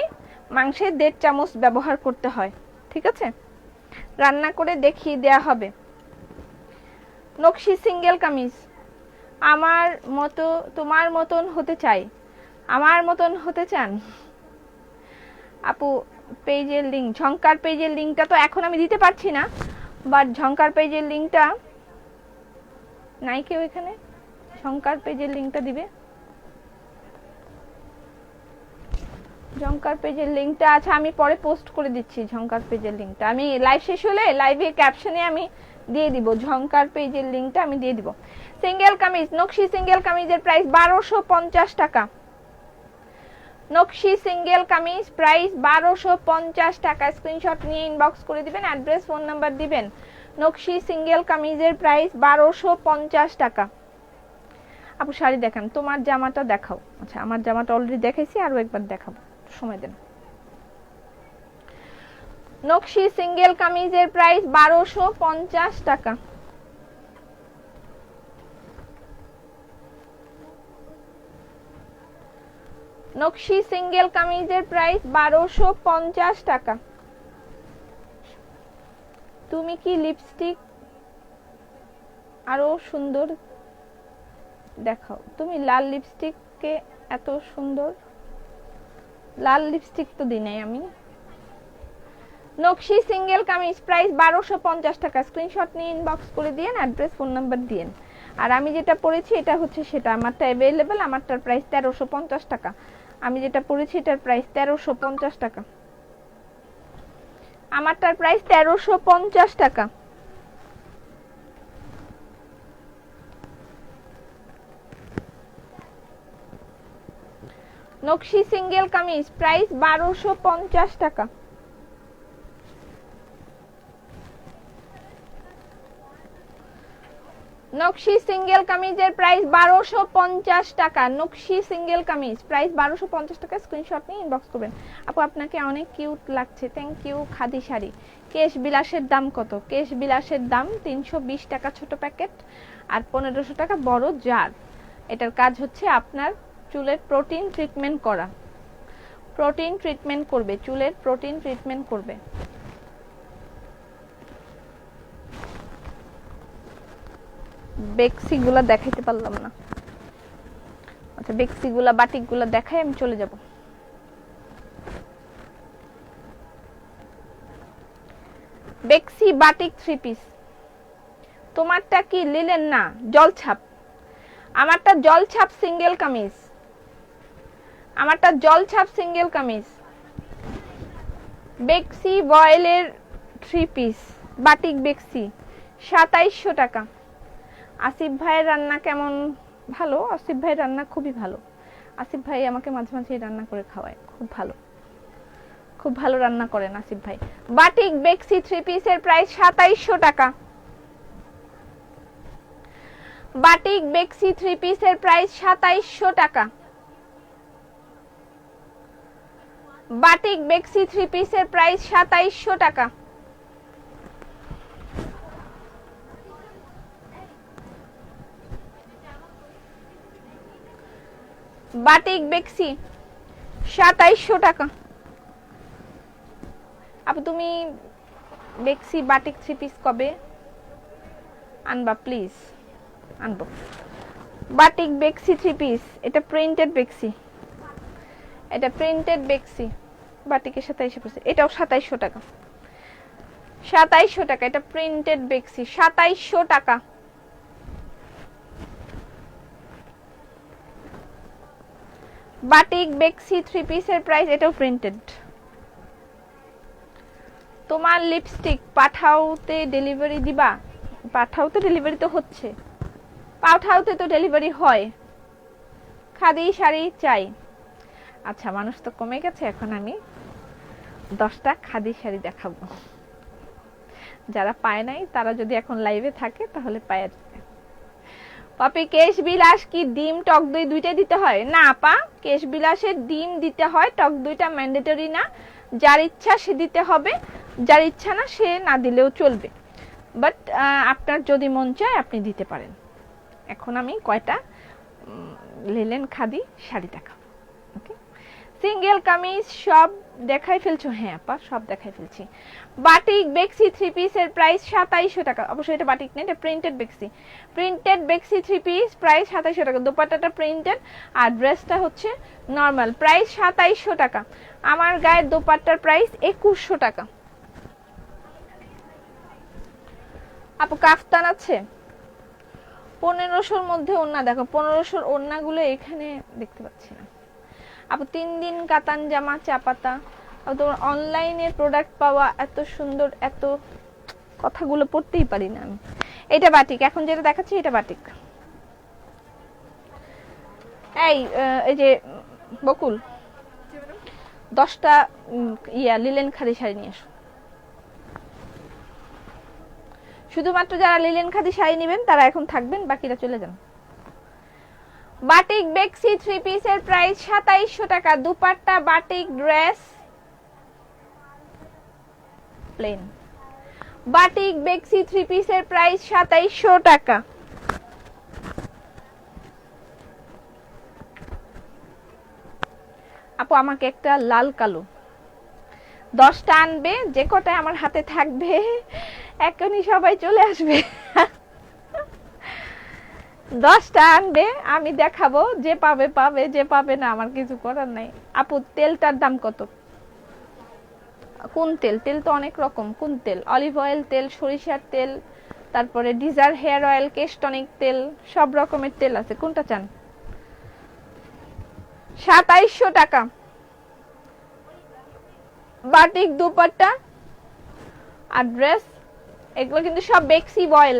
মাংসে 1.5 চামচ ব্যবহার করতে হয়, ঠিক আছে? রান্না করে দেখিয়ে দেয়া হবে। নকশি সিঙ্গেল কামিজ, আমার মতো তোমার মতন হতে চাই, আমার মতন হতে চান? আপু পেজের লিংক, ঝংকার পেজের লিংকটা তো এখন আমি দিতে পারছি না, বাট ঝংকার পেজের লিংকটা নাই কেউ এখানে? ঝংকার পেজের লিংকটা দিবে? ঝংকার পেজের লিংকটা আচ্ছা আমি পরে পোস্ট করে দিচ্ছি। ঝংকার পেজের লিংকটা আমি লাইভ শেষ হলে লাইভে ক্যাপশনে আমি দিয়ে দিব, ঝংকার পেজের লিংকটা আমি দিয়ে দিব। সিঙ্গেল কামিজ, নকশি সিঙ্গেল কামিজের প্রাইস 1250 টাকা। নকশি সিঙ্গেল কামিজ প্রাইস 1250 টাকা। স্ক্রিনশট নিয়ে ইনবক্স করে দিবেন, অ্যাড্রেস ফোন নাম্বার দিবেন। নকশি সিঙ্গেল কামিজের প্রাইস 1250 টাকা। আপু শাড়ি দেখান, তোমার জামাটা দেখাও। আচ্ছা আমার জামাটা অলরেডি দেখাইছি, আরো একবার দেখাবো, সময় দেন। নকশি সিঙ্গেল কামিজের প্রাইস 1250 টাকা। নকশি সিঙ্গেল কামিজের প্রাইস 1250 টাকা। তুমি কি লিপস্টিক আরো সুন্দর দেখাও? তুমি লাল লিপস্টিককে এত সুন্দর, লাল লিপস্টিক তো দিই নাই আমি। নকশি সিঙ্গেল কামিজ প্রাইস 1250 টাকা। স্ক্রিনশট নিয়ে ইনবক্স করে দিয়েন, অ্যাড্রেস ফোন নাম্বার দিয়েন। আর আমি যেটা পরেছি এটা হচ্ছে সেটা, আমারটা অ্যাভেলেবেল, আমারটার প্রাইস 1350 টাকা। আমি যেটা পরেছি এটার প্রাইস 1350 টাকা, আমারটার প্রাইস 1350 টাকা। নকশি সিঙ্গেল কামিজ প্রাইস 1250 টাকা। নকশি সিঙ্গেল কামিজের প্রাইস 1250 টাকা। নকশি সিঙ্গেল কামিজ প্রাইস 1250 টাকা। স্ক্রিনশট নিয়ে ইনবক্স করবেন। আপু আপনাকে অনেক কিউট লাগছে, থ্যাংক ইউ। খাদি শাড়ি। কেশ বিলাসের দাম কত? কেশ বিলাসের দাম 320 টাকা ছোট প্যাকেট, আর 1500 টাকা বড় জার। এটার কাজ হচ্ছে আপনার চুলের প্রোটিন ট্রিটমেন্ট করা, প্রোটিন ট্রিটমেন্ট করবে, চুলের প্রোটিন ট্রিটমেন্ট করবে। বেক্সিগুলা দেখাইতে পারলাম না। আচ্ছা বেক্সিগুলা বাটিকগুলা দেখাই আমি চলে যাব। বেক্সি বাটিক 3 পিস। তোমারটা কি লিলেন না জলছাপ? আমারটা জলছাপ সিঙ্গেল কামিজ, আমারটা জলছাপ সিঙ্গেল কামিজ। বেক্সি বয়েলের 3 পিস বাটিক বেক্সি 2700 টাকা। আসিফ ভাইয়ের রান্না কেমন? ভালো, আসিফ ভাইয়ের রান্না খুবই ভালো। আসিফ ভাই আমাকে মাঝে মাঝে রান্না করে খাওয়ায়, খুব ভালো, খুব ভালো রান্না করেন আসিফ ভাই। বাটিক বেক্সি 3 পিসের প্রাইস 2700 টাকা। বাটিক বেক্সি 3 পিসের প্রাইস 2700 টাকা। বাটিক বেক্সি 3 পিসের প্রাইস 2700 টাকা। বাটিক বেক্সি 2700 টাকা। আপু তুমি বেক্সি বাটিক 3 পিস কবে আনবা প্লিজ? আনবো। বাটিক বেক্সি 3 পিস, এটা প্রিন্টেড বেক্সি, এটা প্রিন্টেড বেক্সি, বাটিকের সাথে এসে পড়ছে। এটাও 2700 টাকা, 2700 টাকা। এটা প্রিন্টেড বেক্সি 2700 টাকা। বাটিক বেক্সি 3 পিসের প্রাইস, এটাও প্রিন্টেড। তোমার লিপস্টিক পাঠাওতে ডেলিভারি দিবা? পাঠাওতে ডেলিভারি তো হচ্ছে, পাঠাওতে তো ডেলিভারি হয়। খাদি শাড়ি চাই। আচ্ছা মানুষ তো কমে গেছে, এখন আমি 10টা খাদি শাড়ি দেখাবো, যারা পায় নাই তারা যদি এখন লাইভে থাকে তাহলে পায় যাবে। পাপি কেশ বিলাস কি ডিম টক দই দুইটাই দিতে হয়? না আপা, কেশ বিলাসের ডিম দিতে হয়, টক দইটা ম্যান্ডেটরি না। যার ইচ্ছা সে দিতে হবে, যার ইচ্ছা না সে না দিলেও চলবে, বাট আপনার যদি মন চায় আপনি দিতে পারেন। এখন আমি কয়টা লিলেন খাদি শাড়ি দেখাবো। ওকে, সিঙ্গেল কামিজ সব দেখাই ফেলছো? হ্যাঁ আপা, সব দেখাই ফেলছি। বাটিক বেক্সি 3 পিসের প্রাইস 2700 টাকা। অবশ্যই এটা বাটিক না, এটা প্রিন্টেড বেক্সি। প্রিন্টেড বেক্সি 3 পিস প্রাইস 2700 টাকা। দোপাট্টাটা প্রিন্টেড আর ড্রেসটা হচ্ছে নরমাল, প্রাইস 2700 টাকা। আমার গায়ের দোপাট্টার প্রাইস 2100 টাকা। আপু কাফতান আছে 1500-র মধ্যে? ওড়না দেখো, 1500-র ওড়নাগুলো এখানে দেখতে পাচ্ছি না আপু। 3 দিন কাতান জামা চাপাতা। তোমার অনলাইনের প্রোডাক্ট পাওয়া এত সুন্দর, এত কথাগুলো পড়তেই পারি না আমি। এটা বাটিক, এখন যেটা দেখাচ্ছি এটা বাটিক। এই যে বকুল, 10টা লিলেন খাদি শাড়ি নিয়ে আসো। শুধুমাত্র যারা লিলেন খাদি শাড়ি নেবেন তারা এখন থাকবেন, বাকিরা চলে যান। বাটিক বেক্সি 3 পিসের প্রাইস 2700 টাকা। Dupatta batik dress plain. Batik বেক্সি 3 পিসের প্রাইস 2700 টাকা। আপু আমাকে একটা লাল কালো 10টা আনবে, যে কটায় আমার হাতে থাকবে এখনই সবাই চলে আসবে। 10টা আনবে, আমি দেখাবো, যে পাবে পাবে, যে পাবে না আমার কিছু করার নাই। আপু তেলটার দাম কত? কোন তেল? তেল তো অনেক রকম। কোন তেল? অলিভ অয়েল তেল, সরিষার তেল, তারপরে ডিজার হেয়ার অয়েল, কেস্টনিক তেল, সব রকমের তেল আছে, কোনটা চান? 2700 টাকা। বাটিক দুপাট্টা আর ড্রেস, এগুলো কিন্তু সব বেক্সি বয়েল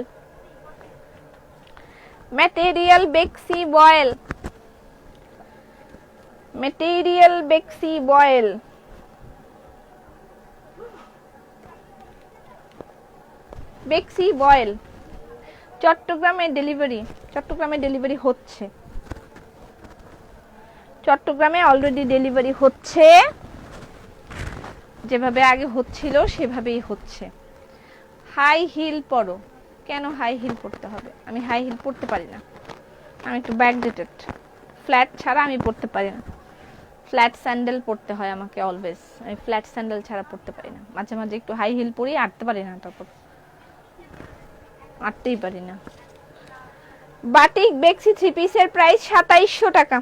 ম্যাটেরিয়াল। বেক্সি বয়েল ম্যাটেরিয়াল, বেক্সি বয়েল। বেক্সি বয়েল চট্টগ্রামে ডেলিভারি, চট্টগ্রামে ডেলিভারি হচ্ছে, চট্টগ্রামে অলরেডি ডেলিভারি হচ্ছে, যেভাবে আগে হচ্ছিল সেভাবেই হচ্ছে। হাই হিল পরো। কেন হাই হিল পরতে হবে? আমি হাই হিল পরতে পারি না, আমি একটু ব্যাকডেটেড। ফ্ল্যাট ছাড়া আমি পরতে পারি না, ফ্ল্যাট স্যান্ডেল পরতে হয় আমাকে অলওয়েজ। আমি ফ্ল্যাট স্যান্ডেল ছাড়া পরতে পারি না। মাঝে মাঝে একটু হাই হিল পরি, আটতে পারি না, তারপর আটতেই পারি না। বাটিক বেক্সি 3 পিসের প্রাইস 2700 টাকা।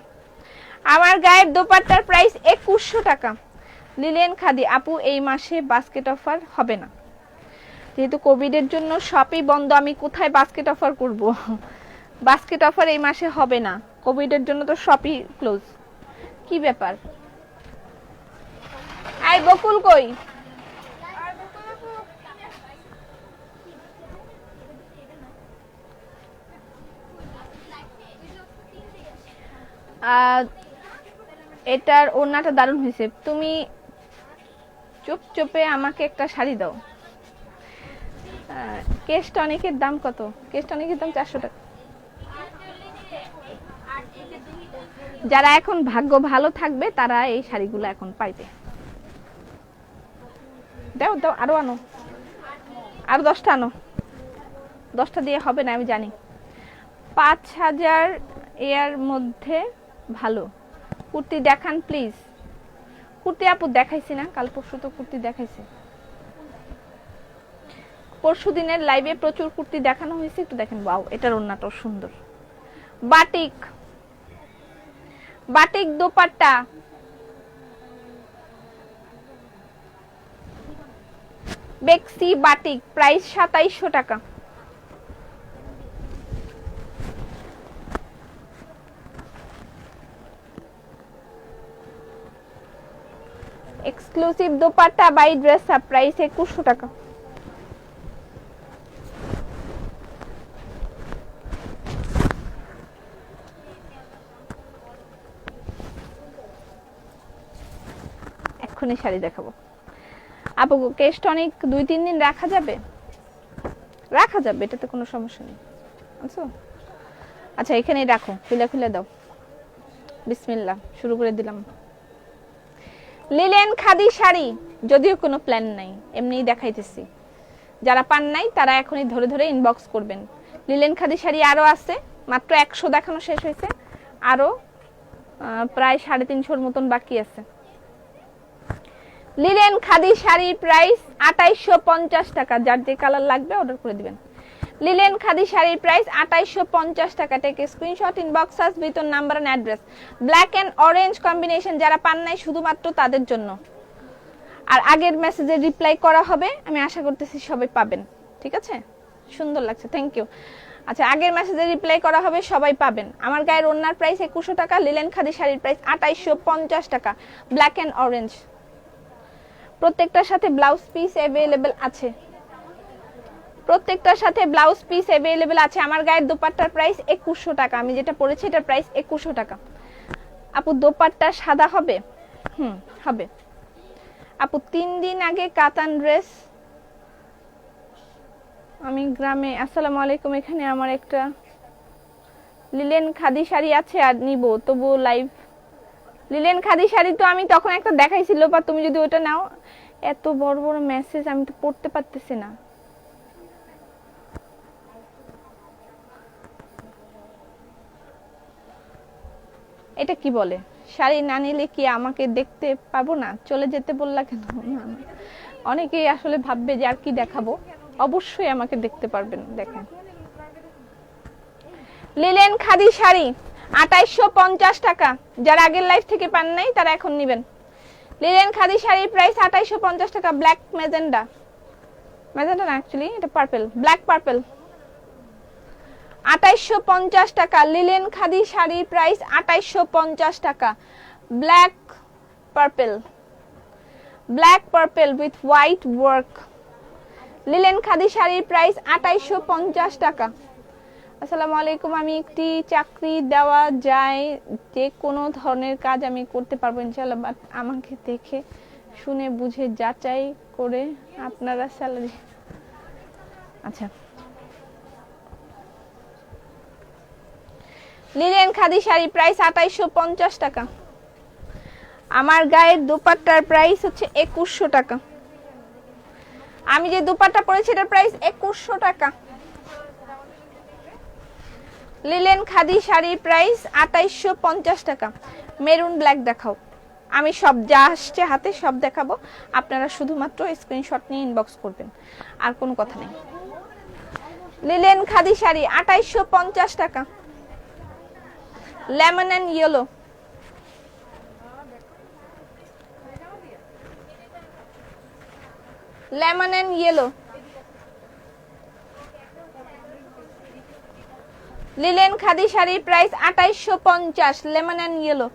আমার গায়ের দোপাট্টার প্রাইস 2100 টাকা। লিলেন খাদি। আপু এই মাসে বাস্কেট অফার হবে না, যেহেতু কোভিডের জন্য শপই বন্ধ, আমি কোথায় বাস্কেট অফার করব? বাস্কেট অফার এই মাসে হবে না, কোভিডের জন্য তো শপই ক্লোজ। কি ব্যাপার? আই বকুল কই? এটার ওড়নাটা দারুণ হয়েছে। তুমি চুপ চুপে আমাকে একটা শাড়ি দাও। কেশ টনিকের দাম কত? কেশ টনিকের দাম 400 টাকা। যারা এখন ভাগ্য ভালো থাকবে তারা এই শাড়িগুলো এখন পাইবে। দাও দাও, আরো আনো, আরো 10টা আনো। 10টা দিয়ে হবে না আমি জানি। 5000 এর মধ্যে ভালো কুর্তি দেখান প্লিজ। কুর্তি আপু দেখাইছি না, কাল পরশু তো কুর্তি দেখাইছি। পরশু দিনের লাইভে প্রচুর কুর্তি দেখানো হয়েছে, একটু দেখেন। ওয়াও, এটার ওড়নাটাও সুন্দর। বাটিক, বাটিক দোপাট্টা, বেক্সি বাটিক, প্রাইস 2700 টাকা। Exclusive dupatta by dress up, price 2100 টাকা। এক্ষুনি শাড়ি দেখাবো। আপু কেশ টনিক 2-3 দিন রাখা যাবে? রাখা যাবে, এটাতে কোনো সমস্যা নেই। আচ্ছা এখানেই রাখো, খুলে খুলে দাও। বিসমিল্লাহ, শুরু করে দিলাম। লিলেন খাদি শাড়ি, যদিও কোনো প্ল্যান নাই, এমনিই দেখাইতেছি। যারা পান নাই তারা এখনই ধরে ধরে ইনবক্স করবেন। লিলেন খাদি শাড়ি আরও আছে, মাত্র 100 দেখানো শেষ হয়েছে, আরও প্রায় 350 মতন বাকি আছে। লিলেন খাদি শাড়ির প্রাইস 2850 টাকা। যার যে কালার লাগবে অর্ডার করে দিবেন। লিলেন খাদি শাড়ির প্রাইস 2850 টাকা। Take screenshot, inbox us with your number and address. Black and orange combination, যারা পান নাই শুধুমাত্র তাদের জন্য। আর আগের মেসেজে রিপ্লাই করা হবে, আমি আশা করতেছি সবাই পাবেন। ঠিক আছে, সুন্দর লাগছে, থ্যাংক ইউ। আচ্ছা, আগের মেসেজে রিপ্লাই করা হবে, সবাই পাবেন। আমার গায়ের ওড়নার প্রাইস 2100 টাকা, লিলেন খাদি শাড়ির প্রাইস 2850 টাকা, ব্ল্যাক এন্ড অরেঞ্জ। প্রত্যেকটার সাথে ব্লাউজ পিস अवेलेबल আছে, প্রত্যেকটার সাথে ব্লাউজ পিস अवेलेबल আছে। আমার গায়ের দোপাট্টার প্রাইস 2100 টাকা, আমি যেটা পরেছি এটার প্রাইস 2100 টাকা। আপু দোপাট্টা সাদা হবে? হবে। আপু 3 দিন আগে কাতান ড্রেস আমি গ্রামে। আসসালামু আলাইকুম, এখানে আমার একটা লিলেন খাদি শাড়ি আছে আর নিব, তবু লাইভ। লিলেন খাদি শাড়ি তো আমি তখন একটা দেখাইছিল, বা তুমি যদি ওটা নাও। এত বড় বড় মেসেজ আমি তো পড়তে পারতেছি না। এটা কি বলে, শাড়ি না নিলে কি আমাকে দেখতে পাবো না? চলে যেতে বললা কেন? না, অনেকেই আসলে ভাববে যে আর কি দেখাবো। অবশ্যই আমাকে দেখতে পারবেন। দেখেন, লিলেন খাদি শাড়ি 2850 টাকা। যারা আগের লাইফ থেকে পান নাই তারা এখন নেবেন। লিলেন খাদি শাড়ির প্রাইস 2850 টাকা, ব্ল্যাক ম্যাজেন্ডা। ম্যাজেন্ডা না, অ্যাকচুয়ালি এটা পার্পল, ব্ল্যাক পার্পল। 2850 টাকা লিলেন খাদি শাড়ির প্রাইস 2850 টাকা, black purple, black purple with white work. Linen khadi শাড়ির প্রাইস 2850 টাকা। আসসালামু আলাইকুম, আমি একটি চাকরি দেওয়া যায়, যে কোনো ধরনের কাজ আমি করতে পারবো ইনশাআল্লাহ, বাট আমাকে দেখে শুনে বুঝে যাচাই করে আপনারা স্যালারি। আচ্ছা, লিলেন খাদি শাড়ি প্রাইস 2850 টাকা। আমার গায়ের দুপাট্টার প্রাইস হচ্ছে 2100 টাকা। আমি যে দুপাট্টা পরেছি এটার প্রাইস 2100 টাকা। লিলেন খাদি শাড়ির প্রাইস 2850 টাকা। মেরুন ব্ল্যাক দেখাও। আমি সব যা আসছে হাতে সব দেখাবো, আপনারা শুধুমাত্র স্ক্রিনশট নিয়ে ইনবক্স করবেন, আর কোনো কথা নেই। লিলেন খাদি শাড়ি 2850 টাকা, lemon and yellow. Lemon and yellow, linen khadi শাড়ির price 2850, lemon and yellow.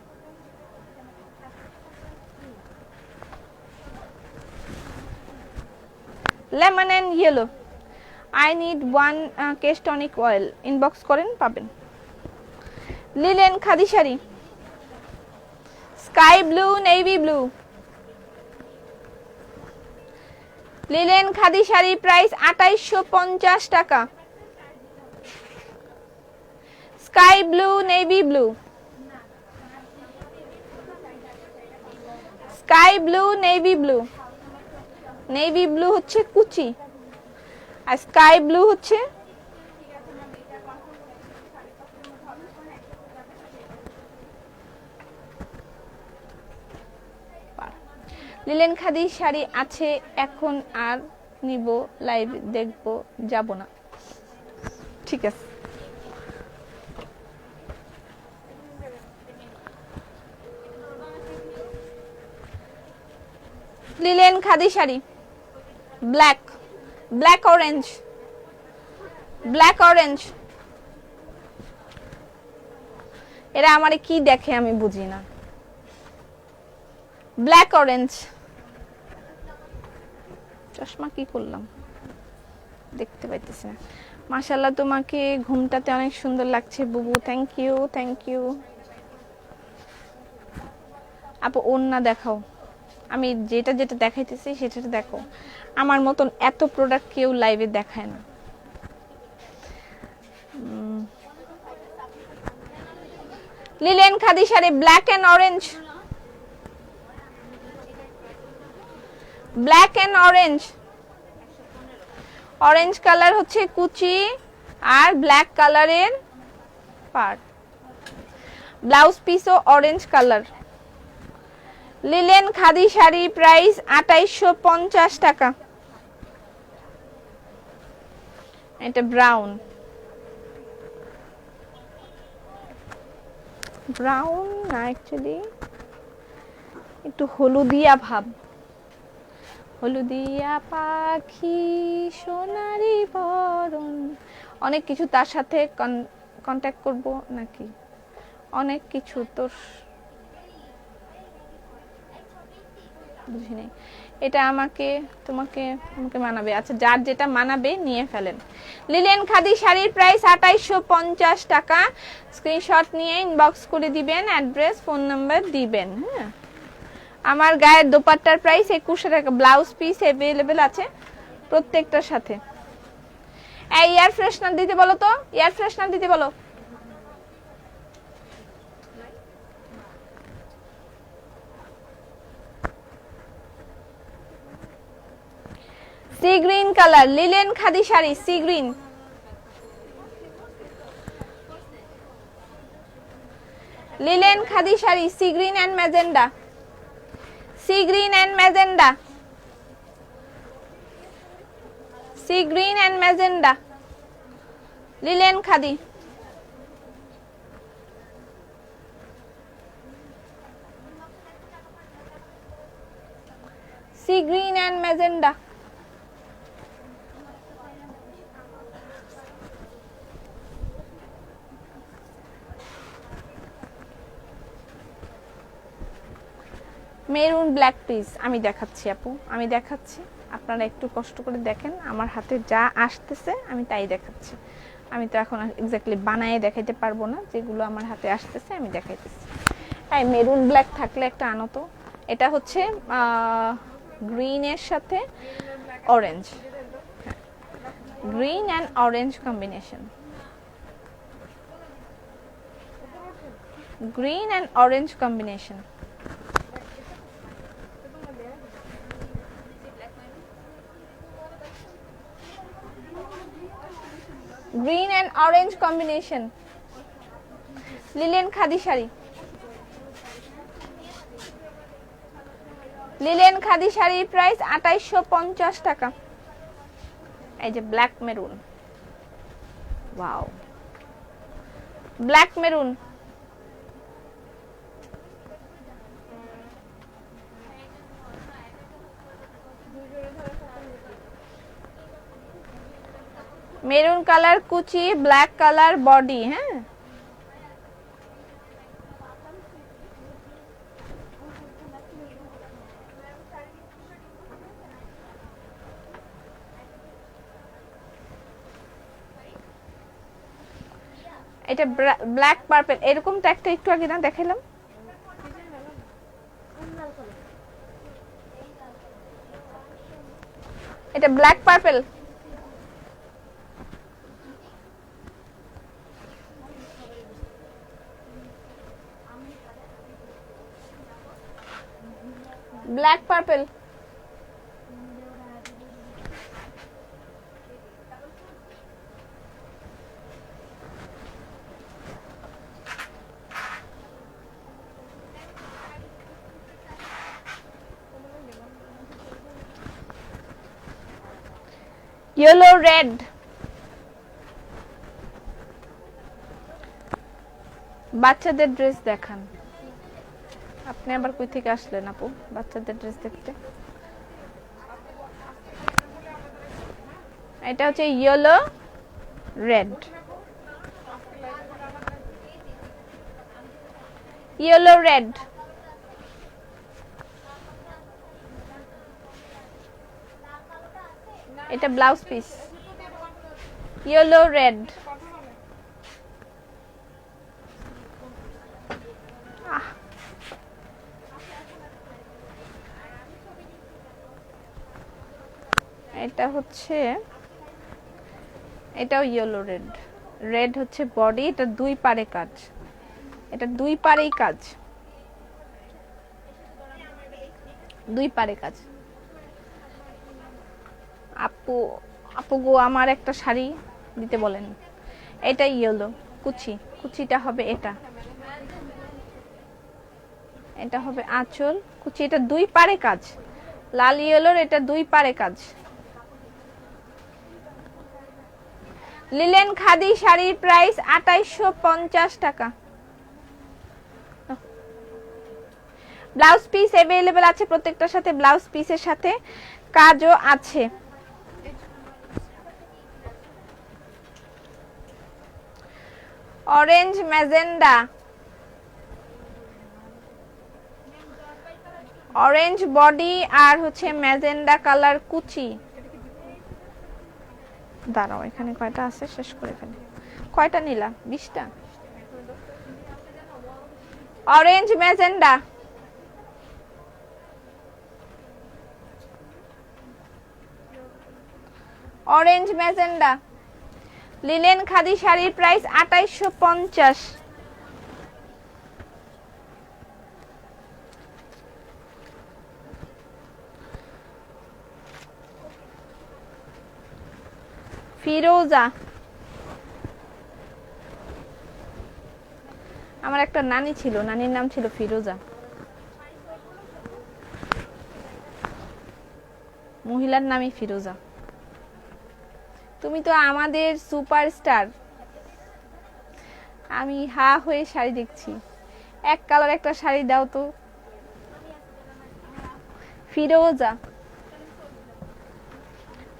Lemon and yellow. I need 1 কেশ টনিক অয়েল। ইনবক্স করেন, পাবেন। Linen khadi sari sky blue, navy blue. Linen khadi শাড়ির প্রাইস 2850 টাকা, sky blue, navy blue. Sky blue, navy blue. Navy blue হচ্ছে কুচি, আর sky blue হচ্ছে linen khadi sari আছে এখন, আর নিব, লাইভ দেখবো, যাব না। ঠিক আছে, linen khadi sari black, black orange, black orange. এরা আমারে কি দেখে আমি বুঝি না। Black orange. চশমা কি করলাম দেখতে পাইতেছি না। মাশাআল্লাহ, তোমাকে ঘুমটাতে অনেক সুন্দর লাগছে বুবু, থ্যাংক ইউ, থ্যাংক ইউ। আপু ওন্না দেখাও, আমি যেটা যেটা দেখাইতেছি সেটা দেখো, আমার মতন এত প্রোডাক্ট কেউ লাইভে দেখায় না। Linen khadi sari black and orange, black and orange, orange colour হচ্ছে কুচি আর ব্ল্যাক কালারের পাড়, ব্লাউজ পিসও orange colour. Linen khadi sari price 2850 টাকা। এটা ব্রাউন, ব্রাউন না অ্যাকচুয়ালি একটু হলুদিয়া ভাব, হলুদিয়া পাখি সোনারি বরণ, অনেক কিছু তার সাথে কন্ট্যাক্ট করব নাকি, অনেক কিছু তোর বুঝি নাই। এটা আমাকে তোমাকে আমাকে মানাবে, আচ্ছা যার যেটা মানাবে নিয়ে ফেলেন। লিলেন খাদি শাড়ির প্রাইস 2850 টাকা। স্ক্রিনশট নিয়ে ইনবক্স করে দিবেন, অ্যাড্রেস ফোন নাম্বার দিবেন। হ্যাঁ, আমার গায়ের দোপাট্টার প্রাইস 2100 টাকা, ব্লাউজ পিস अवेलेबल আছে প্রত্যেকটার সাথে। এই এয়ার ফ্রেশনার দিতে বলো তো, এয়ার ফ্রেশনার দিতে বলো। Sea green colour linen khadi sari, sea green, linen khadi sari sea green and magenta, sea green and magenta, sea green and magenta, linen khadi. Sea green and magenta. Maroon black piece আমি দেখাচ্ছি আপু, আমি দেখাচ্ছি, আপনারা একটু কষ্ট করে দেখেন, আমার হাতে যা আসতেছে আমি তাই দেখাচ্ছি। আমি তো এখন এক্স্যাক্টলি বানায়ে দেখাইতে পারবো না, যেগুলো আমার হাতে আসতেছে আমি দেখাইতেছি। তাই মেরুন ব্ল্যাক থাকলে একটা আনো তো। এটা হচ্ছে গ্রিনের সাথে orange, green and orange combination, green and orange combination. Green and orange combination, linen khadi sari, linen khadi শাড়ির প্রাইস 2850 টাকা। এই যে black maroon, wow, black maroon, maroon colour কুচি, ব্ল্যাক কালার বডি। হ্যাঁ, এটা ব্ল্যাক পার্পল, এরকম তো একটা একটু আগে না দেখাইলাম। এটা black purple, black purple. Yellow red, বাচ্চাদের ড্রেস দেখান। আপনি আবার কই থেকে আসলেন আপু বাচ্চাদের ড্রেস দেখতে? এটা হচ্ছে ইয়েলো রেড, ইয়েলো রেড। এটা ব্লাউজ পিস, ইয়েলো রেড। এটা হচ্ছে, এটাও ইয়েলো রেড। রেড হচ্ছে বডি, এটা দুই পারে কাজ, এটা দুই পারেই কাজ, দুই পারে কাজ। আপু, আপু গো আমার একটা শাড়ি দিতে বলেন। এটা ইয়েলো কুচি, কুচিটা হবে এটা, এটা হবে আঁচল, কুচি, এটা দুই পারে কাজ, লাল ইয়েলোর এটা দুই পারে কাজ। লিলেন খাদি শাড়ির প্রাইস 2850 টাকা। ব্লাউজ পিস अवेलेबल আছে, প্রত্যেকটার সাথে ব্লাউজ পিসের সাথে কাজও আছে। অরেঞ্জ ম্যাজেন্ডা, অরেঞ্জ বডি আর হচ্ছে ম্যাজেন্ডা কালার কুচি। দাঁড়াও এখানে কয়টা আছে শেষ করে ফেলি। কয়টা নিলা? 20টা। Orange magenta, orange magenta. Linen khadi শাড়ির প্রাইস 2850। ফিরোজা, আমার একটা নানি ছিল, নানির নাম ছিল ফিরোজা, মহিলার নামই ফিরোজা। তুমি তো আমাদের সুপারস্টার। আমি হা হয়ে শাড়ি দেখছি, এক কালার একটা শাড়ি দাও তো। ফিরোজা,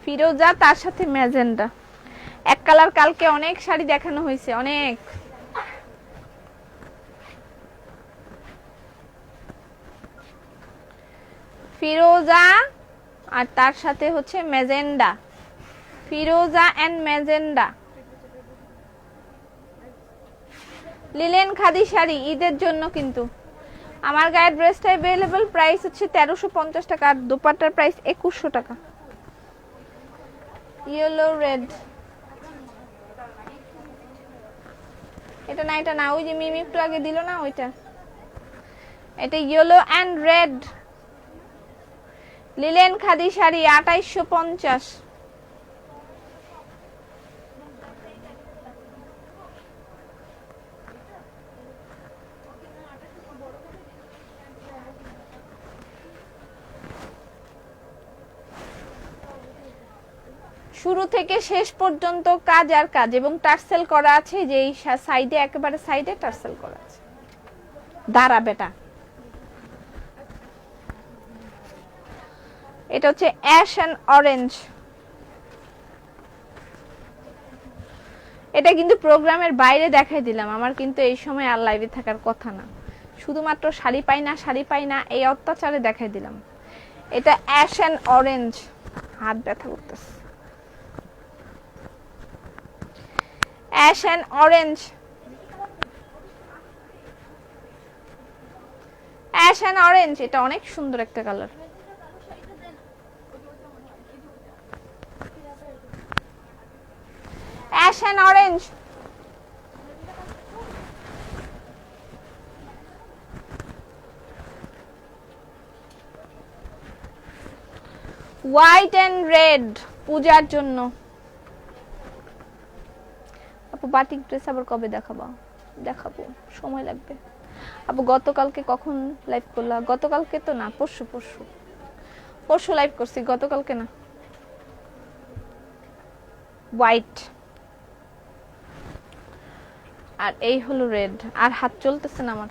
ফিরোজা তার সাথে ম্যাজেন্ডা, এক কালার। কালকে অনেক শাড়ি দেখানো হয়েছে, অনেক। ফিরোজা আর তার সাথে হচ্ছে ম্যাজেন্ডা, ফিরোজা and magenta. Linen khadi sari ঈদের জন্য কিন্তু। আমার গায়ের ড্রেসটা अवेलेबल, প্রাইস হচ্ছে 1350 টাকা আর দোপাট্টার প্রাইস 2100 টাকা। ইয়েলো রেড, এটা না, এটা না, ওই যে মিমি একটু আগে দিল না ওইটা। এটা yellow and red. Linen khadi sari 2850। শুরু থেকে শেষ পর্যন্ত কাজ আর কাজ, এবং টার্সেল করা আছে, যে এই সাইডে, একেবারে সাইডে টার্সেল করা আছে। দাঁড়া বেটা। এটা হচ্ছে অ্যাশ এন্ড অরেঞ্জ। এটা কিন্তু প্রোগ্রামের বাইরে দেখাই দিলাম, আমার কিন্তু এই সময় আর লাইভে থাকার কথা না, শুধুমাত্র শাড়ি পাই না, শাড়ি পাই না এই অত্যাচারে দেখাই দিলাম। এটা অ্যাশ এন্ড অরেঞ্জ, হাত ব্যথা করতেছে। Ash and orange, ash and orange, এটা অনেক সুন্দর একটা colour. Ash and orange, white and red পূজার জন্য। আপু বাটিক ড্রেস আবার কবে দেখাবা? দেখাবো, সময় লাগবে। আপু গতকালকে কখন লাইভ করলা? গতকালকে তো না, পরশু, পরশু পরশু লাইভ করছি, গতকালকে না। হোয়াইট আর এই হলো রেড। আর হাত চলতেছে না আমার।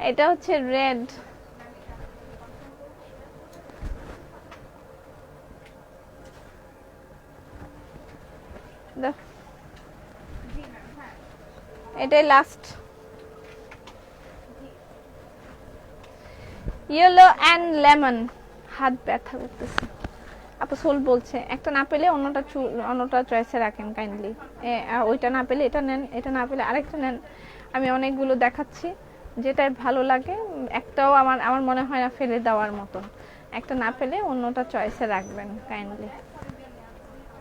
এটা হচ্ছে রেড। এটাই লাস্ট। Yellow and lemon. হাত ব্যথা করতেছে। আপু সোল বলছে একটা না পেলে অন্যটা চয়েসে রাখেন কাইন্ডলি। ওইটা না পেলে এটা নেন, এটা না পেলে আরেকটা নেন। আমি অনেকগুলো দেখাচ্ছি, যেটাই ভালো লাগে, একটাও আমার আমার মনে হয় না ফেলে দেওয়ার মতন, একটা না ফেলে অন্যটা চয়েসে রাখবেন কাইন্ডলি।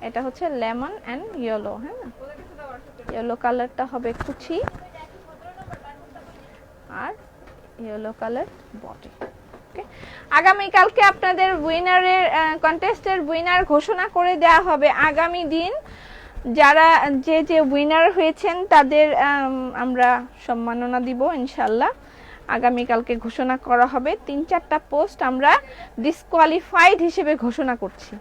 এটা হচ্ছে লেমন অ্যান্ড ইয়েলো, হ্যাঁ ইয়েলো কালারটা হবে কুচি আর ইয়েলো কালার বডি। ওকে, আগামীকালকে আপনাদের উইনারের কন্টেস্টের উইনার ঘোষণা করে দেওয়া হবে আগামী দিন। যারা যে যে উইনার হয়েছেন তাদের আমরা সম্মাননা দিব ইনশাল্লাহ। আগামীকালকে ঘোষণা করা হবে। 3-4টা পোস্ট আমরা ডিসকোয়ালিফাইড হিসেবে ঘোষণা করছি।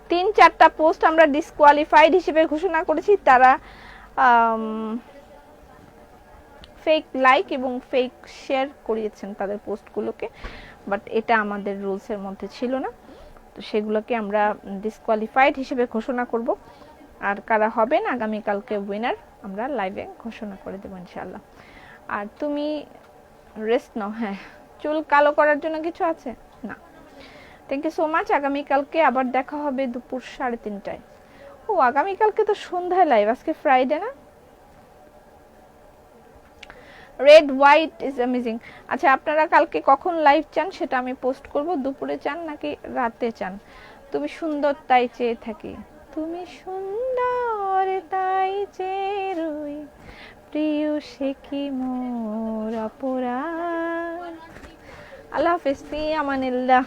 3-4টা পোস্ট আমরা ডিসকোয়ালিফাইড হিসেবে ঘোষণা করেছি। তারা ফেক লাইক এবং ফেক শেয়ার করিয়েছেন তাদের পোস্টগুলোকে, বাট এটা আমাদের রুলসের মধ্যে ছিল না, তো সেগুলোকে আমরা ডিসকোয়ালিফাইড হিসেবে ঘোষণা করব। আর কারা হবেন আগামীকালকে উইনার আমরা লাইভে ঘোষণা করে দেবো ইনশাল্লাহ। আর তুমি রেস্ট নাও। হ্যাঁ, চুল কালো করার জন্য কিছু আছে না। Thank you so much. আগামীকালকে আবার দেখা হবে দুপুর 3:30টায়। ও আগামীকালকে তো সন্ধ্যায় লাইভ, আজকে ফ্রাইডে না? Red white is amazing. আচ্ছা, আপনারা কালকে কখন লাইভ চান সেটা আমি পোস্ট করব। দুপুরে চান নাকি রাতে চান? তুমি সুন্দর তাই চেয়ে থাকি, তুমি সুন্দর তাই চেয়ে রই, প্রিয় সে কি মোর অপরাধ। আল্লাহ হাফেজ, ফি আমানিল্লাহ।